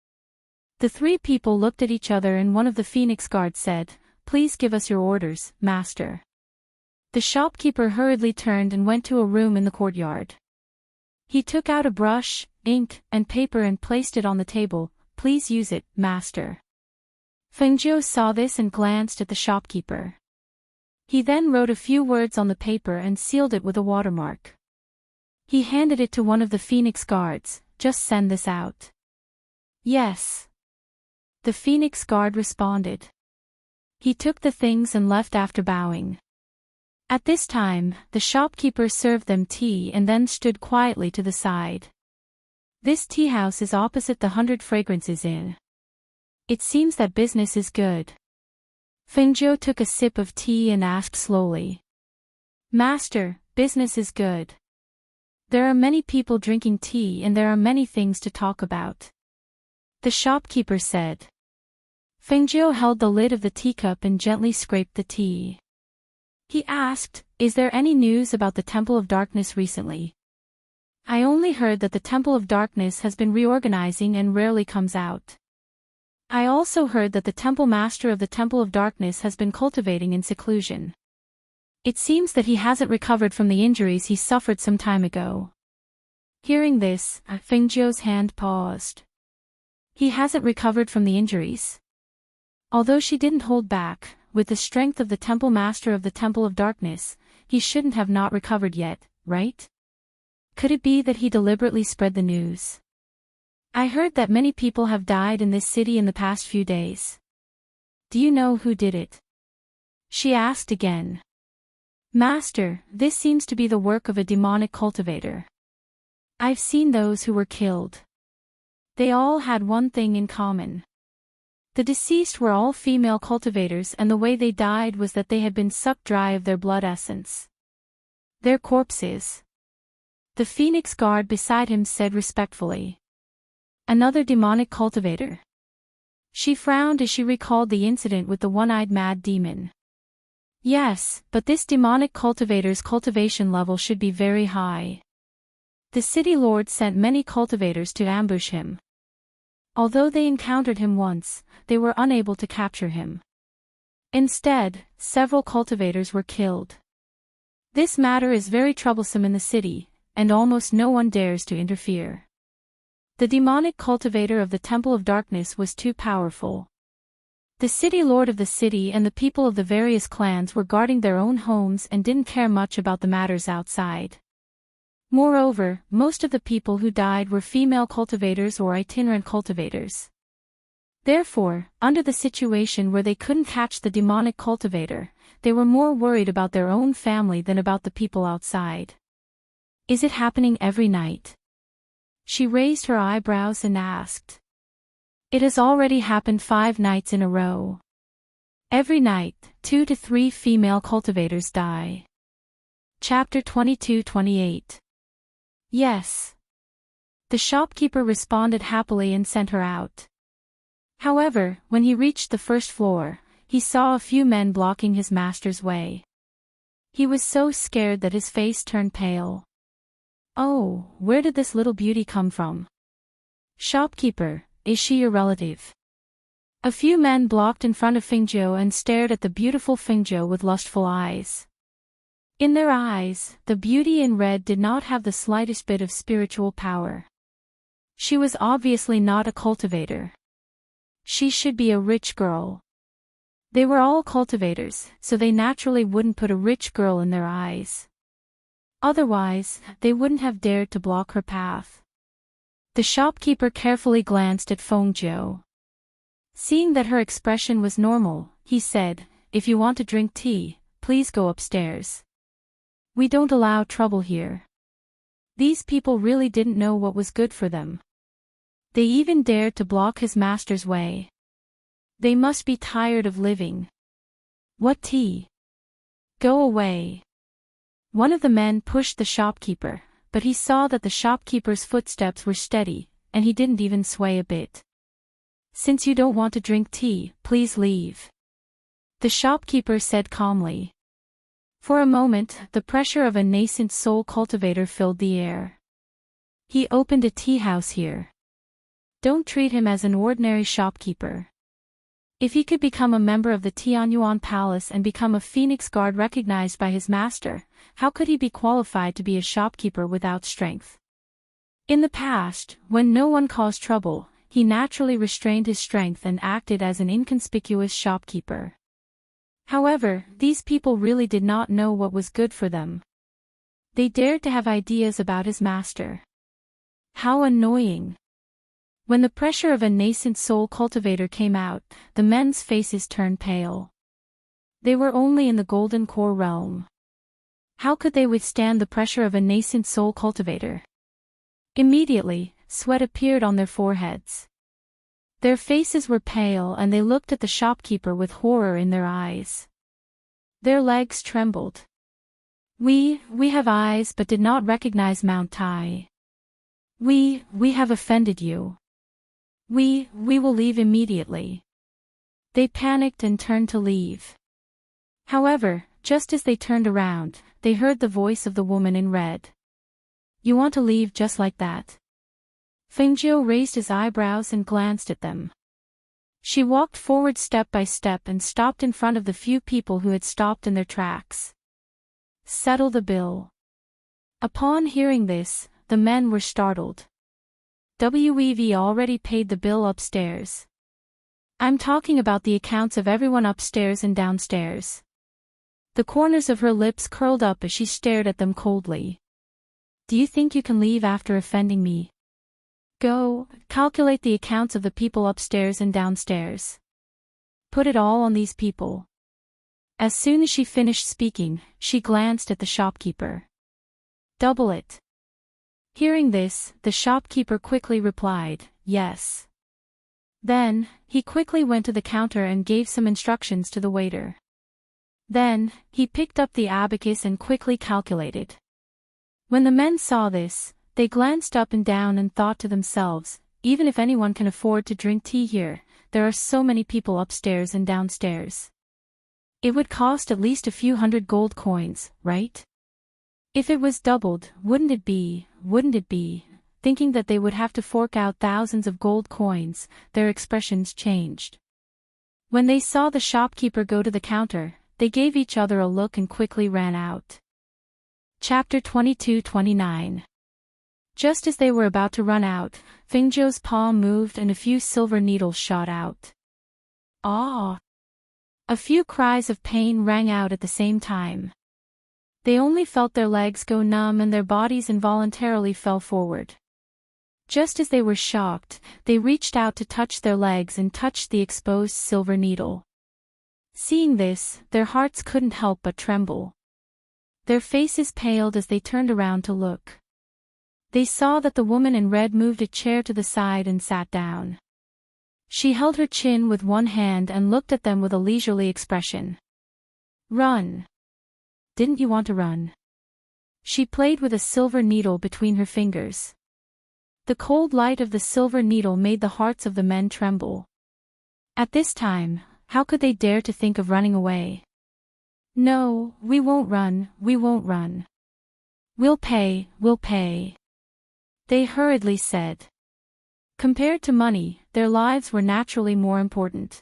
The three people looked at each other and one of the Phoenix guards said, Please give us your orders, master. The shopkeeper hurriedly turned and went to a room in the courtyard. He took out a brush, ink, and paper and placed it on the table. Please use it, master. Fingzhou saw this and glanced at the shopkeeper. He then wrote a few words on the paper and sealed it with a watermark. He handed it to one of the Phoenix guards. Just send this out. Yes. The Phoenix guard responded. He took the things and left after bowing. At this time, the shopkeeper served them tea and then stood quietly to the side. This tea house is opposite the 100 Fragrances Inn. It seems that business is good. Fingzhou took a sip of tea and asked slowly. Master, business is good. There are many people drinking tea and there are many things to talk about. The shopkeeper said. Fingzhou held the lid of the teacup and gently scraped the tea. He asked, Is there any news about the Temple of Darkness recently? I only heard that the Temple of Darkness has been reorganizing and rarely comes out. I also heard that the Temple Master of the Temple of Darkness has been cultivating in seclusion. It seems that he hasn't recovered from the injuries he suffered some time ago. Hearing this, Fingzhou's hand paused. He hasn't recovered from the injuries? Although she didn't hold back, with the strength of the Temple Master of the Temple of Darkness, he shouldn't have not recovered yet, right? Could it be that he deliberately spread the news? I heard that many people have died in this city in the past few days. Do you know who did it? She asked again. Master, this seems to be the work of a demonic cultivator. I've seen those who were killed. They all had one thing in common. The deceased were all female cultivators and the way they died was that they had been sucked dry of their blood essence. Their corpses. The Phoenix guard beside him said respectfully. Another demonic cultivator? She frowned as she recalled the incident with the one-eyed mad demon. Yes, but this demonic cultivator's cultivation level should be very high. The city lord sent many cultivators to ambush him. Although they encountered him once, they were unable to capture him. Instead, several cultivators were killed. This matter is very troublesome in the city, and almost no one dares to interfere. The demonic cultivator of the Temple of Darkness was too powerful. The city lord of the city and the people of the various clans were guarding their own homes and didn't care much about the matters outside. Moreover, most of the people who died were female cultivators or itinerant cultivators. Therefore, under the situation where they couldn't catch the demonic cultivator, they were more worried about their own family than about the people outside. Is it happening every night? She raised her eyebrows and asked. It has already happened 5 nights in a row. Every night, 2 to 3 female cultivators die. Chapter 22-28. Yes. The shopkeeper responded happily and sent her out. However, when he reached the first floor, he saw a few men blocking his master's way. He was so scared that his face turned pale. Oh, where did this little beauty come from? Shopkeeper, is she your relative? A few men blocked in front of Fingzhou and stared at the beautiful Fingzhou with lustful eyes. In their eyes, the beauty in red did not have the slightest bit of spiritual power. She was obviously not a cultivator. She should be a rich girl. They were all cultivators, so they naturally wouldn't put a rich girl in their eyes. Otherwise, they wouldn't have dared to block her path. The shopkeeper carefully glanced at Fengjiu. Seeing that her expression was normal, he said, "If you want to drink tea, please go upstairs. We don't allow trouble here." These people really didn't know what was good for them. They even dared to block his master's way. They must be tired of living. "What tea? Go away." One of the men pushed the shopkeeper, but he saw that the shopkeeper's footsteps were steady, and he didn't even sway a bit. "Since you don't want to drink tea, please leave," the shopkeeper said calmly. For a moment, the pressure of a nascent soul cultivator filled the air. He opened a tea house here. Don't treat him as an ordinary shopkeeper. If he could become a member of the Tianyuan Palace and become a Phoenix Guard recognized by his master, how could he be qualified to be a shopkeeper without strength? In the past, when no one caused trouble, he naturally restrained his strength and acted as an inconspicuous shopkeeper. However, these people really did not know what was good for them. They dared to have ideas about his master. How annoying! When the pressure of a nascent soul cultivator came out, the men's faces turned pale. They were only in the Golden Core realm. How could they withstand the pressure of a nascent soul cultivator? Immediately, sweat appeared on their foreheads. Their faces were pale and they looked at the shopkeeper with horror in their eyes. Their legs trembled. We have eyes but did not recognize Mount Tai. We have offended you. We will leave immediately." They panicked and turned to leave. However, just as they turned around, they heard the voice of the woman in red. "You want to leave just like that?" Fengjiu raised his eyebrows and glanced at them. She walked forward step by step and stopped in front of the few people who had stopped in their tracks. "Settle the bill." Upon hearing this, the men were startled. "We've already paid the bill upstairs. I'm talking about the accounts of everyone upstairs and downstairs." The corners of her lips curled up as she stared at them coldly. "Do you think you can leave after offending me? Go, calculate the accounts of the people upstairs and downstairs. Put it all on these people." As soon as she finished speaking, she glanced at the shopkeeper. "Double it." Hearing this, the shopkeeper quickly replied, "Yes." Then, he quickly went to the counter and gave some instructions to the waiter. Then, he picked up the abacus and quickly calculated. When the men saw this, they glanced up and down and thought to themselves, even if anyone can afford to drink tea here, there are so many people upstairs and downstairs. It would cost at least a few hundred gold coins, right? If it was doubled, wouldn't it be? Thinking that they would have to fork out thousands of gold coins, their expressions changed. When they saw the shopkeeper go to the counter, they gave each other a look and quickly ran out. Chapter 22-29. Just as they were about to run out, Fengjiu's palm moved and a few silver needles shot out. "Ah!" A few cries of pain rang out at the same time. They only felt their legs go numb and their bodies involuntarily fell forward. Just as they were shocked, they reached out to touch their legs and touched the exposed silver needle. Seeing this, their hearts couldn't help but tremble. Their faces paled as they turned around to look. They saw that the woman in red moved a chair to the side and sat down. She held her chin with one hand and looked at them with a leisurely expression. "Run. Didn't you want to run?" She played with a silver needle between her fingers. The cold light of the silver needle made the hearts of the men tremble. At this time, how could they dare to think of running away? "No, we won't run. We'll pay," they hurriedly said. Compared to money, their lives were naturally more important.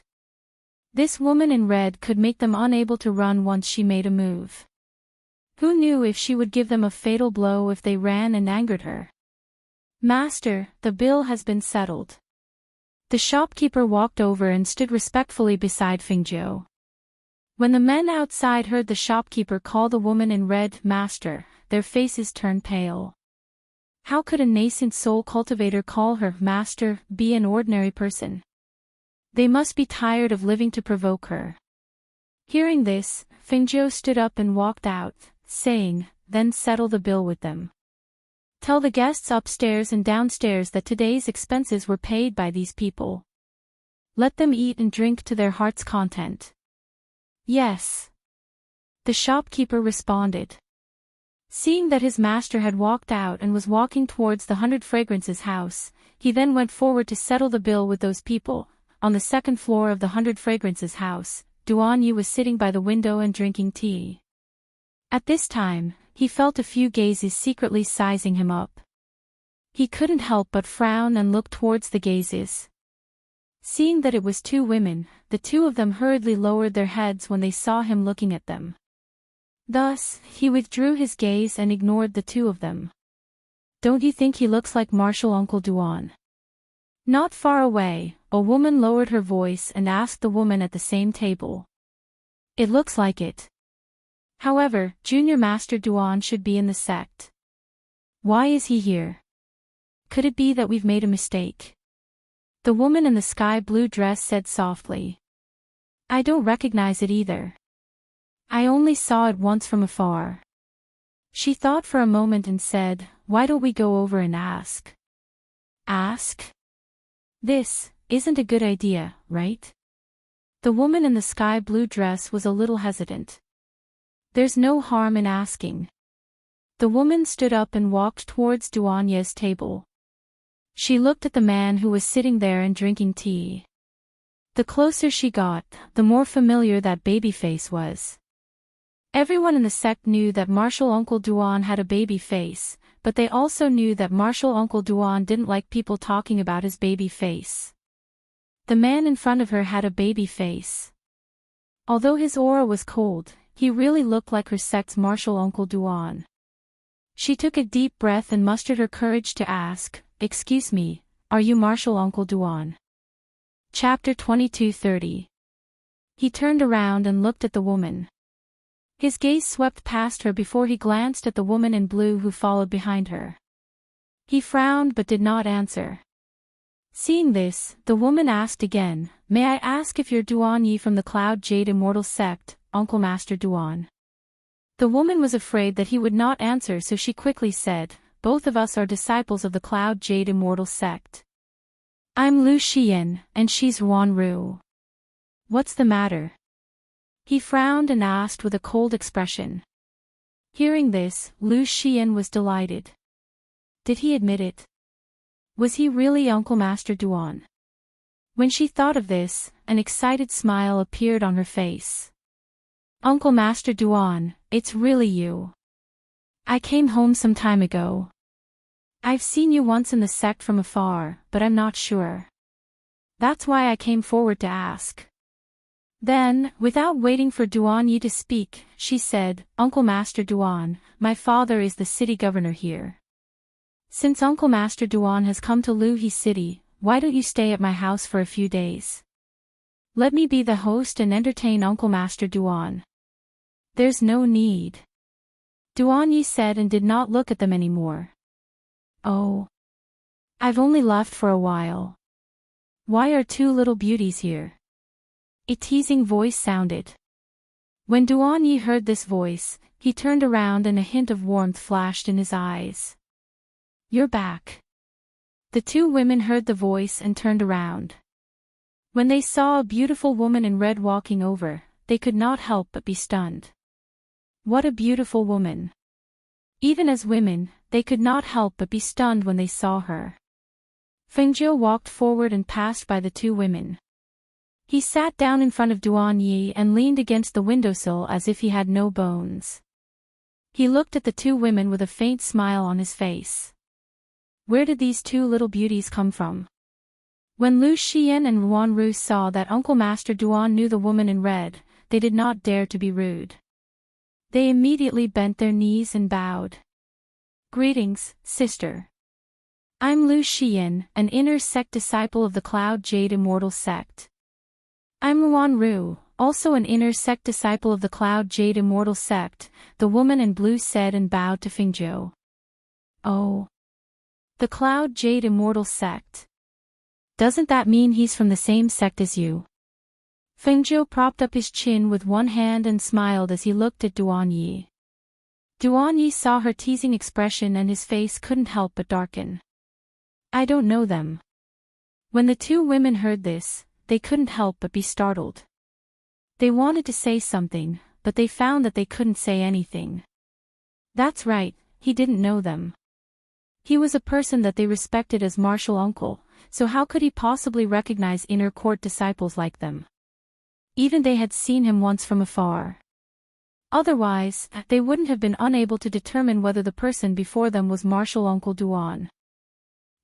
This woman in red could make them unable to run once she made a move. Who knew if she would give them a fatal blow if they ran and angered her? "Master, the bill has been settled." The shopkeeper walked over and stood respectfully beside Fengjiu. When the men outside heard the shopkeeper call the woman in red "master," their faces turned pale. How could a nascent soul cultivator call her master be an ordinary person? They must be tired of living to provoke her. Hearing this, Fengjiu stood up and walked out, saying, "Then settle the bill with them. Tell the guests upstairs and downstairs that today's expenses were paid by these people. Let them eat and drink to their heart's content." "Yes," the shopkeeper responded. Seeing that his master had walked out and was walking towards the 100 Fragrances house, he then went forward to settle the bill with those people. On the second floor of the 100 Fragrances house, Duan Yi was sitting by the window and drinking tea. At this time, he felt a few gazes secretly sizing him up. He couldn't help but frown and look towards the gazes. Seeing that it was two women, the two of them hurriedly lowered their heads when they saw him looking at them. Thus, he withdrew his gaze and ignored the two of them. "Don't you think he looks like Martial Uncle Duan?" Not far away, a woman lowered her voice and asked the woman at the same table. "It looks like it. However, Junior Master Duan should be in the sect. Why is he here? Could it be that we've made a mistake?" The woman in the sky blue dress said softly. "I don't recognize it either. I only saw it once from afar." She thought for a moment and said, "Why don't we go over and ask?" "Ask? This isn't a good idea, right?" The woman in the sky blue dress was a little hesitant. "There's no harm in asking." The woman stood up and walked towards Duan Ye's table. She looked at the man who was sitting there and drinking tea. The closer she got, the more familiar that baby face was. Everyone in the sect knew that Martial Uncle Duan had a baby face, but they also knew that Martial Uncle Duan didn't like people talking about his baby face. The man in front of her had a baby face. Although his aura was cold, he really looked like her sect's Martial Uncle Duan. She took a deep breath and mustered her courage to ask, "Excuse me, are you Martial Uncle Duan?" Chapter 22:30. He turned around and looked at the woman. His gaze swept past her before he glanced at the woman in blue who followed behind her. He frowned but did not answer. Seeing this, the woman asked again, "May I ask if you're Duan Yi from the Cloud Jade Immortal Sect, Uncle Master Duan?" The woman was afraid that he would not answer, so she quickly said, "Both of us are disciples of the Cloud Jade Immortal Sect. I'm Lu Xian, and she's Ruan Ru. What's the matter?" He frowned and asked with a cold expression. Hearing this, Lu Xian was delighted. Did he admit it? Was he really Uncle Master Duan? When she thought of this, an excited smile appeared on her face. "Uncle Master Duan, it's really you. I came home some time ago. I've seen you once in the sect from afar, but I'm not sure. That's why I came forward to ask." Then, without waiting for Duan Yi to speak, she said, "Uncle Master Duan, my father is the city governor here. Since Uncle Master Duan has come to Luhe City, why don't you stay at my house for a few days? Let me be the host and entertain Uncle Master Duan." "There's no need," Duan Yi said and did not look at them anymore. "Oh. I've only left for a while. Why are two little beauties here?" A teasing voice sounded. When Duan Yi heard this voice, he turned around and a hint of warmth flashed in his eyes. "You're back." The two women heard the voice and turned around. When they saw a beautiful woman in red walking over, they could not help but be stunned. What a beautiful woman! Even as women, they could not help but be stunned when they saw her. Fengjiu walked forward and passed by the two women. He sat down in front of Duan Yi and leaned against the windowsill as if he had no bones. He looked at the two women with a faint smile on his face. Where did these two little beauties come from? When Lu Xian and Ruan Ru saw that Uncle Master Duan knew the woman in red, they did not dare to be rude. They immediately bent their knees and bowed. "Greetings, sister. I'm Lu Xian, an inner sect disciple of the Cloud Jade Immortal Sect. I'm Ruan Ru, also an inner sect disciple of the Cloud Jade Immortal sect, the woman in blue said and bowed to Fengzhou. Oh. The Cloud Jade Immortal sect. Doesn't that mean he's from the same sect as you? Fengzhou propped up his chin with one hand and smiled as he looked at Duan Yi. Duan Yi saw her teasing expression and his face couldn't help but darken. I don't know them. When the two women heard this, they couldn't help but be startled. They wanted to say something, but they found that they couldn't say anything. That's right, he didn't know them. He was a person that they respected as martial uncle, so how could he possibly recognize inner court disciples like them? Even they had seen him once from afar. Otherwise, they wouldn't have been unable to determine whether the person before them was martial uncle Duan.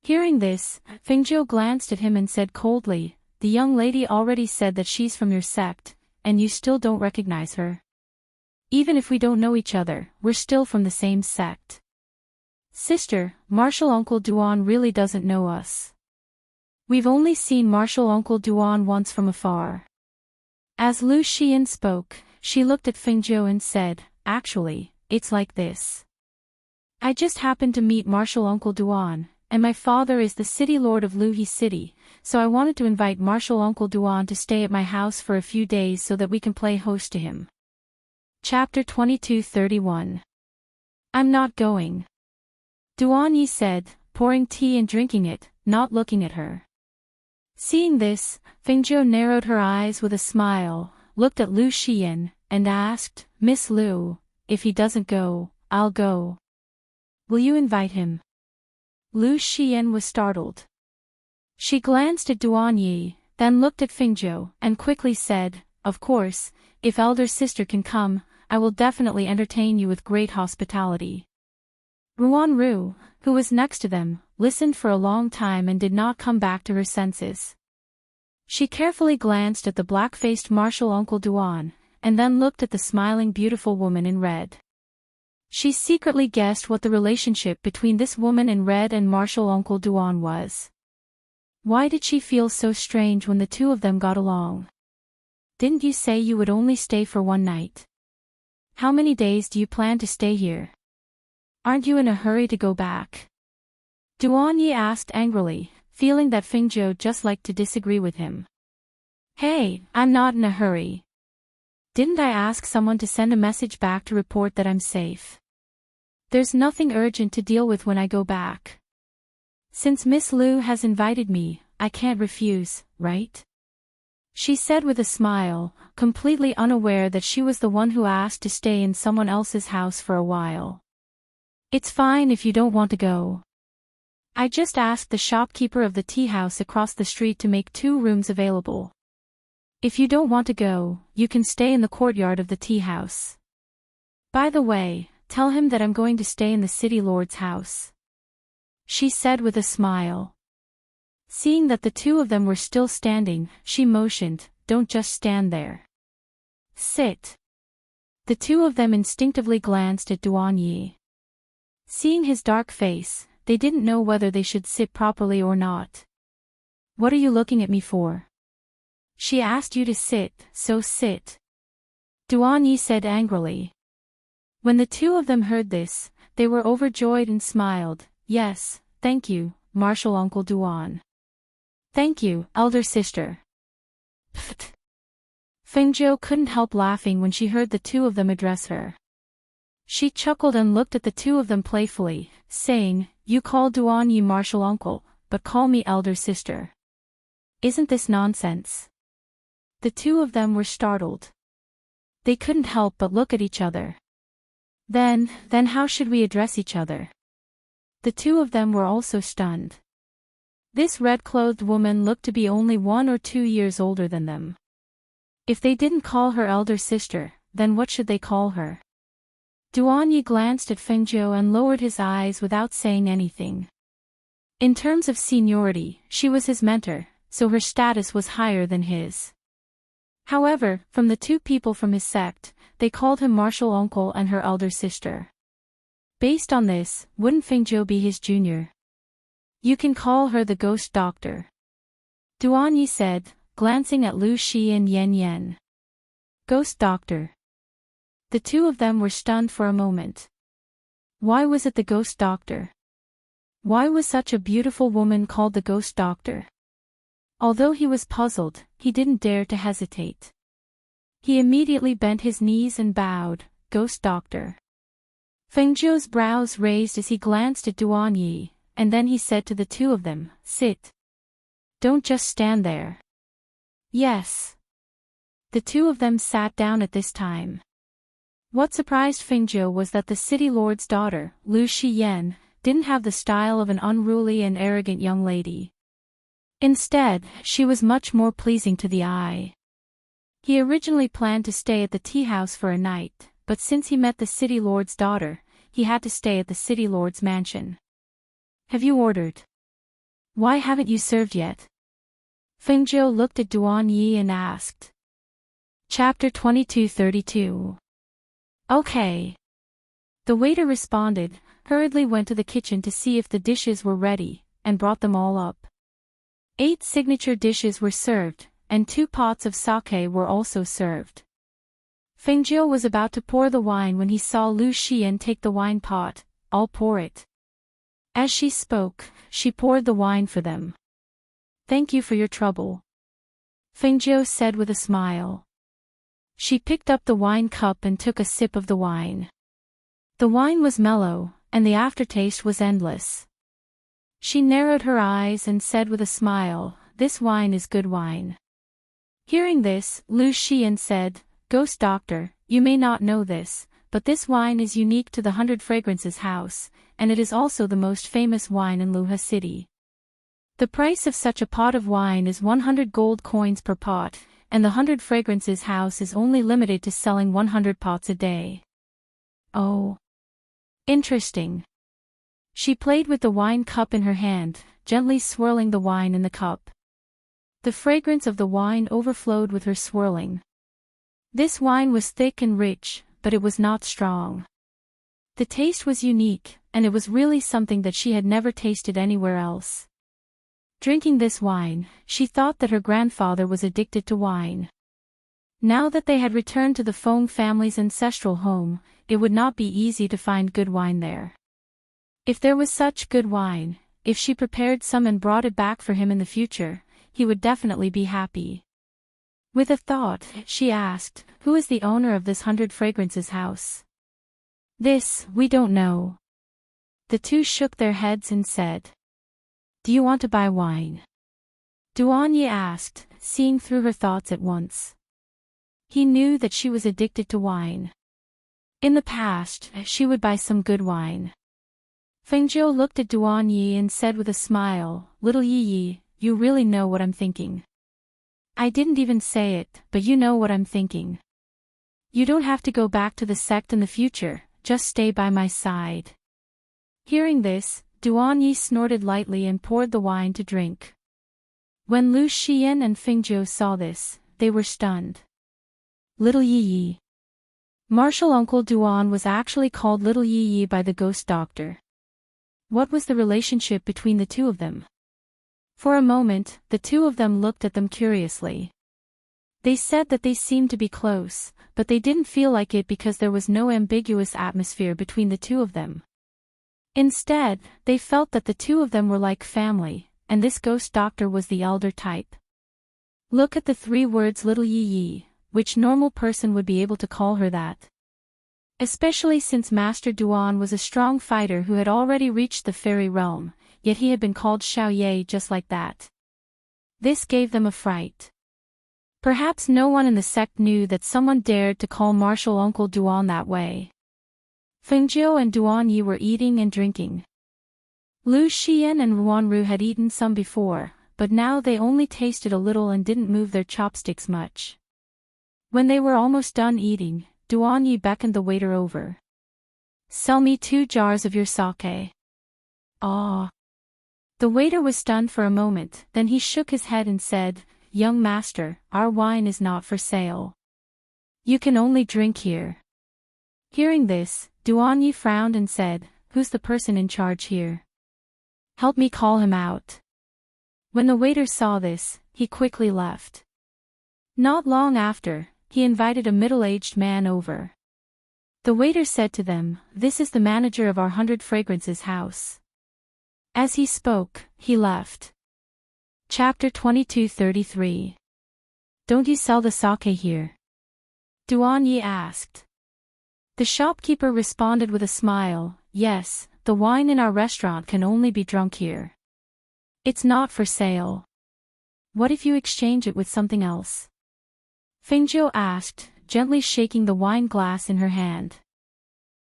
Hearing this, Fengzhou glanced at him and said coldly, "The young lady already said that she's from your sect, and you still don't recognize her. Even if we don't know each other, we're still from the same sect. Sister, martial uncle Duan really doesn't know us. We've only seen martial uncle Duan once from afar." As Lu Xian spoke, she looked at Fengzhou and said, "Actually, it's like this. I just happened to meet martial uncle Duan, and my father is the city lord of Luhe City, so I wanted to invite martial uncle Duan to stay at my house for a few days so that we can play host to him." Chapter 22:31. I'm not going. Duan Yi said, pouring tea and drinking it, not looking at her. Seeing this, Fengzhou narrowed her eyes with a smile, looked at Lu Xian, and asked, "Miss Lu, if he doesn't go, I'll go. Will you invite him?" Lu Xian was startled. She glanced at Duan Yi, then looked at Fengzhou, and quickly said, "Of course, if elder sister can come, I will definitely entertain you with great hospitality." Ruan Ru, who was next to them, listened for a long time and did not come back to her senses. She carefully glanced at the black-faced martial uncle Duan, and then looked at the smiling beautiful woman in red. She secretly guessed what the relationship between this woman in red and martial uncle Duan was. Why did she feel so strange when the two of them got along? Didn't you say you would only stay for one night? How many days do you plan to stay here? Aren't you in a hurry to go back? Duan Yi asked angrily, feeling that Fengzhou just liked to disagree with him. Hey, I'm not in a hurry. Didn't I ask someone to send a message back to report that I'm safe? There's nothing urgent to deal with when I go back. Since Miss Lu has invited me, I can't refuse, right? She said with a smile, completely unaware that she was the one who asked to stay in someone else's house for a while. It's fine if you don't want to go. I just asked the shopkeeper of the tea house across the street to make 2 rooms available. If you don't want to go, you can stay in the courtyard of the tea house. By the way, tell him that I'm going to stay in the city lord's house," she said with a smile. Seeing that the two of them were still standing, she motioned, "Don't just stand there. Sit." The two of them instinctively glanced at Duan Yi. Seeing his dark face, they didn't know whether they should sit properly or not. "What are you looking at me for? She asked you to sit, so sit," Duan Yi said angrily. When the two of them heard this, they were overjoyed and smiled. "Yes, thank you, martial uncle Duan. Thank you, elder sister." Pfft. Fengzhou couldn't help laughing when she heard the two of them address her. She chuckled and looked at the two of them playfully, saying, "You call Duan Yi martial uncle, but call me elder sister. Isn't this nonsense?" The two of them were startled. They couldn't help but look at each other. Then how should we address each other? The two of them were also stunned. This red-clothed woman looked to be only 1 or 2 years older than them. If they didn't call her elder sister, then what should they call her? Duan Yi glanced at Fengzhou and lowered his eyes without saying anything. In terms of seniority, she was his mentor, so her status was higher than his. However, from the two people from his sect, they called him martial uncle and her elder sister. Based on this, wouldn't Fengzhou be his junior? You can call her the ghost doctor, Duan Yi said, glancing at Lu Shi and Yen Yen. Ghost doctor. The two of them were stunned for a moment. Why was it the ghost doctor? Why was such a beautiful woman called the ghost doctor? Although he was puzzled, he didn't dare to hesitate. He immediately bent his knees and bowed, "Ghost doctor." Fengzhou's brows raised as he glanced at Duan Yi, and then he said to the two of them, "Sit. Don't just stand there." "Yes." The two of them sat down at this time. What surprised Fengzhou was that the city lord's daughter, Lu Shiyan, didn't have the style of an unruly and arrogant young lady. Instead, she was much more pleasing to the eye. He originally planned to stay at the tea house for a night, but since he met the city lord's daughter, he had to stay at the city lord's mansion. "Have you ordered? Why haven't you served yet?" Fengzhou looked at Duan Yi and asked. Chapter 22:32. Okay. The waiter responded, hurriedly went to the kitchen to see if the dishes were ready, and brought them all up. 8 signature dishes were served, and 2 pots of sake were also served. Fengzhou was about to pour the wine when he saw Lu Xian take the wine pot. "I'll pour it." As she spoke, she poured the wine for them. "Thank you for your trouble," Fengzhou said with a smile. She picked up the wine cup and took a sip of the wine. The wine was mellow, and the aftertaste was endless. She narrowed her eyes and said with a smile, "This wine is good wine." Hearing this, Lu Xian said, "Ghost doctor, you may not know this, but this wine is unique to the 100 Fragrances house, and it is also the most famous wine in Luha city. The price of such a pot of wine is 100 gold coins per pot, and the 100 Fragrances house is only limited to selling 100 pots a day." "Oh. Interesting." She played with the wine cup in her hand, gently swirling the wine in the cup. The fragrance of the wine overflowed with her swirling. This wine was thick and rich, but it was not strong. The taste was unique, and it was really something that she had never tasted anywhere else. Drinking this wine, she thought that her grandfather was addicted to wine. Now that they had returned to the Feng family's ancestral home, it would not be easy to find good wine there. If there was such good wine, if she prepared some and brought it back for him in the future, he would definitely be happy. With a thought, she asked, "Who is the owner of this 100 Fragrances house?" "This, we don't know." The two shook their heads and said. "Do you want to buy wine?" Duan Yi asked, seeing through her thoughts at once. He knew that she was addicted to wine. In the past, she would buy some good wine. Fengzhou looked at Duan Yi and said with a smile, "Little Yi Yi, you really know what I'm thinking. I didn't even say it, but you know what I'm thinking. You don't have to go back to the sect in the future, just stay by my side." Hearing this, Duan Yi snorted lightly and poured the wine to drink. When Lu Xian and Fengzhou saw this, they were stunned. Little Yi Yi. Martial Uncle Duan was actually called Little Yi Yi by the ghost doctor. What was the relationship between the two of them? For a moment, the two of them looked at them curiously. They said that they seemed to be close, but they didn't feel like it because there was no ambiguous atmosphere between the two of them. Instead, they felt that the two of them were like family, and this ghost doctor was the elder type. Look at the 3 words Little Yi Yi, which normal person would be able to call her that? Especially since Master Duan was a strong fighter who had already reached the fairy realm, yet he had been called Xiaoye just like that. This gave them a fright. Perhaps no one in the sect knew that someone dared to call Martial Uncle Duan that way. Fengzhou and Duan Yi were eating and drinking. Lu Xian and Ruanru had eaten some before, but now they only tasted a little and didn't move their chopsticks much. When they were almost done eating, Duan Yi beckoned the waiter over. "Sell me 2 jars of your sake." "Ah." The waiter was stunned for a moment, then he shook his head and said, "Young master, our wine is not for sale. You can only drink here." Hearing this, Duan Yi frowned and said, "Who's the person in charge here? Help me call him out." When the waiter saw this, he quickly left. Not long after, he invited a middle-aged man over. The waiter said to them, "This is the manager of our 100 Fragrances house." As he spoke, he left. Chapter 22:33. "Don't you sell the sake here?" Duan Yi asked. The shopkeeper responded with a smile, "Yes, the wine in our restaurant can only be drunk here. It's not for sale." "What if you exchange it with something else?" Fengjiu asked, gently shaking the wine glass in her hand.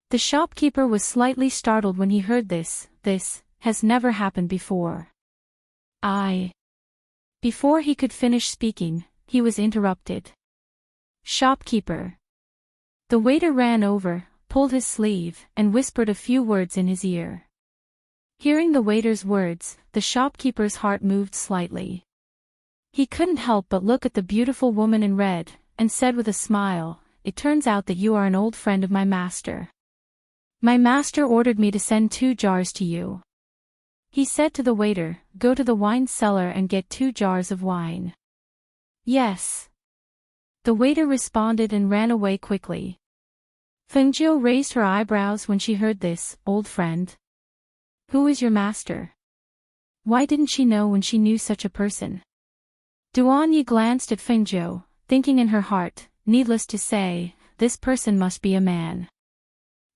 The shopkeeper was slightly startled when he heard this. "This has never happened before." Before he could finish speaking, he was interrupted. "Shopkeeper." The waiter ran over, pulled his sleeve, and whispered a few words in his ear. Hearing the waiter's words, the shopkeeper's heart moved slightly. He couldn't help but look at the beautiful woman in red, and said with a smile, "It turns out that you are an old friend of my master. My master ordered me to send 2 jars to you." He said to the waiter, "Go to the wine cellar and get 2 jars of wine." "Yes." The waiter responded and ran away quickly. Fengjiu raised her eyebrows when she heard this. "Old friend? Who is your master?" Why didn't she know when she knew such a person? Duan Yi glanced at Fengjiu, thinking in her heart, needless to say, this person must be a man.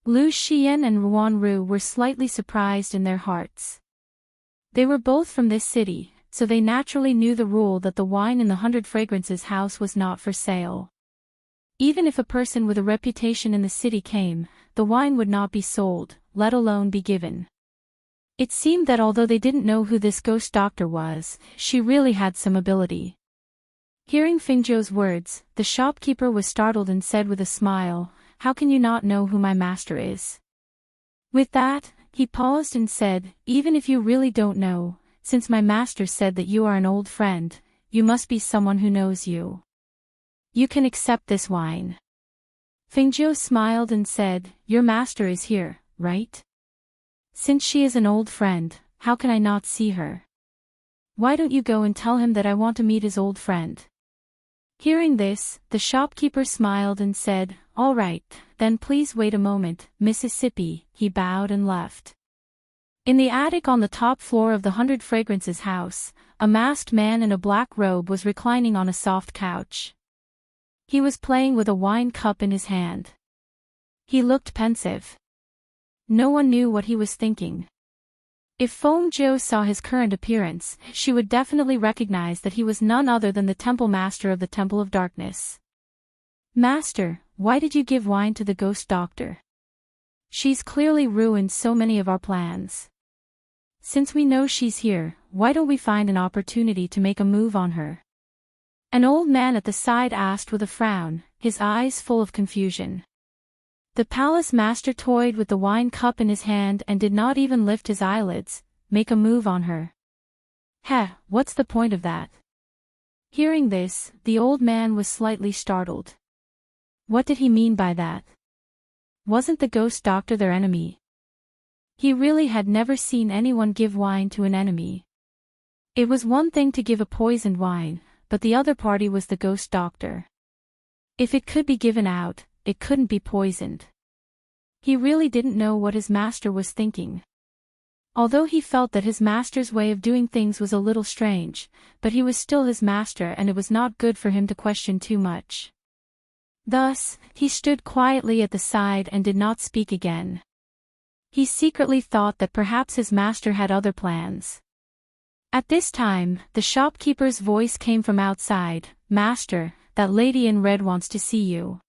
Lu Xian and Ruan Ru were slightly surprised in their hearts. They were both from this city, so they naturally knew the rule that the wine in the 100 Fragrances house was not for sale. Even if a person with a reputation in the city came, the wine would not be sold, let alone be given. It seemed that although they didn't know who this ghost doctor was, she really had some ability. Hearing Fengjiu's words, the shopkeeper was startled and said with a smile, "How can you not know who my master is?" With that, he paused and said, "Even if you really don't know, since my master said that you are an old friend, you must be someone who knows you. You can accept this wine." Fengjiu smiled and said, "Your master is here, right? Since she is an old friend, how can I not see her? Why don't you go and tell him that I want to meet his old friend?" Hearing this, the shopkeeper smiled and said, "All right, then please wait a moment, Mississippi." He bowed and left. In the attic on the top floor of the 100 Fragrances house, a masked man in a black robe was reclining on a soft couch. He was playing with a wine cup in his hand. He looked pensive. No one knew what he was thinking. If Fengjiu saw his current appearance, she would definitely recognize that he was none other than the temple master of the Temple of Darkness. "Master, why did you give wine to the ghost doctor? She's clearly ruined so many of our plans. Since we know she's here, why don't we find an opportunity to make a move on her?" An old man at the side asked with a frown, his eyes full of confusion. The palace master toyed with the wine cup in his hand and did not even lift his eyelids. "Make a move on her? Heh, what's the point of that?" Hearing this, the old man was slightly startled. What did he mean by that? Wasn't the ghost doctor their enemy? He really had never seen anyone give wine to an enemy. It was one thing to give a poisoned wine, but the other party was the ghost doctor. If it could be given out, it couldn't be poisoned. He really didn't know what his master was thinking. Although he felt that his master's way of doing things was a little strange, but he was still his master and it was not good for him to question too much. Thus, he stood quietly at the side and did not speak again. He secretly thought that perhaps his master had other plans. At this time, the shopkeeper's voice came from outside, "Master, that lady in red wants to see you."